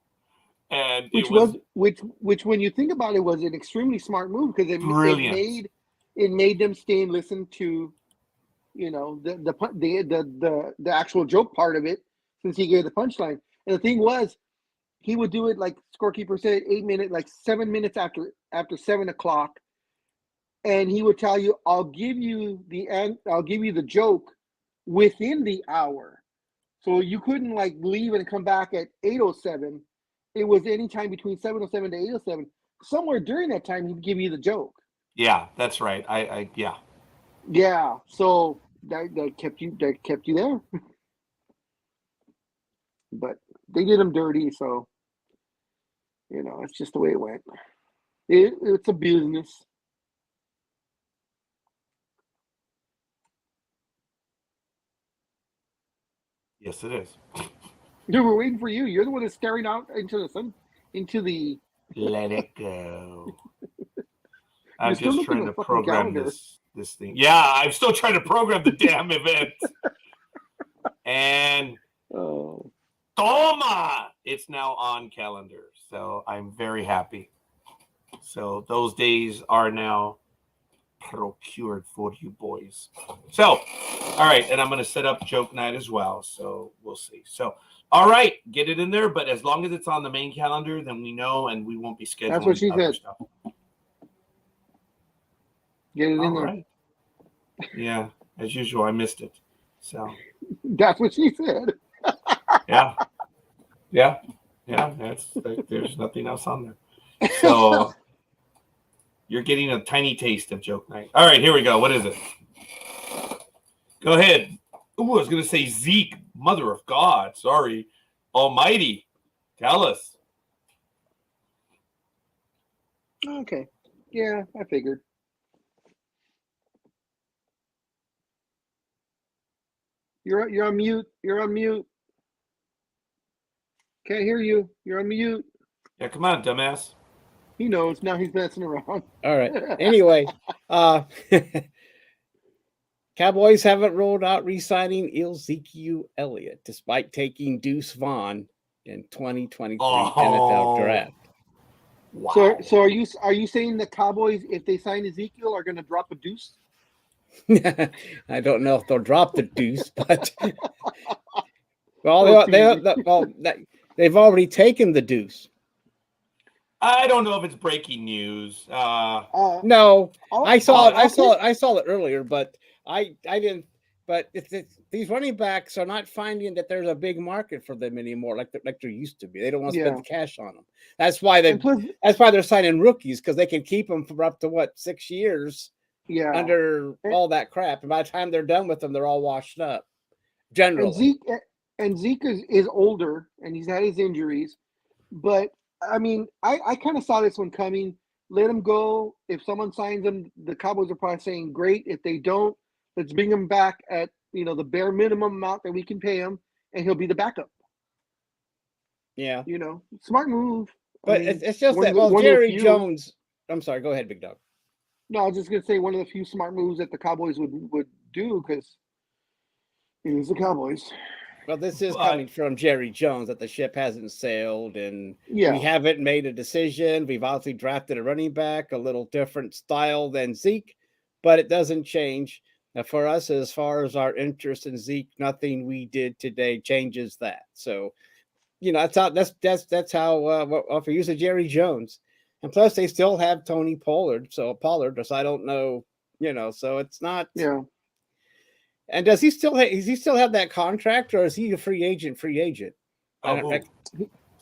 And which when you think about it, was an extremely smart move, because it made them stay and listen to, the actual joke part of it, since he gave the punchline. And the thing was, he would do it like Scorekeeper said, 8 minutes, like 7 minutes after 7 o'clock, and he would tell you, I'll give you the joke within the hour, so you couldn't leave and come back at 8:07. It was any time between 7:07 to 8:07. Somewhere during that time, he'd give you the joke. Yeah, that's right. Yeah. Yeah. So that kept you there. But they did him dirty, so it's just the way it went. It's a business. Yes, it is. Dude, we're waiting for you. You're the one that's staring out into the sun, Let it go. I'm still just looking trying at to the fucking program calendar. this thing. Yeah, I'm still trying to program the damn event. And Toma! It's now on calendar. So I'm very happy. So those days are now procured for you boys. So, all right. And I'm going to set up joke night as well. So we'll see. So, all right. Get it in there. But as long as it's on the main calendar, then we know, and we won't be scheduling That's what she other said. stuff. Get it in All there. right. Yeah. As usual, I missed it. So. That's what she said. Yeah. There's nothing else on there. So you're getting a tiny taste of joke night. All right, here we go. What is it? Go ahead. Ooh, I was gonna say Zeke, mother of God. Sorry, Almighty. Tell us. Okay. Yeah, I figured. You're on mute. You're on mute. Can't hear you. You're on mute. Yeah, come on, dumbass. He knows. Now he's messing around. All right. Anyway, Cowboys haven't rolled out re-signing Ezekiel Elliott despite taking Deuce Vaughn in 2023 NFL draft. Wow. So are you saying the Cowboys, if they sign Ezekiel, are going to drop a deuce? I don't know if they'll drop the deuce, but they've already taken the deuce. I don't know if it's breaking news. No, I saw it earlier, but I didn't. But these running backs are not finding that there's a big market for them anymore, like there used to be. They don't want to spend the cash on them. That's why they're signing rookies, because they can keep them for up to 6 years. Yeah. Under all that crap, and by the time they're done with them, they're all washed up. Generally, and Zeke is older, and he's had his injuries. But I mean, I kind of saw this one coming. Let him go. If someone signs him, the Cowboys are probably saying, "Great." If they don't, let's bring him back at the bare minimum amount that we can pay him, and he'll be the backup. Yeah, smart move. But it's just that. Well, Jerry Jones. I'm sorry. Go ahead, Big Dog. No, I was just gonna say one of the few smart moves that the Cowboys would do, because he's the Cowboys. Well, this is But- coming from Jerry Jones that the ship hasn't sailed and Yeah. we haven't made a decision. We've obviously drafted a running back, a little different style than Zeke, but it doesn't change. Now, for us, as far as our interest in Zeke, nothing we did today changes that. So, that's how if we use a Jerry Jones, and plus they still have Tony Pollard, so I don't know, so it's not. Yeah. And does he still have that contract, or is he a free agent? I don't, who? like,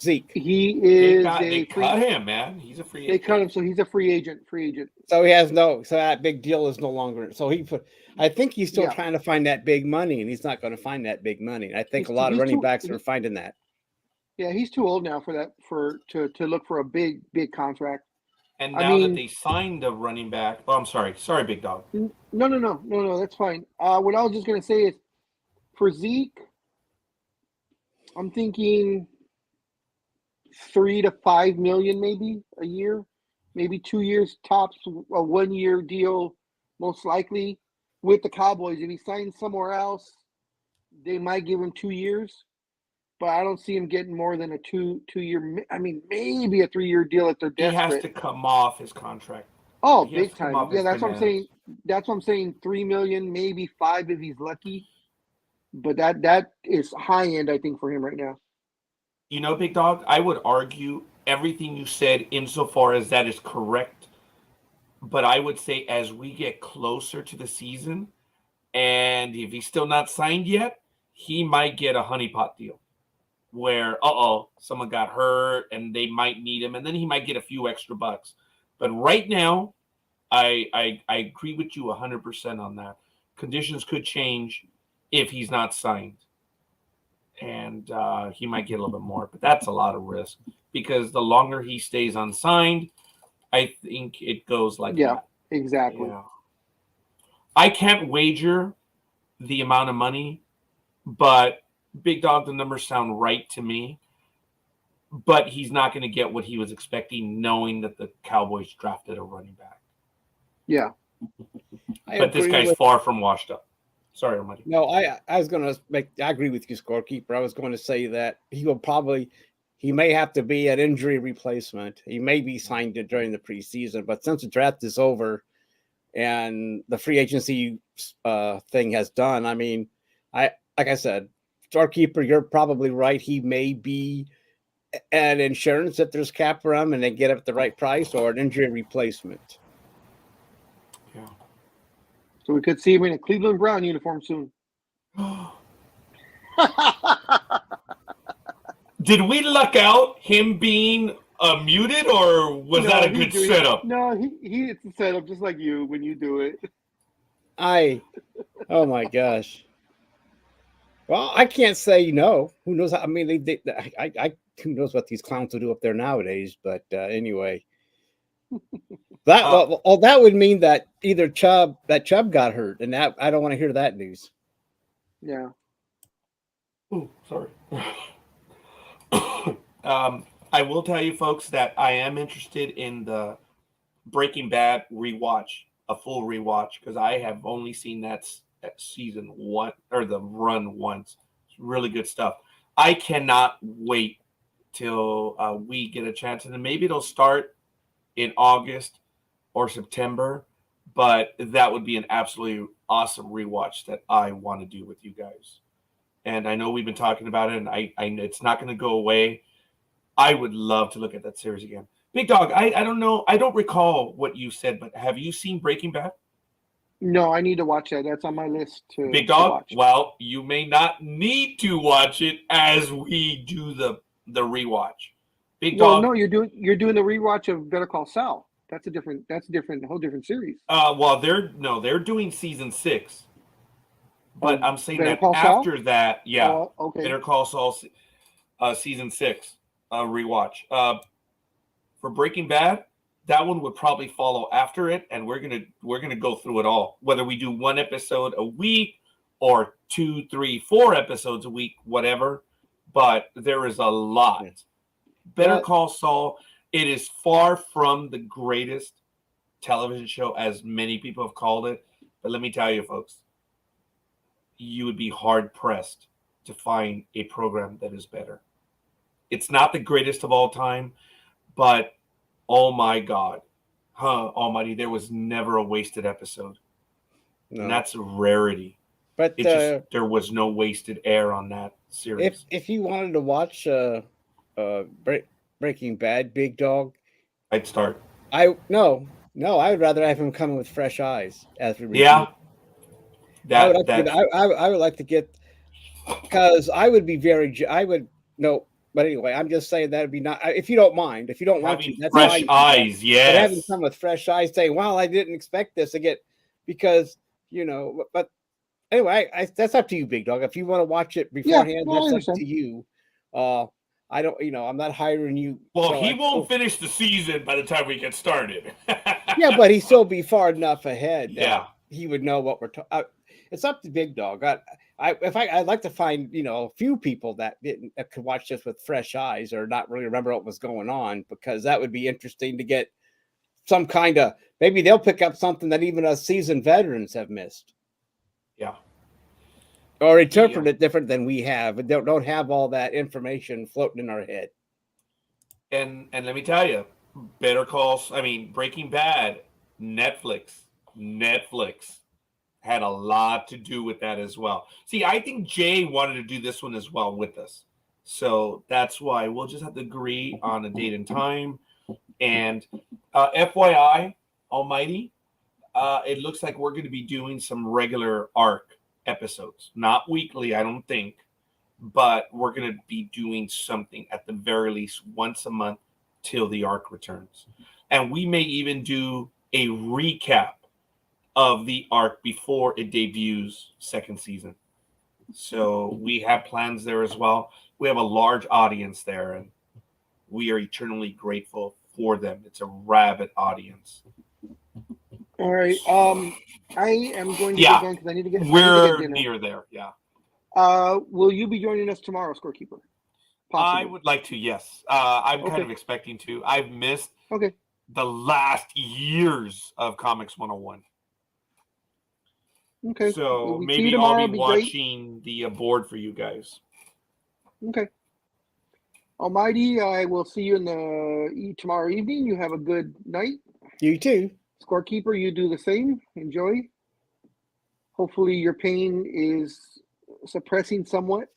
Zeke. He They is cut him, man. He's a free They agent. cut him, so he's a free agent. Free agent. So so that big deal is no longer. So I think he's still Yeah. trying to find that big money, and he's not going to find that big money. I think a lot of he's running too- backs are finding that. Yeah, he's too old now for that. To look for a big contract. And I now that mean- they signed a running back, oh, I'm sorry, Big Dog. No, that's fine. What I was just gonna say is, for Zeke, I'm thinking 3 to 5 million maybe a year, maybe 2 years tops, a 1 year deal, most likely with the Cowboys. If he signs somewhere else, they might give him 2 years, but I don't see him getting more than a two year. I mean, maybe a 3 year deal if they're He desperate. has to come off his contract. Oh, He has big to come time. off Yeah, his that's what I'm saying. demands. That's what I'm saying. 3 million, maybe 5 if he's lucky. But that is high end, I think, for him right now. Big Dog, I would argue everything you said insofar as that is correct. But I would say as we get closer to the season, and if he's still not signed yet, he might get a honeypot deal where, someone got hurt and they might need him, and then he might get a few extra bucks. But right now, I agree with you 100% on that. Conditions could change if he's not signed. And he might get a little bit more, but that's a lot of risk because the longer he stays unsigned, I think it goes like Yeah, that. exactly. Yeah. I can't wager the amount of money, but Big Dog, the numbers sound right to me. But he's not going to get what he was expecting, knowing that the Cowboys drafted a running back. Yeah. But this guy's far from washed up. Sorry, Armando. No, I was going to I agree with you, Scorekeeper. I was going to say that he may have to be an injury replacement. He may be signed during the preseason, but since the draft is over and the free agency thing has done, I mean, like I said, Scorekeeper, you're probably right. He may be an insurance if there's cap for him and they get it at the right price, or an injury replacement. Yeah. So we could see him in a Cleveland Brown uniform soon. Did we luck out him being muted, or was that a he's good doing- setup? No, it's a setup just like you when you do it. Oh my gosh. Well, I can't say no. Who knows? I mean, who knows what these clowns will do up there nowadays? But anyway, that would mean that either Chubb got hurt, and that I don't want to hear that news. Yeah. Ooh, sorry. I will tell you, folks, that I am interested in the Breaking Bad rewatch, a full rewatch, because I have only seen that season one or the run once. It's really good stuff. I cannot wait till we get a chance, and then maybe it'll start in August or September. But that would be an absolutely awesome rewatch that I want to do with you guys. And I know we've been talking about it, and I it's not going to go away. I would love to look at that series again. Big Dog, I don't know. I don't recall what you said, but have you seen Breaking Bad? No, I need to watch that. That's on my list to Big to Dog, watch. well, you may not need to watch it as we do the rewatch. Big Well, Dog. no, you're doing the rewatch of Better Call Saul. That's a whole different series. Well, they're doing season 6, but I'm saying Better that Call Saul? after that, yeah, Oh, okay. Better Call Saul, season 6, rewatch. For Breaking Bad, that one would probably follow after it, and we're gonna go through it all. Whether we do one episode a week or 2, 3, 4 episodes a week, whatever. But there is a lot. Better Well- Call Saul. It is far from the greatest television show, as many people have called it. But let me tell you, folks, you would be hard pressed to find a program that is better. It's not the greatest of all time, but oh my God, almighty, there was never a wasted episode. No. And that's a rarity. But There was no wasted air on that series. if you wanted to watch Breaking Bad, Big Dog, I'd start. I would rather have him coming with fresh eyes as we review. Yeah. I would like to get, because I would be but anyway, I'm just saying that'd be not, if you don't mind, if you don't want to, that's fresh fine. eyes, But yes. having come with fresh eyes saying, well, I didn't expect this to get, because, but anyway, that's up to you, Big Dog. If you want to watch it beforehand, that's up to you. I don't, I'm not hiring you. Well, he won't finish the season by the time we get started. Yeah, but he'll still be far enough ahead. Yeah. He would know what we're talking. It's up to Big Dog. I'd like to find, a few people that could watch this with fresh eyes or not really remember what was going on, because that would be interesting to get some kind of, maybe they'll pick up something that even us seasoned veterans have missed. Yeah. Or interpret it different than we have. And don't have all that information floating in our head. And let me tell you, Breaking Bad, Netflix had a lot to do with that as well. See, I think Jay wanted to do this one as well with us. So that's why we'll just have to agree on a date and time. And FYI, almighty, it looks like we're going to be doing some regular ARC episodes. Not weekly, I don't think. But we're going to be doing something at the very least once a month till the ARC returns. And we may even do a recap of the ARC before it debuts second season. So we have plans there as well. We have a large audience there, and we are eternally grateful for them. It's a rabid audience. All right. I am going to get going because I need to get. We're near there. Yeah. Will you be joining us tomorrow, Scorekeeper? Possibly. I would like to. Yes. I'm kind of expecting to. I've missed the last years of Comics 101. Okay. So maybe I'll be watching the board for you guys. Okay. Almighty, I will see you tomorrow evening. You have a good night. You too. Scorekeeper, you do the same. Enjoy. Hopefully your pain is suppressing somewhat.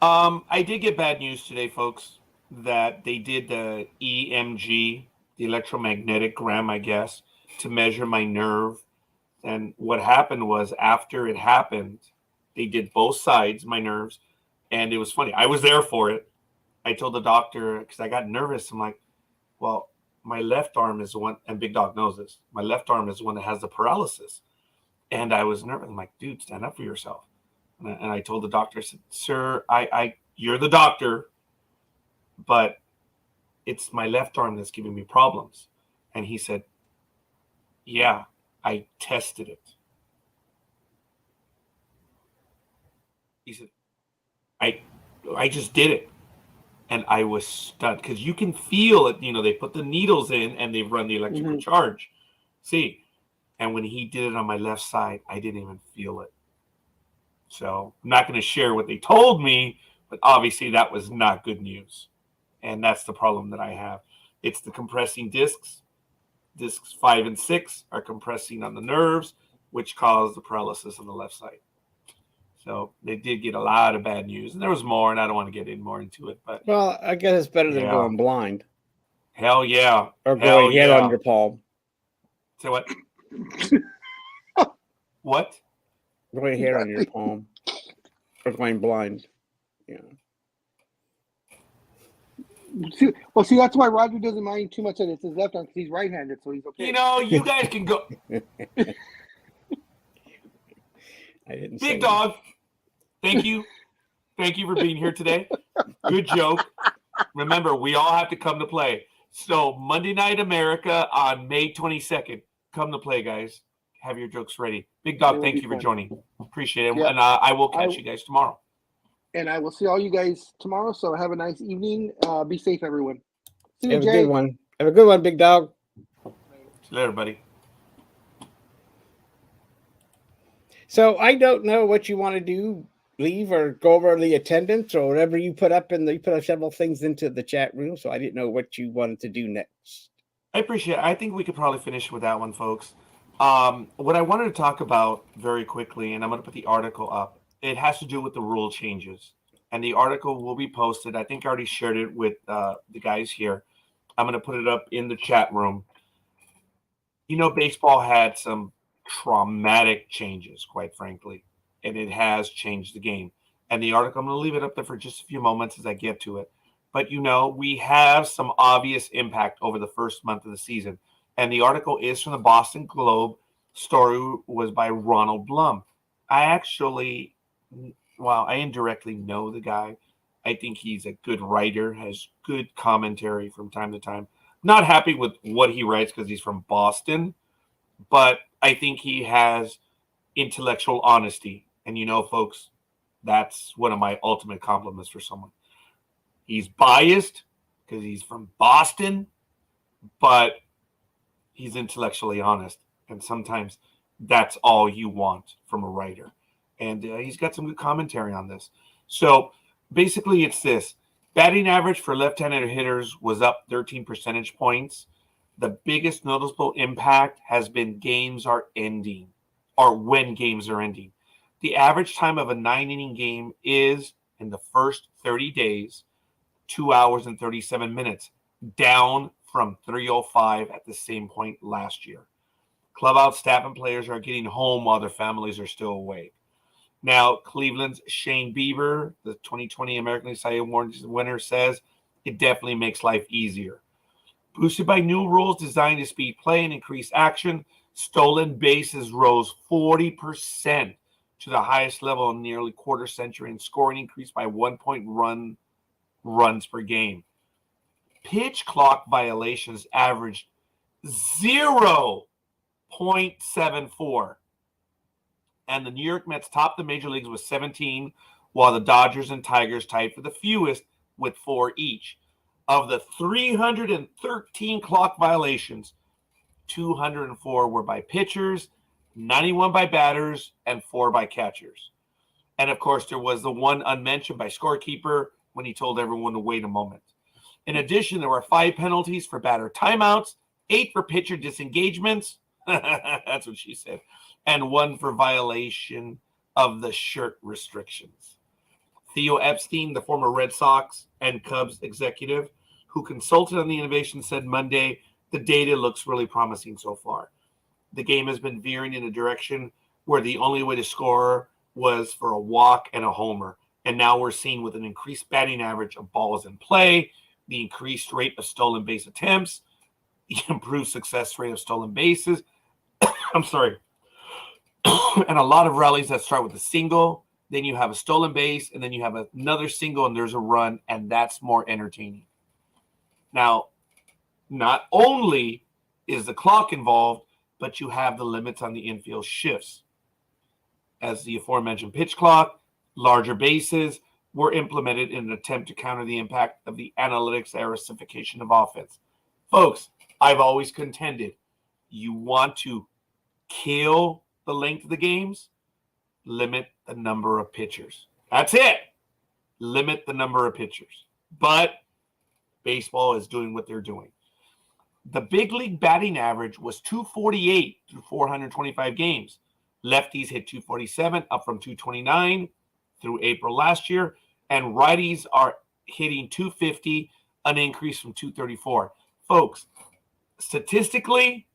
I did get bad news today, folks, that they did the EMG, the electromagnetic-gram, I guess, to measure my nerve. And what happened was, after it happened, they did both sides, my nerves, and it was funny. I was there for it. I told the doctor, because I got nervous. I'm like, well, my left arm is the one, and Big Dog knows this, my left arm is the one that has the paralysis. And I was nervous. I'm like, dude, stand up for yourself. And I told the doctor, I said, sir, you're the doctor, but it's my left arm that's giving me problems. And he said, yeah, I tested it. He said, I just did it. And I was stunned because you can feel it. They put the needles in and they run the electrical charge. See, and when he did it on my left side, I didn't even feel it. So I'm not going to share what they told me, but obviously that was not good news. And that's the problem that I have. It's the compressing discs. Discs 5 and 6 are compressing on the nerves, which cause the paralysis on the left side. So they did get a lot of bad news. And there was more, and I don't want to get more into it. But well, I guess it's better than going blind. Hell yeah. Or going head on your palm. Say what? What? Going hair on your palm. Or going blind. Yeah. See, that's why Roger doesn't mind too much that it's his left arm, because he's right-handed, so he's okay. You guys can go. I didn't. Big Dog, thank you. Thank you for being here today. Good joke. Remember, we all have to come to play. So Monday Night America on May 22nd. Come to play, guys. Have your jokes ready. Big Dog, thank you for joining. Appreciate it. Yep. And I will catch you guys tomorrow. And I will see all you guys tomorrow. So have a nice evening. Be safe, everyone. See you, Jay. Have a good one. Have a good one, Big Dog. See you later, buddy. So I don't know what you want to do leave or go over the attendance or whatever you put up you put up several things into the chat room, so I didn't know what you wanted to do next. I appreciate it. I think we could probably finish with that one, folks. What I wanted to talk about very quickly, and I'm going to put the article up, it has to do with the rule changes. And the article will be posted. I think I already shared it with the guys here. I'm going to put it up in the chat room. You know, baseball had some traumatic changes, quite frankly, and it has changed the game. And the article, I'm going to leave it up there for just a few moments as I get to it. But, you know, we have some obvious impact over the first month of the season. And the article is from the Boston Globe. Story was by Ronald Blum. I actually, well, I indirectly know the guy. I think he's a good writer, has good commentary from time to time. Not happy with what he writes because he's from Boston, but I think he has intellectual honesty. And you know, folks, that's one of my ultimate compliments for someone. He's biased because he's from Boston, but he's intellectually honest. And sometimes that's all you want from a writer. And he's got some good commentary on this. So basically, it's this. Batting average for left-handed hitters was up 13 percentage points. The biggest noticeable impact has been games are ending, or when games are ending. The average time of a 9-inning game is, in the first 30 days, 2 hours and 37 minutes, down from 3:05 at the same point last year. Clubhouse staff and players are getting home while their families are still awake. Now, Cleveland's Shane Bieber, the 2020 American League Cy Young Award winner, says it definitely makes life easier. Boosted by new rules designed to speed play and increase action, stolen bases rose 40% to the highest level in nearly quarter century, and scoring increased by 1 runs per game. Pitch clock violations averaged 0.74. And the New York Mets topped the major leagues with 17, while the Dodgers and Tigers tied for the fewest with 4 each. Of the 313 clock violations, 204 were by pitchers, 91 by batters, and 4 by catchers. And, of course, there was the one unmentioned by scorekeeper when he told everyone to wait a moment. In addition, there were 5 penalties for batter timeouts, 8 for pitcher disengagements. That's what she said. And 1 for violation of the shirt restrictions. Theo Epstein, the former Red Sox and Cubs executive who consulted on the innovation, said Monday, the data looks really promising so far. The game has been veering in a direction where the only way to score was for a walk and a homer. And now we're seeing with an increased batting average of balls in play, the increased rate of stolen base attempts, the improved success rate of stolen bases. I'm sorry. And a lot of rallies that start with a single, then you have a stolen base, and then you have another single, and there's a run, and that's more entertaining. Now, not only is the clock involved, but you have the limits on the infield shifts. As the aforementioned pitch clock, larger bases were implemented in an attempt to counter the impact of the analytics aerosification of offense. Folks, I've always contended, you want to kill the length of the games, limit the number of pitchers. That's it. Limit the number of pitchers. But baseball is doing what they're doing. The big league batting average was 248 through 425 games. Lefties hit 247, up from 229 through April last year. And righties are hitting 250, an increase from 234. Folks, statistically,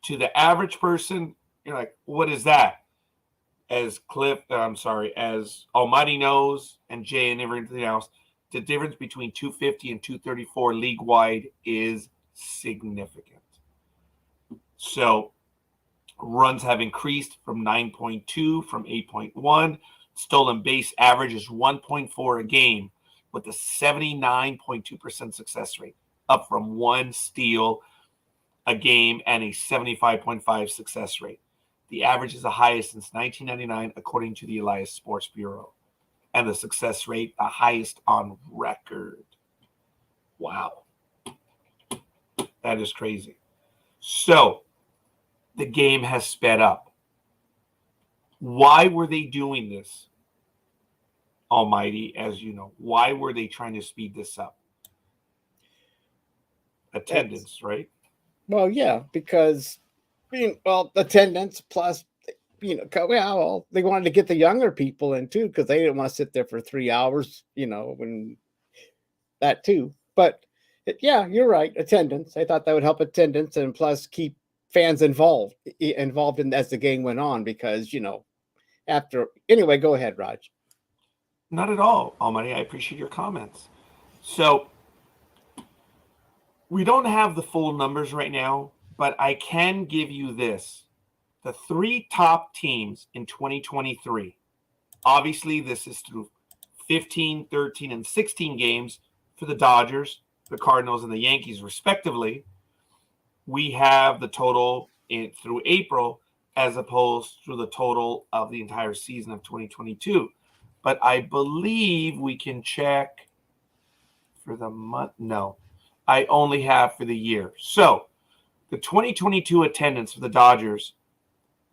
to the average person, you're like, what is that? As Almighty knows, and Jay and everything else, the difference between 250 and 234 league-wide is significant. So runs have increased from 9.2 from 8.1. Stolen base average is 1.4 a game with a 79.2% success rate, up from 1 steal a game and a 75.5 success rate. The average is the highest since 1999, according to the Elias Sports Bureau. And the success rate, the highest on record. Wow. That is crazy. So, the game has sped up. Why were they doing this? Almighty, as you know. Why were they trying to speed this up? Attendance, right? Well, yeah, because attendance plus, well, they wanted to get the younger people in too because they didn't want to sit there for 3 hours, when that too. But yeah, you're right. Attendance. I thought that would help attendance and plus keep fans involved in as the game went on because anyway, go ahead, Raj. Not at all, Almighty. I appreciate your comments. So we don't have the full numbers right now, but I can give you this. The 3 top teams in 2023. Obviously, this is through 15, 13, and 16 games for the Dodgers, the Cardinals, and the Yankees, respectively. We have the total through April as opposed to the total of the entire season of 2022. But I believe we can check for the month. No, I only have for the year. So the 2022 attendance for the Dodgers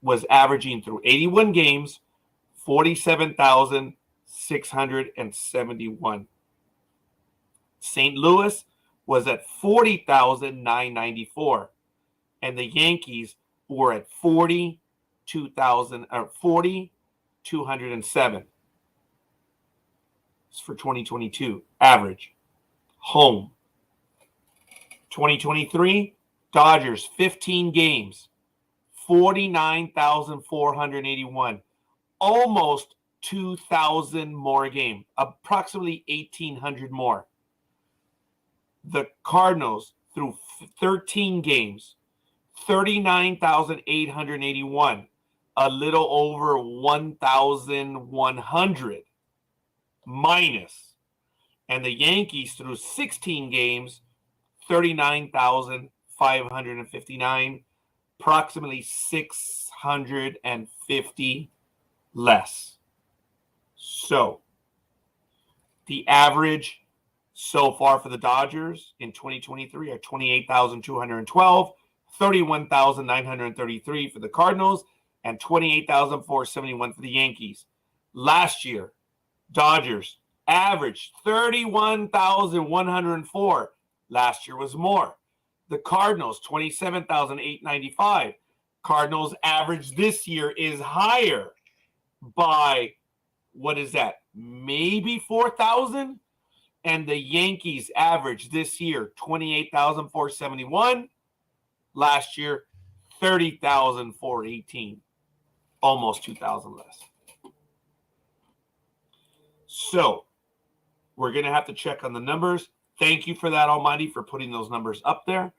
was averaging through 81 games, 47,671. St. Louis was at 40,994. And the Yankees were at 40,207. It's for 2022 average. Home. 2023, Dodgers 15 games, 49,481. Almost 2,000 more a game, approximately 1,800 more. The Cardinals through 13 games, 39,881, a little over 1,100 minus. And the Yankees through 16 games, 39,559, approximately 650 less. So the average so far for the Dodgers in 2023 are 28,212, 31,933 for the Cardinals, and 28,471 for the Yankees. Last year, Dodgers averaged 31,104. Last year was more. The Cardinals, 27,895. Cardinals average this year is higher by, what is that, maybe 4,000? And the Yankees average this year 28,471. Last year, 30,418. Almost 2,000 less. So we're going to have to check on the numbers. Thank you for that, Almighty, for putting those numbers up there.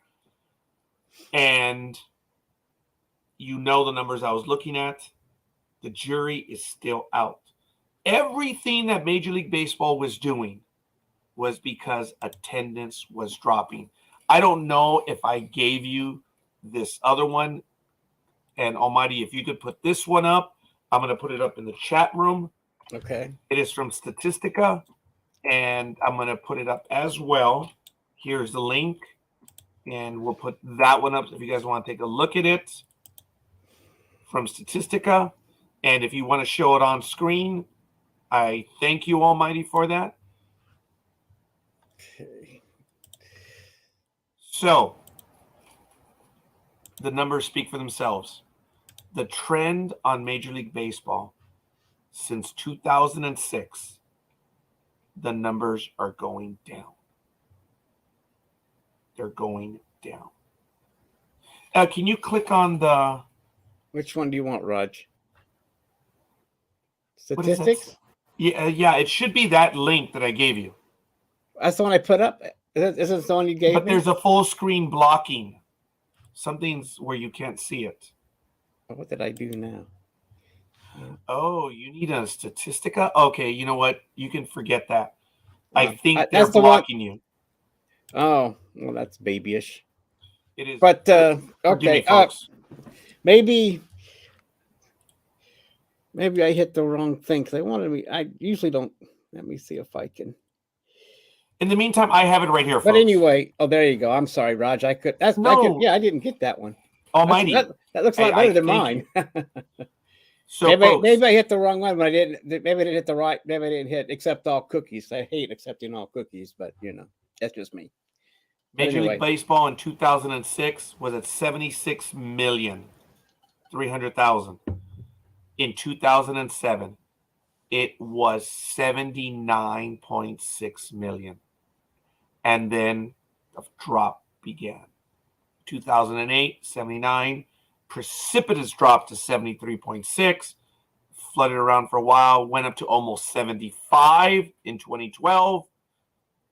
And the numbers I was looking at. The jury is still out. Everything that Major League Baseball was doing was because attendance was dropping. I don't know if I gave you this other one. And Almighty, if you could put this one up, I'm going to put it up in the chat room. Okay. It is from Statistica, and I'm going to put it up as well. Here's the link, and we'll put that one up if you guys want to take a look at it from Statistica. And if you want to show it on screen, I thank you, Almighty, for that. Okay. So the numbers speak for themselves. The trend on Major League Baseball since 2006, the numbers are going down. They're going down. Can you click on the... Which one do you want, Raj? what is that? Statistics? Yeah, it should be that link that I gave you. That's the one I put up. Is this the one you gave But me? there's a full screen blocking. Something's where you can't see it. What did I do now? Oh, you need a Statistica? Okay, you know what? You can forget that. I think that's they're the one- blocking you. Oh, well, that's babyish. It is. But Forgive me, okay, folks. maybe I hit the wrong thing because I usually don't. Let me see if I can. In the meantime, I have it right here, folks. But anyway, there you go. I'm sorry, Raj. I No. didn't get that one. Almighty. That looks a lot better than mine. thank So, maybe, folks, maybe I hit the wrong one, but I didn't. Maybe I didn't hit the right. Maybe I didn't hit accept all cookies. I hate accepting all cookies, but that's just me. Major anyway. League Baseball in 2006 was at 76,300,000. In 2007, it was 79.6 million. And then the drop began. 2008, 79, precipitous drop to 73.6, flooded around for a while, went up to almost 75 in 2012,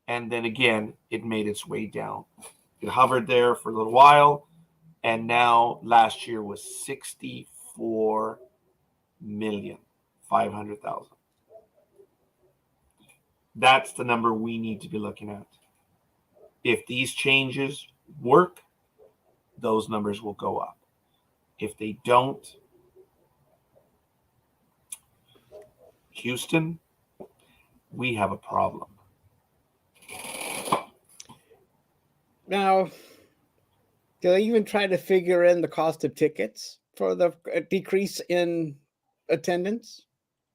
and then again, it made its way down. It hovered there for a little while, and now last year was 64,500,000. That's the number we need to be looking at. If these changes work, those numbers will go up. If they don't, Houston, we have a problem. Now, do they even try to figure in the cost of tickets for the decrease in attendance?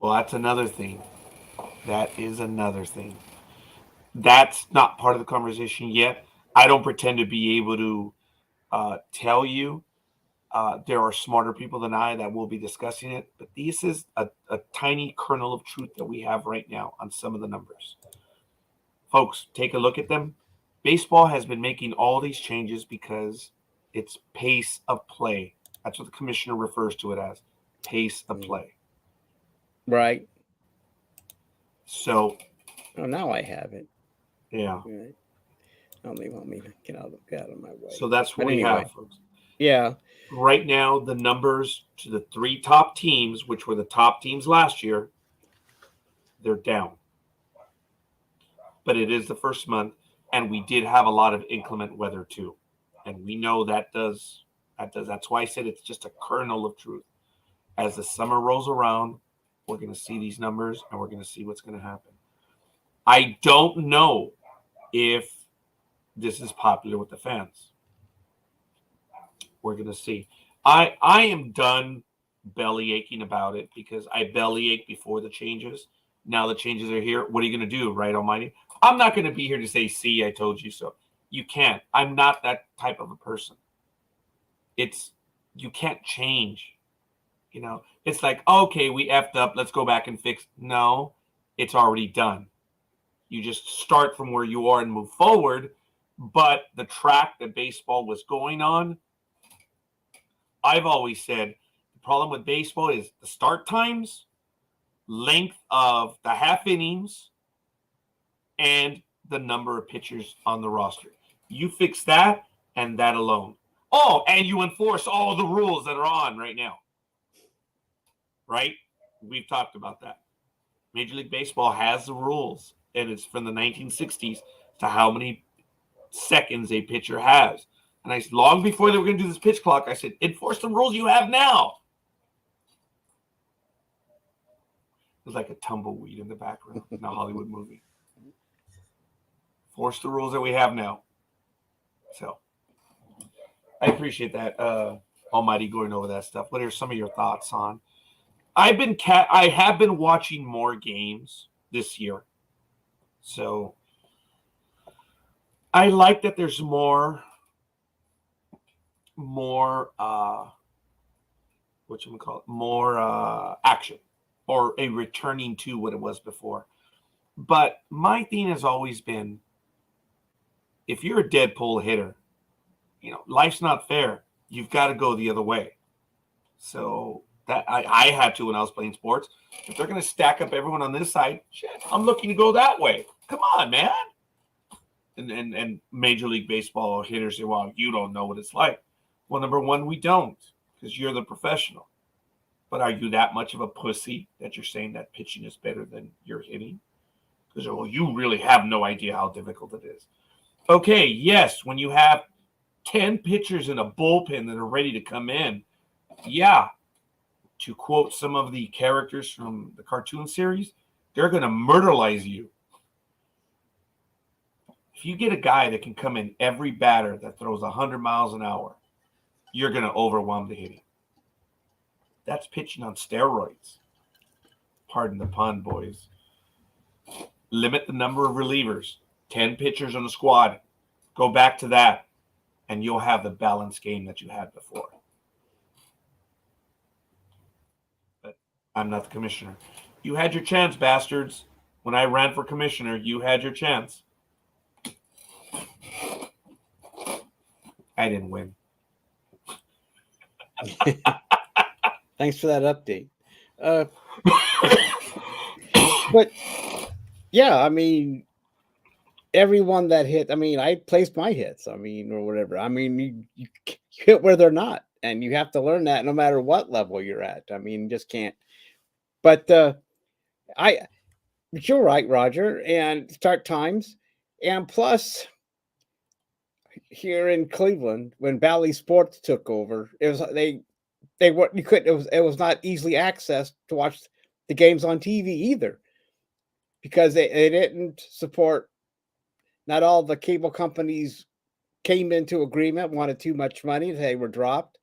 Well, that's another thing. That is another thing. That's not part of the conversation yet. I don't pretend to be able to tell you. There are smarter people than I that will be discussing it, but this is a tiny kernel of truth that we have right now on some of the numbers. Folks, take a look at them. Baseball has been making all these changes because it's pace of play. That's what the commissioner refers to it as, pace of play. Right. So, oh, now I have it. Yeah. Right. Only want me to get out of my way. So that's what But we anyway. have, folks. Yeah. Right now, the numbers to the three top teams, which were the top teams last year, they're down. But it is the first month, and we did have a lot of inclement weather too. And we know that does. That's why I said it's just a kernel of truth. As the summer rolls around, we're going to see these numbers, and we're going to see what's going to happen. I don't know if this is popular with the fans. We're going to see. I am done belly aching about it because I belly ached before the changes. Now the changes are here. What are you going to do, right, Almighty? I'm not going to be here to say, see, I told you so. You can't. I'm not that type of a person. You can't change. It's like, okay, we effed up. Let's go back and fix. No, it's already done. You just start from where you are and move forward. But the track that baseball was going on, I've always said the problem with baseball is the start times, length of the half innings, and the number of pitchers on the roster. You fix that and that alone. Oh, and you enforce all the rules that are on right now. Right? We've talked about that. Major League Baseball has the rules, and it's from the 1960s to how many seconds a pitcher has. And I, long before they were going to do this pitch clock, I said, enforce the rules you have now. There's like a tumbleweed in the background in a Hollywood movie. Force the rules that we have now. So I appreciate that, Almighty, going over that stuff. What are some of your thoughts on? I have been watching more games this year. So I like that there's more action, or a returning to what it was before. But my thing has always been, if you're a dead pull hitter, life's not fair. You've got to go the other way. So that I had to when I was playing sports. If they're going to stack up everyone on this side, shit, I'm looking to go that way. Come on, man. And Major League Baseball hitters say, well, you don't know what it's like. Well, number one, we don't, because you're the professional. But are you that much of a pussy that you're saying that pitching is better than your hitting? Because, well, you really have no idea how difficult it is. Okay, yes, when you have 10 pitchers in a bullpen that are ready to come in, yeah, to quote some of the characters from the cartoon series, they're going to murderize you. If you get a guy that can come in every batter that throws 100 miles an hour, you're going to overwhelm the hitting. That's pitching on steroids. Pardon the pun, boys. Limit the number of relievers. 10 pitchers on the squad. Go back to that, and you'll have the balanced game that you had before. But I'm not the commissioner. You had your chance, bastards. When I ran for commissioner, you had your chance. I didn't win. Thanks for that update. But yeah, I mean, everyone that hit, I mean, I placed my hits, I mean, or whatever. I mean, you hit where they're not, and you have to learn that no matter what level you're at. I mean, just can't. But but you're right, Roger, and start times, and plus here in Cleveland when Bally Sports took over, it was they weren't you couldn't it was not easily accessed to watch the games on TV either because they didn't support. Not all the cable companies came into agreement, wanted too much money, they were dropped,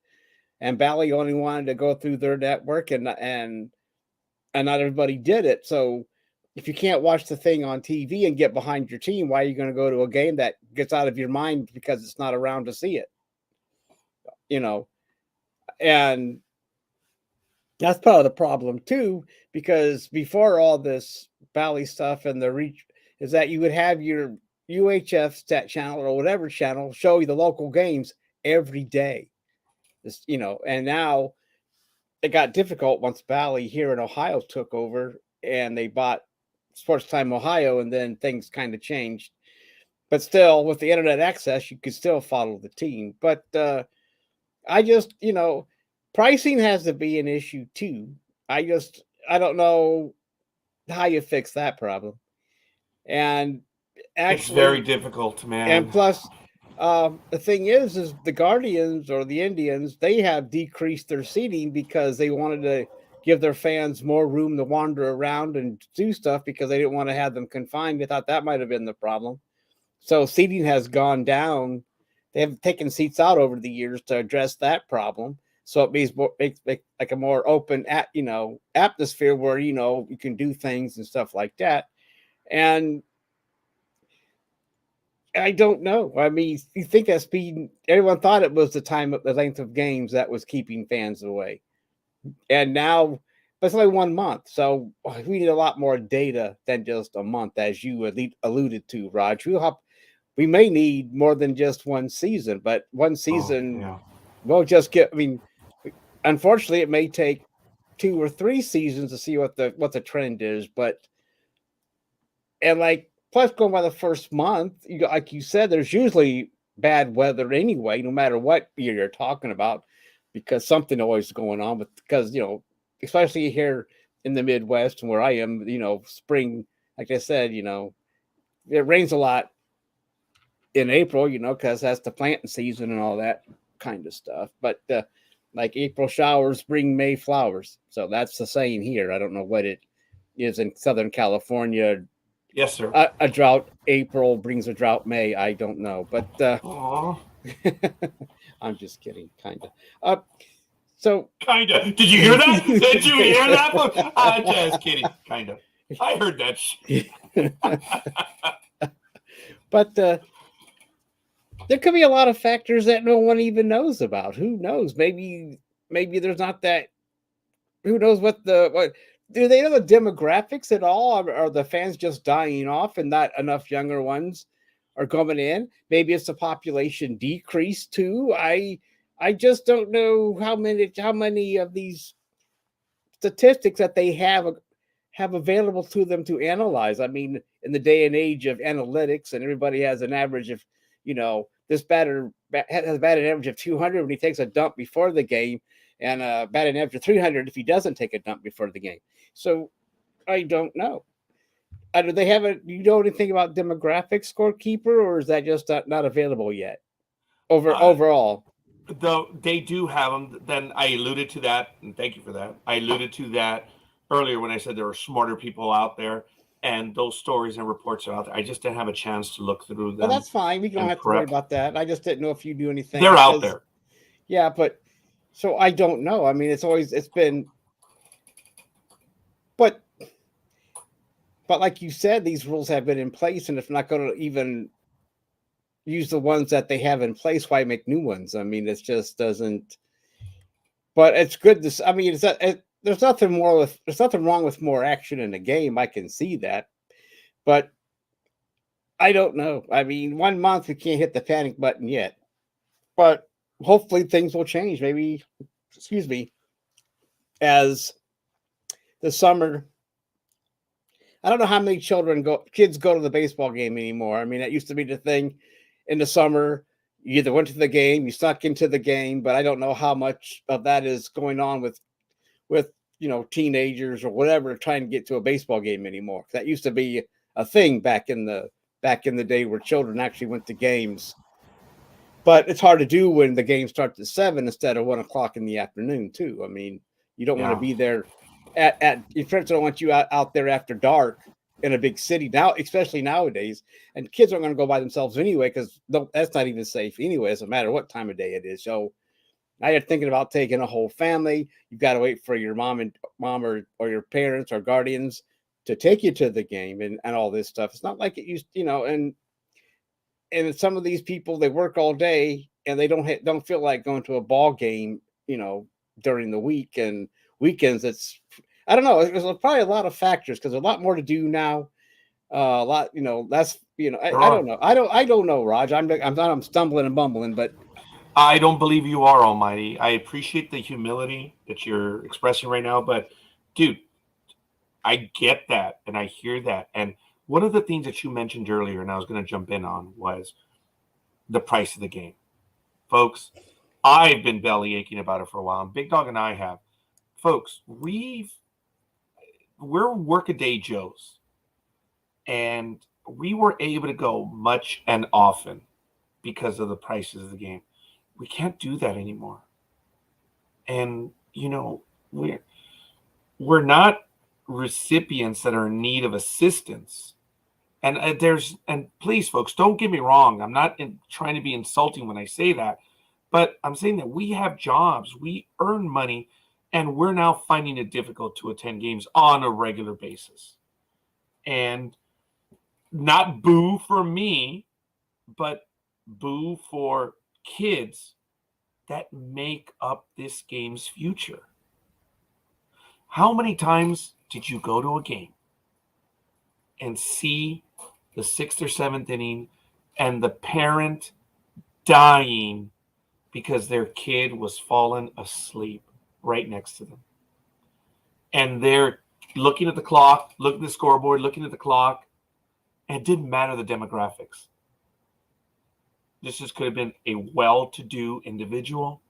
and Bally only wanted to go through their network, and not everybody did it. So if you can't watch the thing on TV and get behind your team, why are you going to go to a game that gets out of your mind because it's not around to see it? You know, and that's part of the problem too, because before all this Bally stuff and the reach is that you would have your UHF stat channel or whatever channel show you the local games every day. This, you know, and now it got difficult once Bally here in Ohio took over and they bought Sports Time Ohio, and then things kind of changed. But still, with the internet access, you could still follow the team. But I just, you know, pricing has to be an issue too. I don't know how you fix that problem. And actually, it's very difficult, man. And plus, the thing is the Guardians or the Indians, they have decreased their seating because they wanted to give their fans more room to wander around and do stuff because they didn't want to have them confined. They thought that might have been the problem. So seating has gone down. They have taken seats out over the years to address that problem. So it makes like a more open, atmosphere where, you know, you can do things and stuff like that. And I don't know. I mean, you think that speed, everyone thought it was the length of games that was keeping fans away. And now, but it's only 1 month. So we need a lot more data than just a month, as you alluded to, Raj. We may need more than just one season, but one season we'll just get, I mean, unfortunately, it may take 2 or 3 seasons to see what the trend is. But, and like, plus going by the first month, like you said, there's usually bad weather anyway, no matter what year you're talking about, because something always is going on because, you know, especially here in the Midwest where I am, you know, spring, like I said, you know, it rains a lot in April, you know, because that's the planting season and all that kind of stuff. But like April showers bring May flowers. So that's the saying here. I don't know what it is in Southern California. Yes, sir. A drought April brings a drought May. I don't know, but I'm just kidding, kind of. So kind of. Did you hear that? Did you hear that one? I'm just kidding. Kind of. I heard that shit. But there could be a lot of factors that no one even knows about. Who knows? Maybe there's not that. Who knows what do they know the demographics at all? Or are the fans just dying off and not enough younger ones are coming in? Maybe it's the population decrease too. I just don't know how many of these statistics that they have available to them to analyze. I mean, in the day and age of analytics, and everybody has an average of, you know, this batter has a batting average of 200 when he takes a dump before the game, and a batting average of 300 if he doesn't take a dump before the game. So I don't know. Do they have you know anything about demographics, Scorekeeper, or is that just not available yet? Overall. Though they do have them. Then I alluded to that, and thank you for that. I alluded to that earlier when I said there were smarter people out there, and those stories and reports are out there. I just didn't have a chance to look through them. Well, that's fine. We don't have to worry about that. I just didn't know if you do anything. They're out there. Yeah, but So I don't know. I mean, it's been, but like you said, these rules have been in place, and if not going to even use the ones that they have in place, why make new ones? I mean, it just doesn't. But it's good to. I mean, there's nothing wrong with more action in the game. I can see that, but I don't know. I mean, 1 month we can't hit the panic button yet, but hopefully things will change. Maybe, excuse me, as the summer. I don't know how many kids go to the baseball game anymore. I mean, that used to be the thing in the summer. You either went to the game, you snuck into the game, but I don't know how much of that is going on with teenagers or whatever trying to get to a baseball game anymore. That used to be a thing back in the day where children actually went to games. But it's hard to do when the game starts at 7 instead of 1 o'clock in the afternoon too. I mean, you don't want to be there at your friends don't want you out there after dark in a big city now, especially nowadays. And kids aren't going to go by themselves anyway, because that's not even safe anyway. It doesn't matter what time of day it is. So now you're thinking about taking a whole family. You've got to wait for your mom or your parents or guardians to take you to the game and all this stuff. It's not like it used, and some of these people, they work all day and they don't feel like going to a ball game, during the week and weekends. I don't know. There's probably a lot of factors because there's a lot more to do now. A lot, less, I don't know. I don't know, Raj. I'm stumbling and bumbling, but I don't believe you are almighty. I appreciate the humility that you're expressing right now, but dude, I get that and I hear that. And one of the things that you mentioned earlier, and I was going to jump in on, was the price of the game. Folks, I've been belly aching about it for a while, and Big Dog and I have. Folks, we're workaday Joes, and we were able to go much and often because of the prices of the game. We can't do that anymore. And, we're not recipients that are in need of assistance. And please, folks, don't get me wrong. I'm not trying to be insulting when I say that, but I'm saying that we have jobs, we earn money, and we're now finding it difficult to attend games on a regular basis. And not boo for me, but boo for kids that make up this game's future. How many times did you go to a game and see the 6th or 7th inning and the parent dying because their kid was falling asleep right next to them? And they're looking at the clock, looking at the scoreboard, looking at the clock, and it didn't matter the demographics. This just could have been a well-to-do individual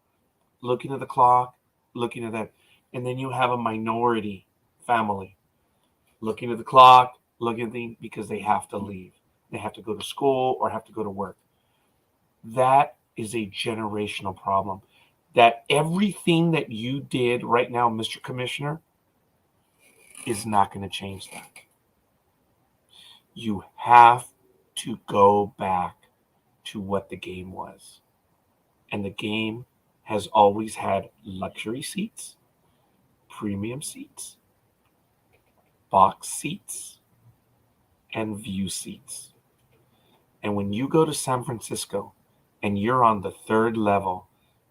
looking at the clock, looking at that. And then you have a minority family looking at the clock, looking at things because they have to leave. They have to go to school or have to go to work. That is a generational problem. That everything that you did right now, Mr. Commissioner, is not going to change that. You have to go back to what the game was. And the game has always had luxury seats, premium seats, box seats, and view seats. And when you go to San Francisco and you're on the 3rd level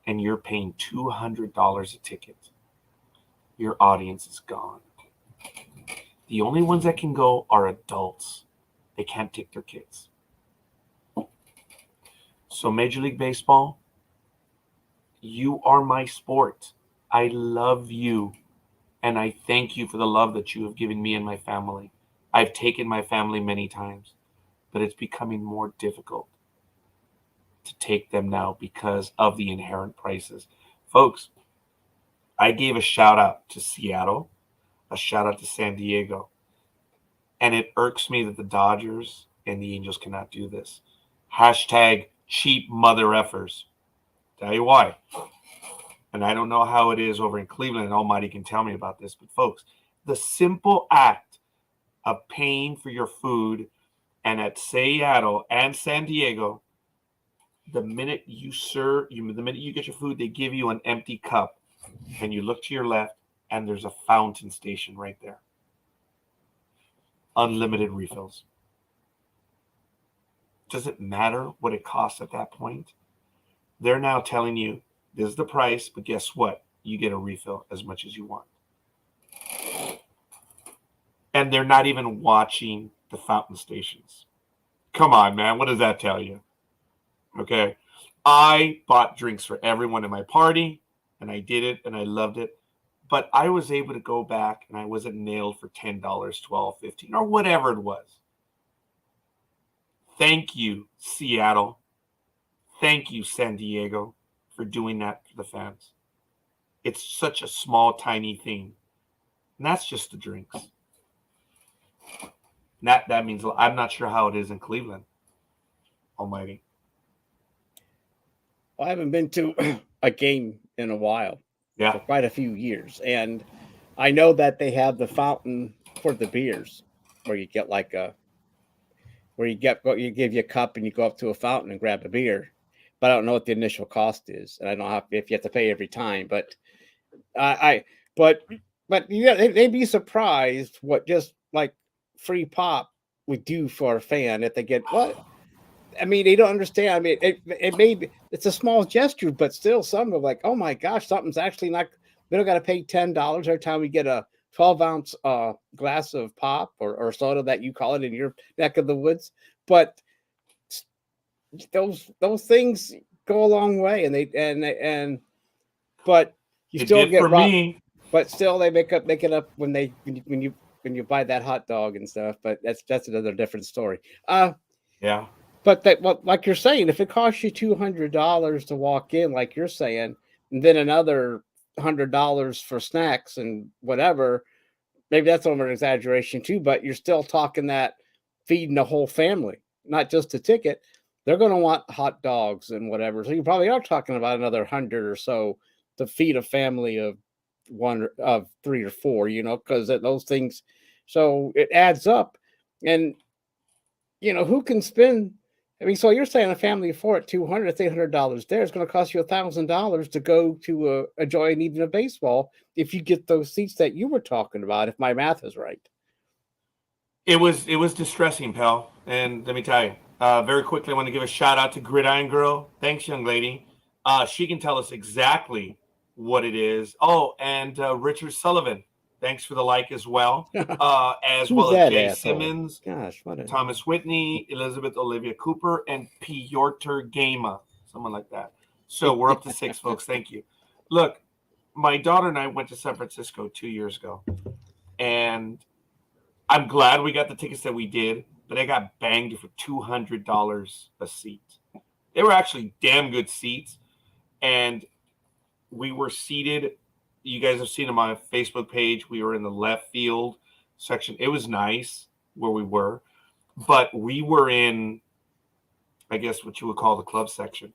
and you're paying $200 a ticket, your audience is gone. The only ones that can go are adults. They can't take their kids. So Major League Baseball, you are my sport. I love you. And I thank you for the love that you have given me and my family. I've taken my family many times, but it's becoming more difficult to take them now because of the inherent prices. Folks, I gave a shout out to Seattle, a shout out to San Diego, and it irks me that the Dodgers and the Angels cannot do this. Hashtag cheap mother effers. Tell you why. And I don't know how it is over in Cleveland, and Almighty can tell me about this, but folks, the simple act of paying for your food, and at Seattle and San Diego, the minute the minute you get your food, they give you an empty cup, and you look to your left, and there's a fountain station right there. Unlimited refills. Does it matter what it costs at that point? They're now telling you this is the price, but guess what? You get a refill as much as you want. And they're not even watching the fountain stations. Come on, man. What does that tell you? Okay. I bought drinks for everyone in my party, and I did it, and I loved it. But I was able to go back, and I wasn't nailed for $10, $12, $15, or whatever it was. Thank you, Seattle. Thank you, San Diego, for doing that for the fans. It's such a small, tiny thing. And that's just the drinks. That means I'm not sure how it is in Cleveland. Almighty. Well, I haven't been to a game in a while, Yeah. for quite a few years. And I know that they have the fountain for the beers where you get you give you a cup and you go up to a fountain and grab a beer. But I don't know what the initial cost is. And I don't know if you have to pay every time, but but yeah, they'd be surprised what just like free pop would do for a fan if they get what. I mean, they don't understand. I mean, it may be it's a small gesture, but still, some are like, oh my gosh, something's actually not. We don't got to pay $10 every time we get a 12-ounce glass of pop or soda that you call it in your neck of the woods. But those things go a long way, and but you It still did get for robbed. me. But still, they make it up when you buy that hot dog and stuff. But that's another different story. Yeah. But like you're saying, if it costs you $200 to walk in, like you're saying, and then another $100 for snacks and whatever, maybe that's over an exaggeration too. But you're still talking that feeding the whole family, not just a ticket. They're going to want hot dogs and whatever. So you probably are talking about another 100 or so to feed a family of three or four, because those things. So it adds up, and who can spend. I mean, so you're saying a family of four at $200, that's $800 there. It's going to cost you $1,000 to go to enjoy an evening of baseball if you get those seats that you were talking about, if my math is right. It was distressing, pal. And let me tell you, very quickly, I want to give a shout out to Gridiron Girl. Thanks, young lady. She can tell us exactly what it is. Oh, and Richard Sullivan. Thanks for the like as well. As well as Jay asshole? Simmons, Gosh, Thomas Whitney, Elizabeth Olivia Cooper, and Piotr Gama, someone like that. So we're up to 6, folks. Thank you. Look, my daughter and I went to San Francisco 2 years ago, and I'm glad we got the tickets that we did, but I got banged for $200 a seat. They were actually damn good seats, and we were seated. You guys have seen on my Facebook page. We were in the left field section. It was nice where we were, but we were in, I guess, what you would call the club section.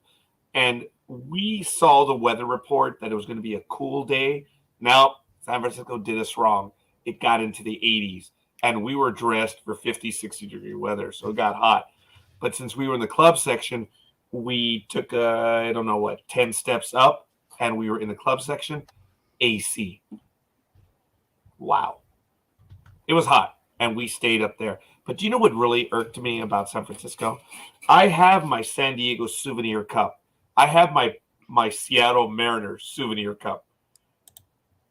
And we saw the weather report that it was going to be a cool day. Now, San Francisco did us wrong. It got into the 80s, and we were dressed for 50, 60-degree weather, so it got hot. But since we were in the club section, we took, 10 steps up, and we were in the club section. AC. Wow. It was hot, and we stayed up there. But do you know what really irked me about San Francisco? I have my San Diego souvenir cup. I have my Seattle Mariners souvenir cup.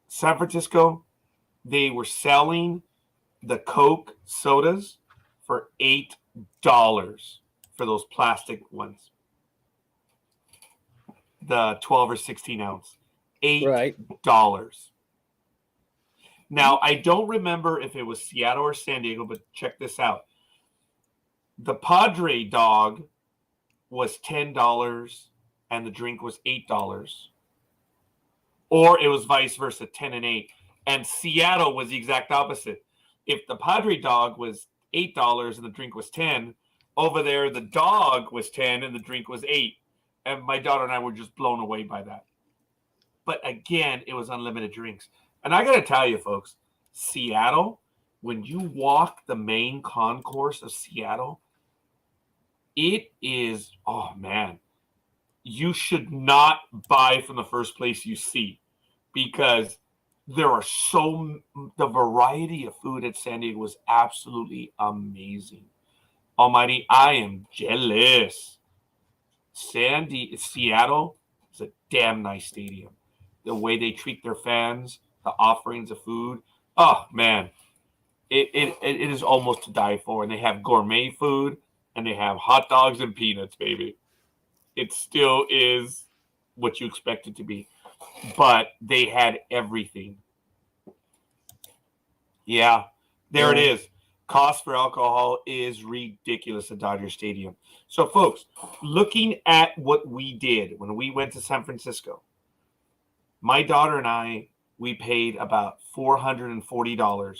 San Francisco, they were selling the Coke sodas for $8 for those plastic ones. The 12 or 16 ounce. $8. Right. Now, I don't remember if it was Seattle or San Diego, but check this out. The Padre dog was $10 and the drink was $8. Or it was vice versa, 10 and 8. And Seattle was the exact opposite. If the Padre dog was $8 and the drink was 10, over there the dog was 10 and the drink was 8. And my daughter and I were just blown away by that. But again, it was unlimited drinks. And I got to tell you, folks, Seattle, when you walk the main concourse of Seattle, it is, oh man, you should not buy from the first place you see, because there are the variety of food at San Diego was absolutely amazing. Almighty, I am jealous. Seattle is a damn nice stadium. The way they treat their fans, the offerings of food. Oh man, it is almost to die for. And they have gourmet food, and they have hot dogs and peanuts, baby. It still is what you expect it to be, but they had everything. Yeah, there it is. Cost for alcohol is ridiculous at Dodger Stadium. So, folks, looking at what we did when we went to San Francisco, my daughter and I, we paid about $440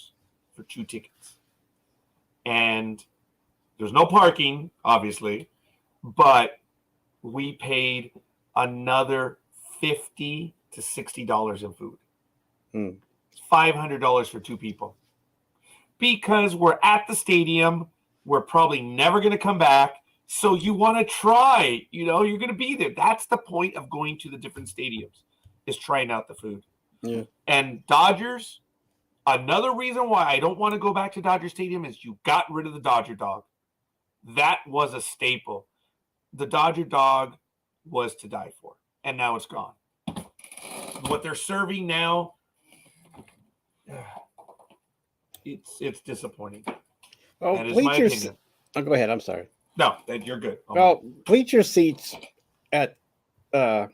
for 2 tickets. And there's no parking, obviously, but we paid another $50 to $60 in food. It's $500 for 2 people. Because we're at the stadium, we're probably never going to come back. So you want to try, you're going to be there. That's the point of going to the different stadiums, is trying out the food. Yeah. And Dodgers, another reason why I don't want to go back to Dodger Stadium is you got rid of the Dodger dog. That was a staple. The Dodger dog was to die for, and now it's gone. What they're serving now, it's disappointing. Oh, That is my opinion. Oh, go ahead. I'm sorry. No, you're good. Well, bleacher seats at are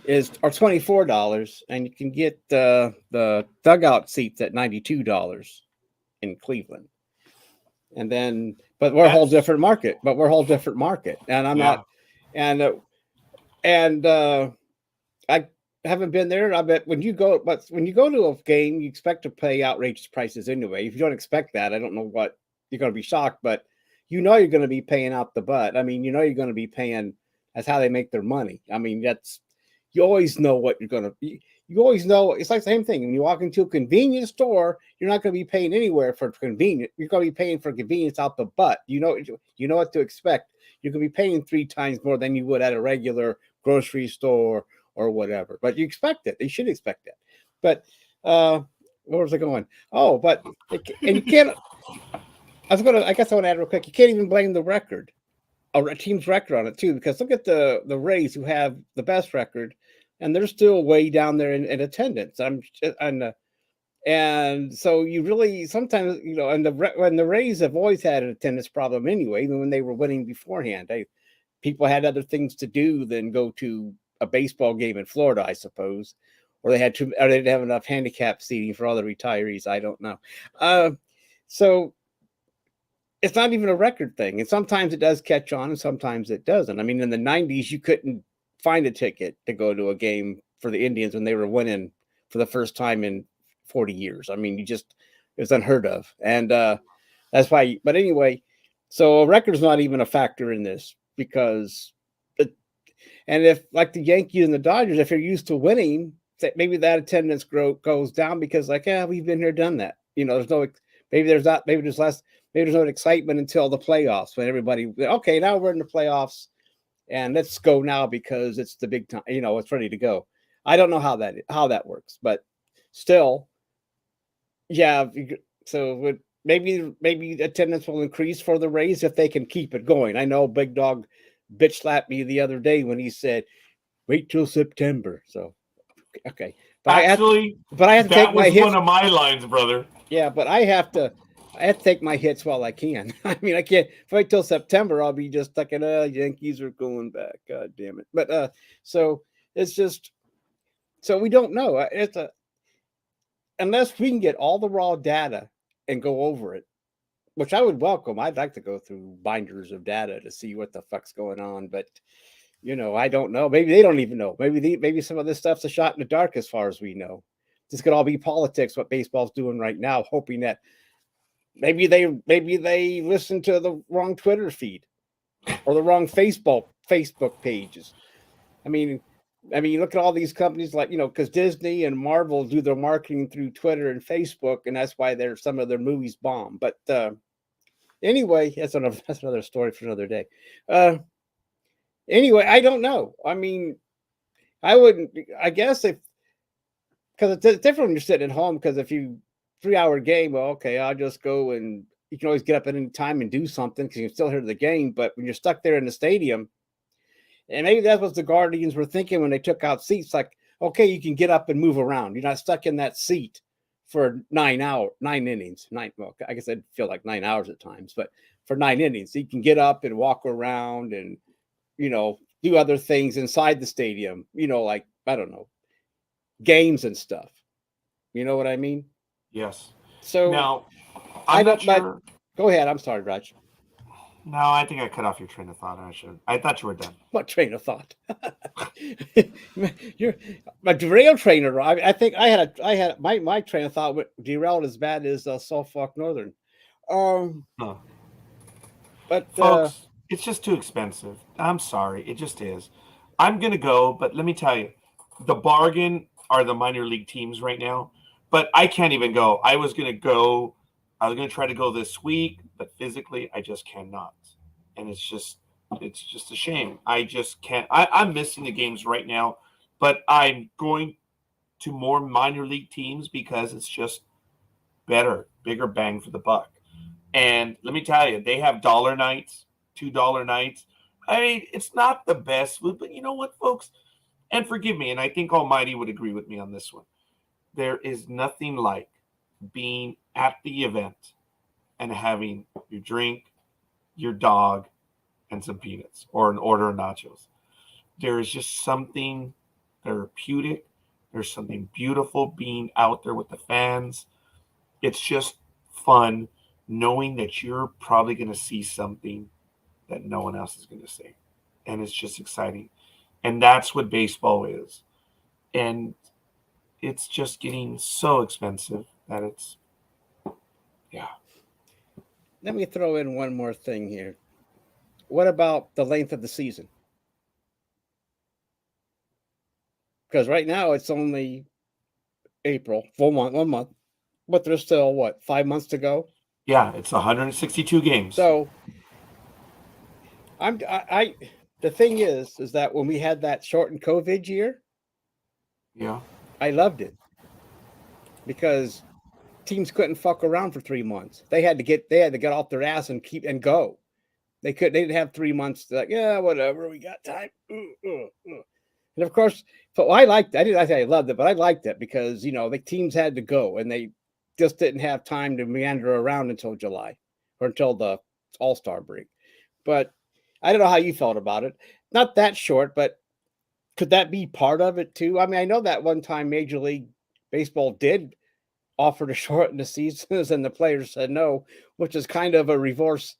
$24, and you can get the dugout seats at $92 in Cleveland. And then, but we're a whole different market. And I'm not, and I haven't been there. I bet when you go to a game, you expect to pay outrageous prices anyway. If you don't expect that, I don't know what you're going to be shocked, but you're going to be paying out the butt. I mean, you're going to be paying. That's how they make their money. I mean, you always know what you're going to be. You always know. It's like the same thing. When you walk into a convenience store, you're not going to be paying anywhere for convenience. You're going to be paying for convenience out the butt. You know what to expect. You're going to be paying 3 times more than you would at a regular grocery store or whatever. But you expect it. You should expect that. But where was I going? Oh, but and you can't. I guess I want to add real quick. You can't even blame the record, a team's record on it too, because look at the Rays, who have the best record, and they're still way down there in attendance. And so you really sometimes, and the Rays have always had an attendance problem anyway, even when they were winning beforehand. People had other things to do than go to a baseball game in Florida, I suppose, or they didn't have enough handicap seating for all the retirees. I don't know. So it's not even a record thing. And sometimes it does catch on and sometimes it doesn't. I mean, in the 90s, you couldn't find a ticket to go to a game for the Indians when they were winning for the first time in 40 years. I mean, it was unheard of. And that's why, but anyway, so a record's not even a factor in this, because, and if like the Yankees and the Dodgers, if you're used to winning, maybe that attendance goes down because we've been here, done that. There's no, maybe there's no excitement until the playoffs when everybody, okay, now we're in the playoffs and let's go now because it's the big time, it's ready to go. I don't know how that works, but still, yeah. So maybe attendance will increase for the Rays if they can keep it going. I know Big Dog bitch slapped me the other day when he said, wait till September. So, okay. But actually, I have to take my hits. One of my lines, brother. Yeah, but I have to take my hits while I can. I mean, I can't wait till September. I'll be just thinking, Yankees are going back. God damn it. But so it's just, so we don't know. Unless we can get all the raw data and go over it, which I would welcome. I'd like to go through binders of data to see what the fuck's going on. But, I don't know. Maybe they don't even know. Maybe some of this stuff's a shot in the dark as far as we know. This could all be politics, what baseball's doing right now, hoping that maybe they listen to the wrong Twitter feed or the wrong Facebook pages. I mean, look at all these companies because Disney and Marvel do their marketing through Twitter and Facebook, and that's why some of their movies bomb. But anyway, that's another story for another day. Anyway, I don't know. I mean, I wouldn't. I guess if because it's different when you're sitting at home. Because if you 3 hour game, well, okay, I'll just go and you can always get up at any time and do something because you can still hear the game. But when you're stuck there in the stadium, and maybe that's what the Guardians were thinking when they took out seats. Like, okay, you can get up and move around. You're not stuck in that seat for 9 innings. Well, I guess I'd feel like 9 hours at times, but for 9 innings, you can get up and walk around and do other things inside the stadium. Like I don't know, games and stuff. You know what I mean? Yes. So Now, I I'm not don't. But sure. go ahead. I'm sorry, Raj. No, I think I cut off your train of thought. I thought you were done. What train of thought? You're my derail trainer. I think I had my train of thought derailed as bad as Suffolk Northern. No. But Folks, it's just too expensive. I'm sorry. It just is. I'm going to go, but let me tell you, the bargain are the minor league teams right now, but I can't even go. I was going to go. I was going to try to go this week, but physically I just cannot. And it's just a shame. I just can't. I'm missing the games right now, but I'm going to more minor league teams because it's just better, bigger bang for the buck. And let me tell you, they have dollar nights, $2 nights. I mean, it's not the best food, but you know what, folks? And forgive me, and I think Almighty would agree with me on this one. There is nothing like being at the event and having your drink, your dog, and some peanuts or an order of nachos. There is just something therapeutic. There's something beautiful being out there with the fans. It's just fun knowing that you're probably going to see something that no one else is going to see. And it's just exciting. And that's what baseball is. And it's just getting so expensive that it's, yeah. let me throw in one more thing here. What about the length of the season? Because right now it's only April, full month, 1 month, but there's still what, 5 months to go? Yeah, it's 162 games. So I the thing is that when we had that shortened COVID year, Yeah. I loved it because teams couldn't fuck around for 3 months. They had to get off their ass and go. They didn't have 3 months to like, yeah, whatever, we got time. And of course, so I liked it. I say I loved it, but I liked it because the teams had to go and they just didn't have time to meander around until July or until the All-Star break. But I don't know how you felt about it. Not that short, but could that be part of it too? I mean, I know that one time Major League Baseball did offer to shorten the seasons and the players said no, which is kind of a reverse,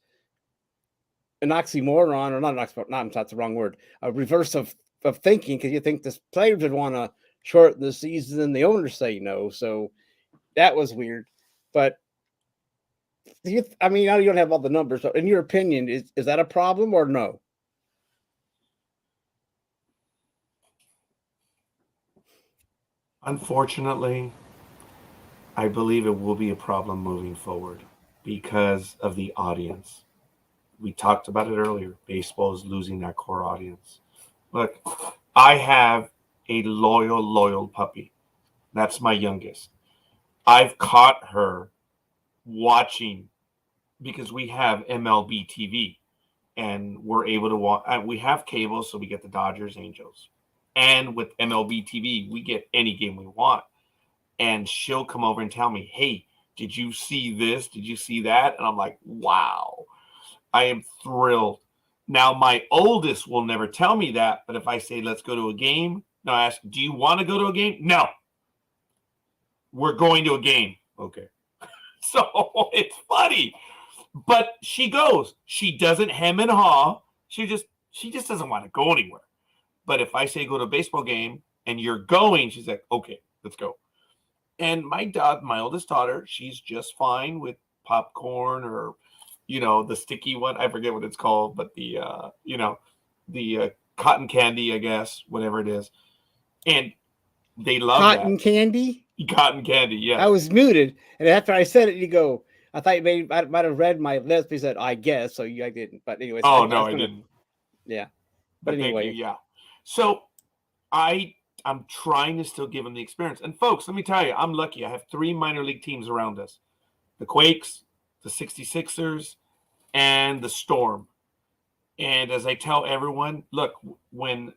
an oxymoron, or not an oxymoron, not that's the wrong word, a reverse of thinking, because you think the players would want to shorten the season and the owners say no. So that was weird. But I mean, now you don't have all the numbers. So in your opinion, is that a problem or no? Unfortunately, I believe it will be a problem moving forward because of the audience. We talked about it earlier. Baseball is losing that core audience. Look, I have a loyal puppy. That's my youngest. I've caught her watching because we have MLB TV and we're able to watch. We have cable, so we get the Dodgers, Angels. And with MLB TV, we get any game we want. And she'll come over and tell me, hey, did you see this? Did you see that? And I'm like, wow, I am thrilled. Now, my oldest will never tell me that. But if I say, let's go to a game, no, I ask, do you want to go to a game? No. We're going to a game. Okay. So it's funny. But she goes. She doesn't hem and haw. She just doesn't want to go anywhere. But if I say go to a baseball game and you're going, she's like, okay, let's go. And my oldest daughter, she's just fine with popcorn or, the sticky one. I forget what it's called, but the cotton candy, I guess, whatever it is. And they love Cotton that. candy? Cotton candy, yes. I was muted. And after I said it, you go, I thought you might have read my lips. He said, I guess. So I didn't. But anyways. Oh, no, I didn't. Yeah. But Thank anyway, you, yeah. So I'm trying to still give them the experience. And folks, let me tell you, I'm lucky. I have 3 minor league teams around us: the Quakes, the 66ers, and the Storm. And as I tell everyone, look, when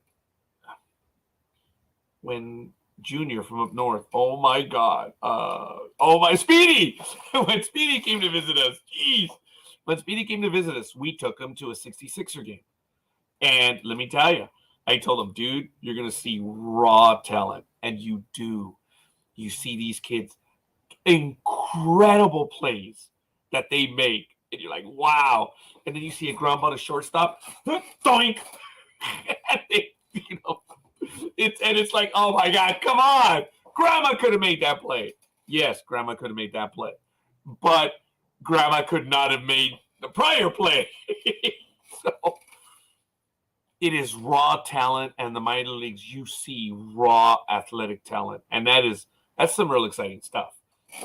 Junior from up north, oh my God, Speedy, when Speedy came to visit us, geez, when Speedy came to visit us, we took him to a 66er game. And let me tell you, I told him, dude, you're going to see raw talent. And you do. You see these kids, incredible plays that they make. And you're like, wow. And then you see a ground ball to shortstop, doink. And they, it's like, oh my God, come on. Grandma could have made that play. Yes, Grandma could have made that play. But Grandma could not have made the prior play. So it is raw talent, and the minor leagues, you see raw athletic talent. And that's some real exciting stuff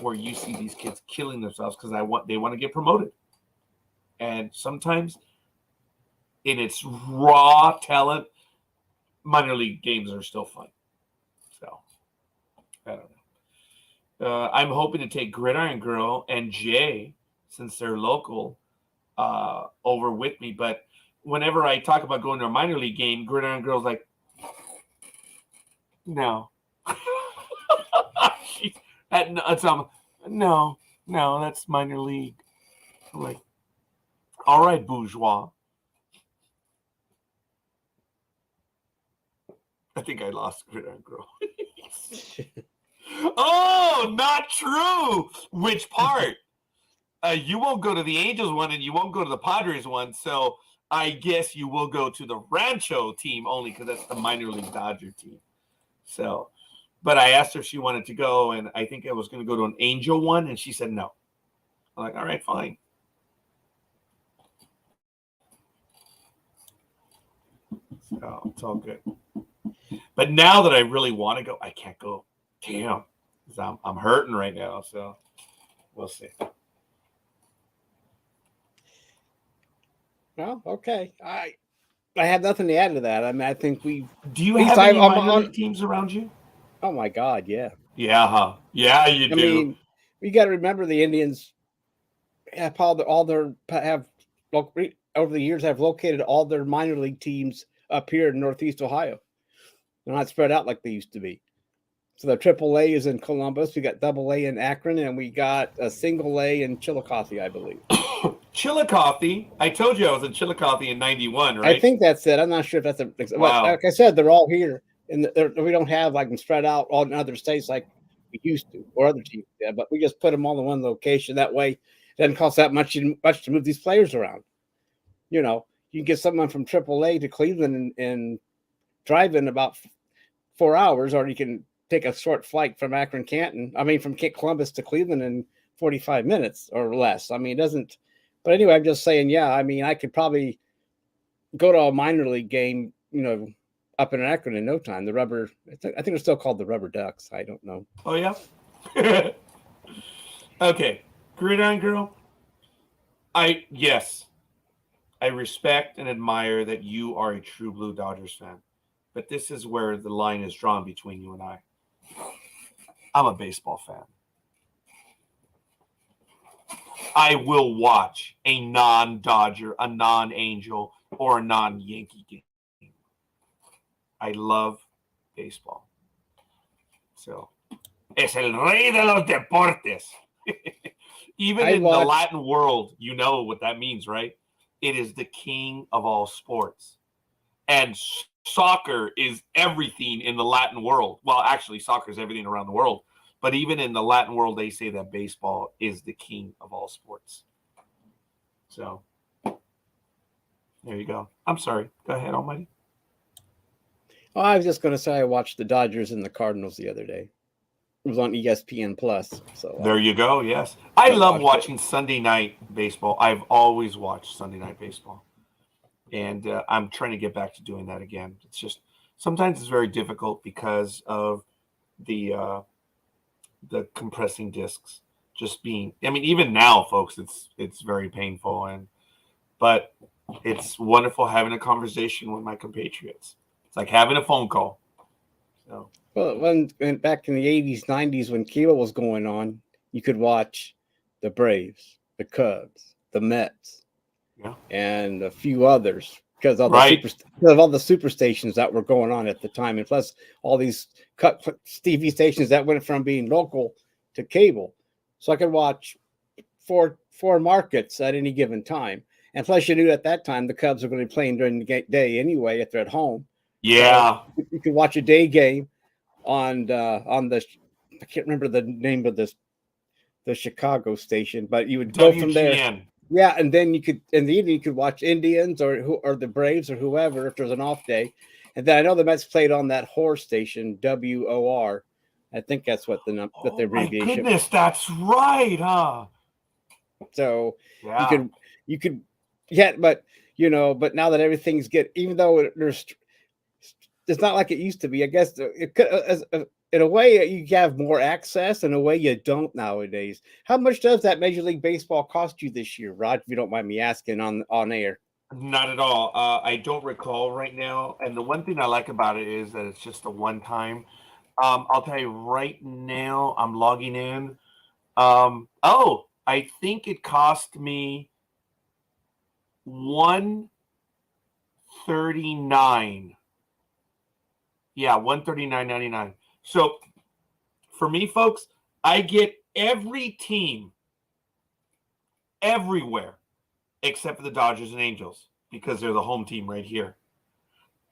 where you see these kids killing themselves because they want to get promoted. And sometimes in its raw talent, minor league games are still fun. So I don't know. I'm hoping to take Gridiron Girl and Jay, since they're local, over with me. But whenever I talk about going to a minor league game, Gridiron Girl's like, no. No, that's minor league. I'm like, all right, bourgeois. I think I lost Gridiron Girl. Oh, not true. Which part? You won't go to the Angels one and you won't go to the Padres one. So I guess you will go to the Rancho team only because that's the minor league Dodger team. So, but I asked her if she wanted to go, and I think I was going to go to an Angel one, and she said no. I'm like, all right, fine. So it's all good. But now that I really want to go, I can't go. Damn, I'm hurting right now. So we'll see. well, okay. I have nothing to add to that. I mean, I think we. Do you have any minor league teams around you? Oh my God, yeah. Yeah, huh? Yeah, you do. I mean, you got to remember the Indians have over the years have located all their minor league teams up here in Northeast Ohio. They're not spread out like they used to be. So the AAA is in Columbus. We got AA in Akron, and we got a single A in Chillicothe, I believe. Chillicothe. I told you I was in Chillicothe in '91, right? I think that's it. I'm not sure if that's Wow. Like I said, they're all here, and we don't have like them spread out all in other states like we used to, or other teams. Yeah, but we just put them all in one location. That way, it doesn't cost that much to move these players around. You know, you can get someone from AAA to Cleveland and drive in about 4 hours, or you can take a short flight from from Columbus to Cleveland in 45 minutes or less. I mean, it doesn't. But anyway, I'm just saying, yeah, I mean, I could probably go to a minor league game, up in Akron in no time. The Rubber, I think they're still called the Rubber Ducks. I don't know. Oh, yeah? Okay. Gridiron Girl, I respect and admire that you are a true blue Dodgers fan. But this is where the line is drawn between you and I. I'm a baseball fan. I will watch a non-Dodger, a non-Angel, or a non-Yankee game. I love baseball. So, es el rey de los deportes. Even in the Latin world, you know what that means, right? It is the king of all sports. And soccer is everything in the Latin world. Well, actually, soccer is everything around the world. But even in the Latin world, they say that baseball is the king of all sports. So, there you go. I'm sorry. Go ahead, Almighty. Oh, I was just going to say I watched the Dodgers and the Cardinals the other day. It was on ESPN Plus. So there you go. Yes, I love watching Sunday night baseball. I've always watched Sunday night baseball, and I'm trying to get back to doing that again. It's just sometimes it's very difficult because of the compressing discs just being. I mean, even now, folks, it's very painful, but it's wonderful having a conversation with my compatriots. It's like having a phone call. So Well, when back in the 80s, 90s, when cable was going on, you could watch the Braves, the Cubs, the Mets, yeah, and a few others because of right. because of all the super stations that were going on at the time, and plus all these cut TV stations that went from being local to cable. So I could watch four markets at any given time, and plus you knew at that time the Cubs were going to be playing during the day anyway if they're at home. Yeah. So you could watch a day game on the I can't remember the name of the Chicago station, but you would go from there. WGN. Yeah, and then you could in the evening you could watch Indians or the Braves or whoever if there's an off day. And then I know the Mets played on that horse station, WOR. I think that's what the abbreviation. My goodness, that's right, huh? So Yeah. you could yeah, but but now that everything's even though it's not like it used to be. I guess it could, in a way, you have more access. In a way, you don't nowadays. How much does that Major League Baseball cost you this year, Rod? If you don't mind me asking on air. Not at all. I don't recall right now. And the one thing I like about it is that it's just a one time. I'll tell you right now, I'm logging in. I think it cost me $139. Yeah, $139.99. So for me, folks, I get every team everywhere except for the Dodgers and Angels because they're the home team right here.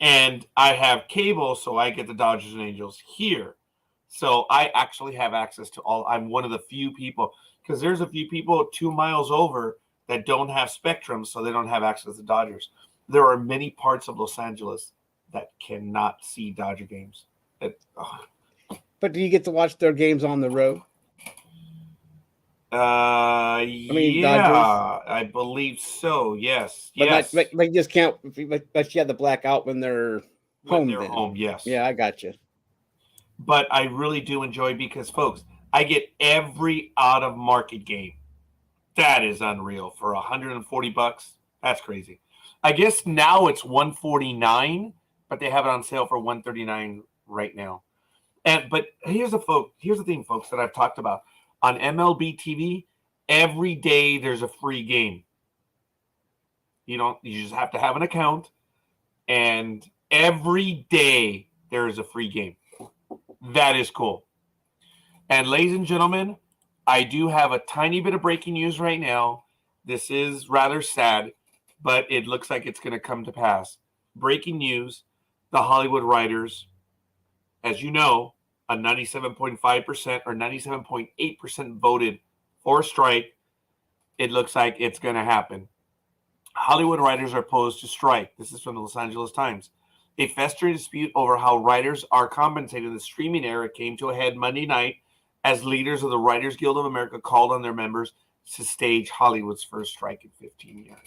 And I have cable, so I get the Dodgers and Angels here. So I actually have access to all. I'm one of the few people because there's a few people 2 miles over that don't have Spectrum, so they don't have access to Dodgers. There are many parts of Los Angeles that cannot see Dodger games. But do you get to watch their games on the road? Yeah, Dodgers? I believe so. Yes, But yes. they just can't. But you have the blackout when they're When home. they're then. home, yes. Yeah, I got you. But I really do enjoy because, folks, I get every out of market game. That is unreal for $140. That's crazy. I guess now it's $149, but they have it on sale for $139 right now. But here's the thing, folks, that I've talked about on MLB TV. Every day there's a free game. You just have to have an account, and every day there is a free game. That is cool. And ladies and gentlemen, I do have a tiny bit of breaking news right now. This is rather sad, but it looks like it's going to come to pass. Breaking news: the Hollywood writers, as you know, a 97.5% or 97.8% voted for a strike. It looks like it's going to happen. Hollywood writers are opposed to strike. This is from the Los Angeles Times. A festering dispute over how writers are compensated in the streaming era came to a head Monday night as leaders of the Writers Guild of America called on their members to stage Hollywood's first strike in 15 years.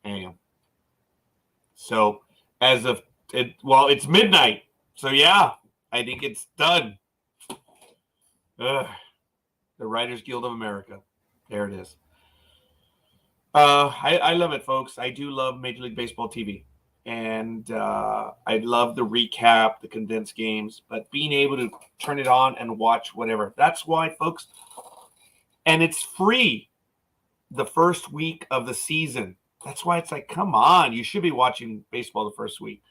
Damn. So as of it's midnight. So yeah, I think it's done. The Writers Guild of America. There it is. I love it, folks. I do love Major League Baseball TV. And I love the recap, the condensed games, but being able to turn it on and watch whatever. That's why, folks. And it's free the first week of the season. That's why it's like, come on, you should be watching baseball the first week.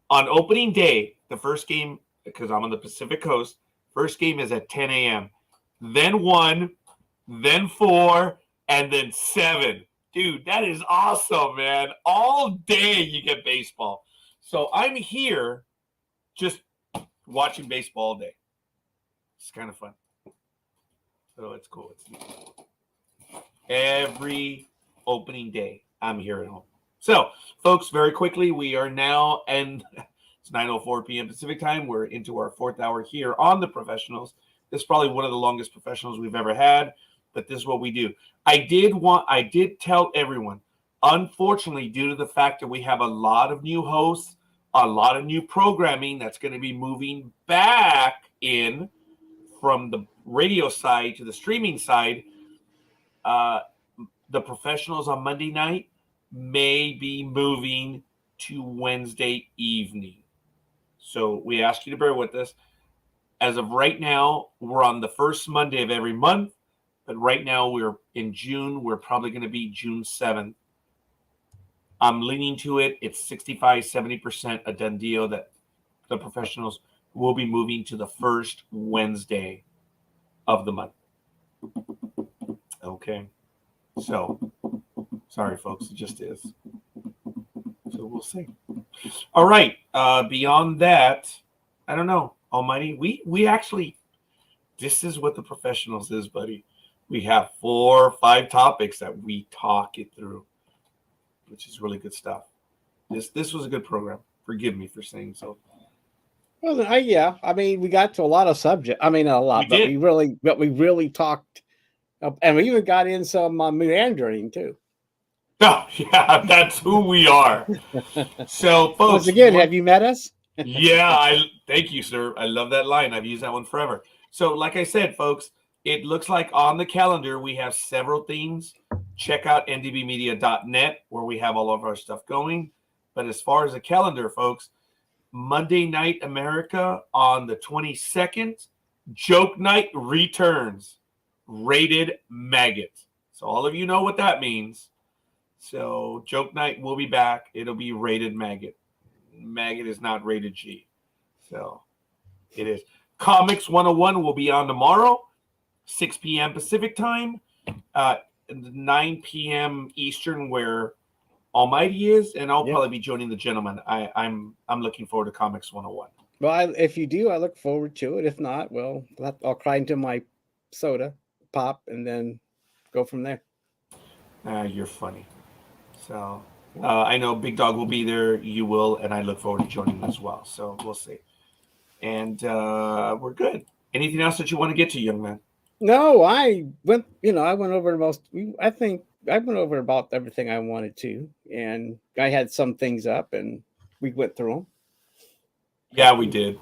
On opening day, the first game, because I'm on the Pacific Coast, first game is at 10 a.m. Then 1, then 4, and then 7. Dude, that is awesome, man. All day you get baseball. So I'm here just watching baseball all day. It's kind of fun. So it's cool. It's neat. Every opening day, I'm here at home. So, folks, very quickly, we are now, and it's 9:04 p.m. Pacific time. We're into our 4th hour here on The Professionals. This is probably one of the longest professionals we've ever had, but this is what we do. I did tell everyone, unfortunately, due to the fact that we have a lot of new hosts, a lot of new programming that's going to be moving back in from the radio side to the streaming side, the professionals on Monday night may be moving to Wednesday evening. So we ask you to bear with us. As of right now, we're on the first Monday of every month, but right now we're in June. We're probably going to be June 7th. I'm leaning to it. It's 65, 70% a done deal that the professionals will be moving to the first Wednesday of the month. Okay. So, sorry, folks. It just is. So we'll see. All right. Beyond that, I don't know. Almighty, we actually, this is what the professionals is, buddy. We have 4 or 5 topics that we talk it through, which is really good stuff. This was a good program. Forgive me for saying so. Well, I mean, we got to a lot of subject. I mean, not a lot, We but did. we really talked, and we even got in some meandering too. Oh, yeah, that's who we are. So, folks, Once again, have you met us? yeah, thank you, sir. I love that line. I've used that one forever. So, like I said, folks, it looks like on the calendar we have several things. Check out ndbmedia.net where we have all of our stuff going. But as far as the calendar, folks, Monday Night America on the 22nd, Joke Night returns, rated maggot. So all of you know what that means. So Joke Night will be back. It'll be rated maggot. Maggot is not rated G. So it is. Comics 101 will be on tomorrow, 6 p.m. Pacific time, 9 p.m. Eastern, where Almighty is, and I'll probably be joining the gentleman. I'm looking forward to Comics 101. Well, if you do, I look forward to it. If not, well, I'll cry into my soda, pop, and then go from there. You're funny. So I know Big Dog will be there. You will, and I look forward to joining as well. So we'll see. And we're good. Anything else that you want to get to, young man? No, I went over most. I think I went over about everything I wanted to, and I had some things up, and we went through them. Yeah, we did.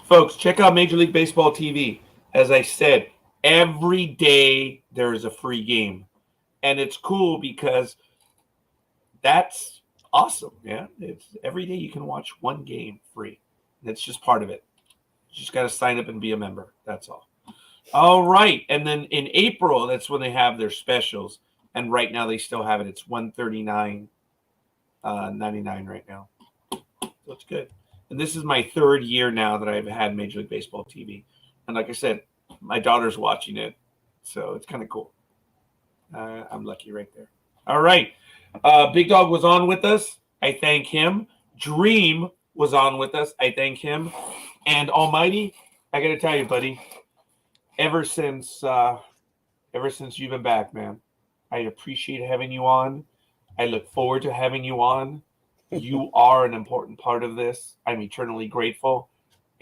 Folks, check out Major League Baseball TV. As I said, every day there is a free game. And it's cool because that's awesome. Yeah, it's every day you can watch one game free. That's just part of it. You just got to sign up and be a member. That's all. All right. And then in April, that's when they have their specials. And right now they still have it. It's $139.99 right now. So it's good. And this is my 3rd year now that I've had Major League Baseball TV. And like I said, my daughter's watching it. So it's kind of cool. I'm lucky right there. All right. Big Dog was on with us. I thank him. Dream was on with us. I thank him. And Almighty, I got to tell you, buddy, ever since you've been back, man, I appreciate having you on. I look forward to having you on. You are an important part of this. I'm eternally grateful.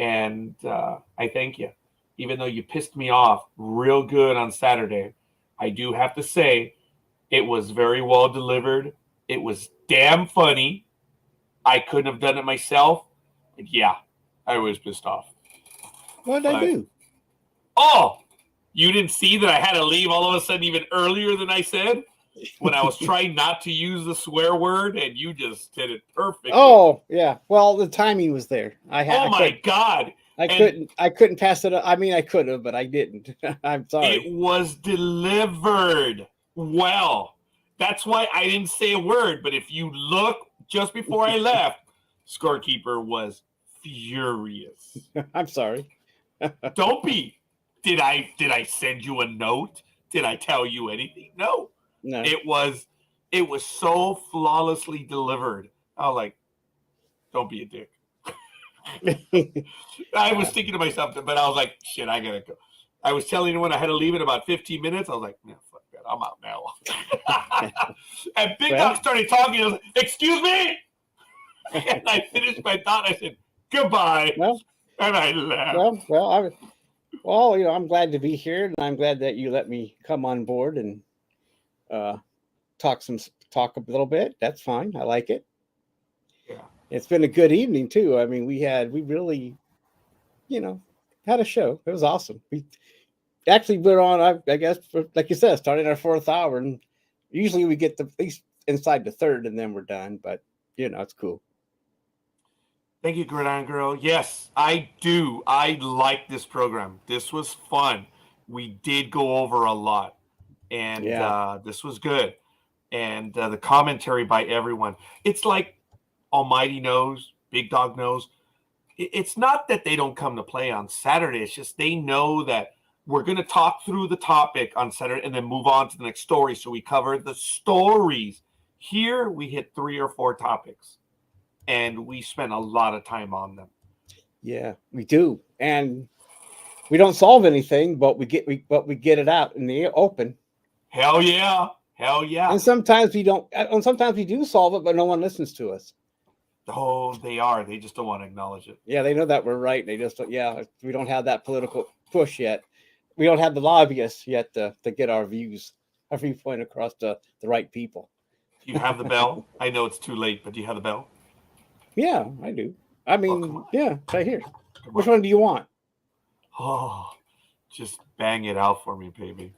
And I thank you. Even though you pissed me off real good on Saturday, I do have to say it was very well delivered. It was damn funny. I couldn't have done it myself. But yeah, I was pissed off. What did I do? Oh, you didn't see that I had to leave all of a sudden even earlier than I said? When I was trying not to use the swear word, and you just did it perfectly. Oh, yeah. Well, the timing was there. God. I couldn't pass it up. I mean, I could have, but I didn't. I'm sorry. It was delivered well. That's why I didn't say a word. But if you look just before I left, scorekeeper was furious. I'm sorry. Don't be. Did I send you a note? Did I tell you anything? No. It was so flawlessly delivered. I was like, don't be a dick. I was thinking to myself, but I was like, shit, I gotta go. I was telling you when I had to leave in about 15 minutes. I was like, man, fuck that. I'm out now. And Big Dog started talking. I was like, excuse me? And I finished my thought. I said, goodbye. Well, and I left. Well, I'm glad to be here, and I'm glad that you let me come on board and talk a little bit. That's fine. I like it. Yeah. It's been a good evening too. I mean, we really, had a show. It was awesome. Actually, we're on, I guess, like you said, starting our 4th hour. And usually we get at least inside the 3rd and then we're done. But, it's cool. Thank you, Gridiron Girl. Yes, I do. I like this program. This was fun. We did go over a lot, and this was good. And the commentary by everyone. It's like Almighty knows, Big Dog knows. It's not that they don't come to play on Saturday. It's just they know that we're going to talk through the topic on Saturday and then move on to the next story. So we cover the stories. Here we hit 3 or 4 topics. And we spend a lot of time on them. Yeah, we do, and we don't solve anything, but we get it out in the open. Hell yeah, hell yeah. And sometimes we don't. And sometimes we do solve it, but no one listens to us. Oh, they are. They just don't want to acknowledge it. Yeah, they know that we're right. They just we don't have that political push yet. We don't have the lobbyists yet to get our viewpoint across to the right people. Do you have the bell? I know it's too late, but do you have the bell? Yeah, I do. I mean, it's right here. Come Which on. one do you want? Oh, just bang it out for me, baby.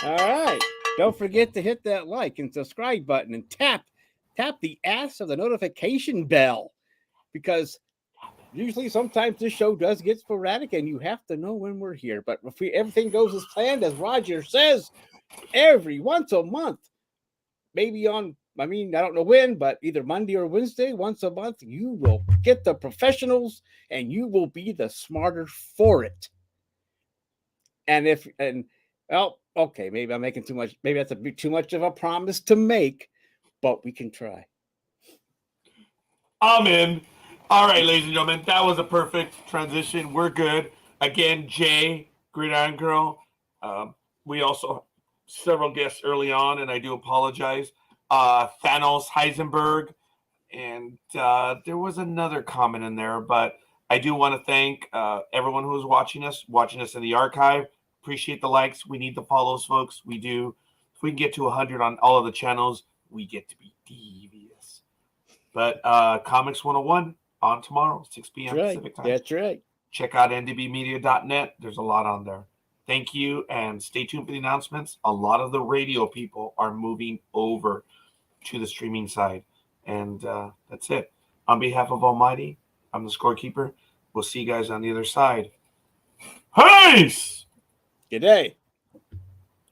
All right. Don't forget to hit that like and subscribe button and tap the ass of the notification bell, because usually sometimes this show does get sporadic and you have to know when we're here. But if everything goes as planned, as Roger says, every once a month, maybe I don't know when, but either Monday or Wednesday, once a month, you will get the professionals and you will be the smarter for it. Okay, maybe I'm making too much. Maybe that's a bit too much of a promise to make, but we can try. I'm in. All right, ladies and gentlemen, that was a perfect transition. We're good. Again, Jay, Gridiron Girl. We also have several guests early on, and I do apologize. Thanos Heisenberg, and there was another comment in there, but I do want to thank everyone who is watching us in the archive. Appreciate the likes. We need the follows, folks. We do. If we can get to 100 on all of the channels, we get to be devious. But Comics 101 on tomorrow, 6 p.m. Pacific time. That's right. Check out ndbmedia.net. There's a lot on there. Thank you, and stay tuned for the announcements. A lot of the radio people are moving over to the streaming side, and that's it. On behalf of Almighty, I'm the scorekeeper. We'll see you guys on the other side. Peace! Good day.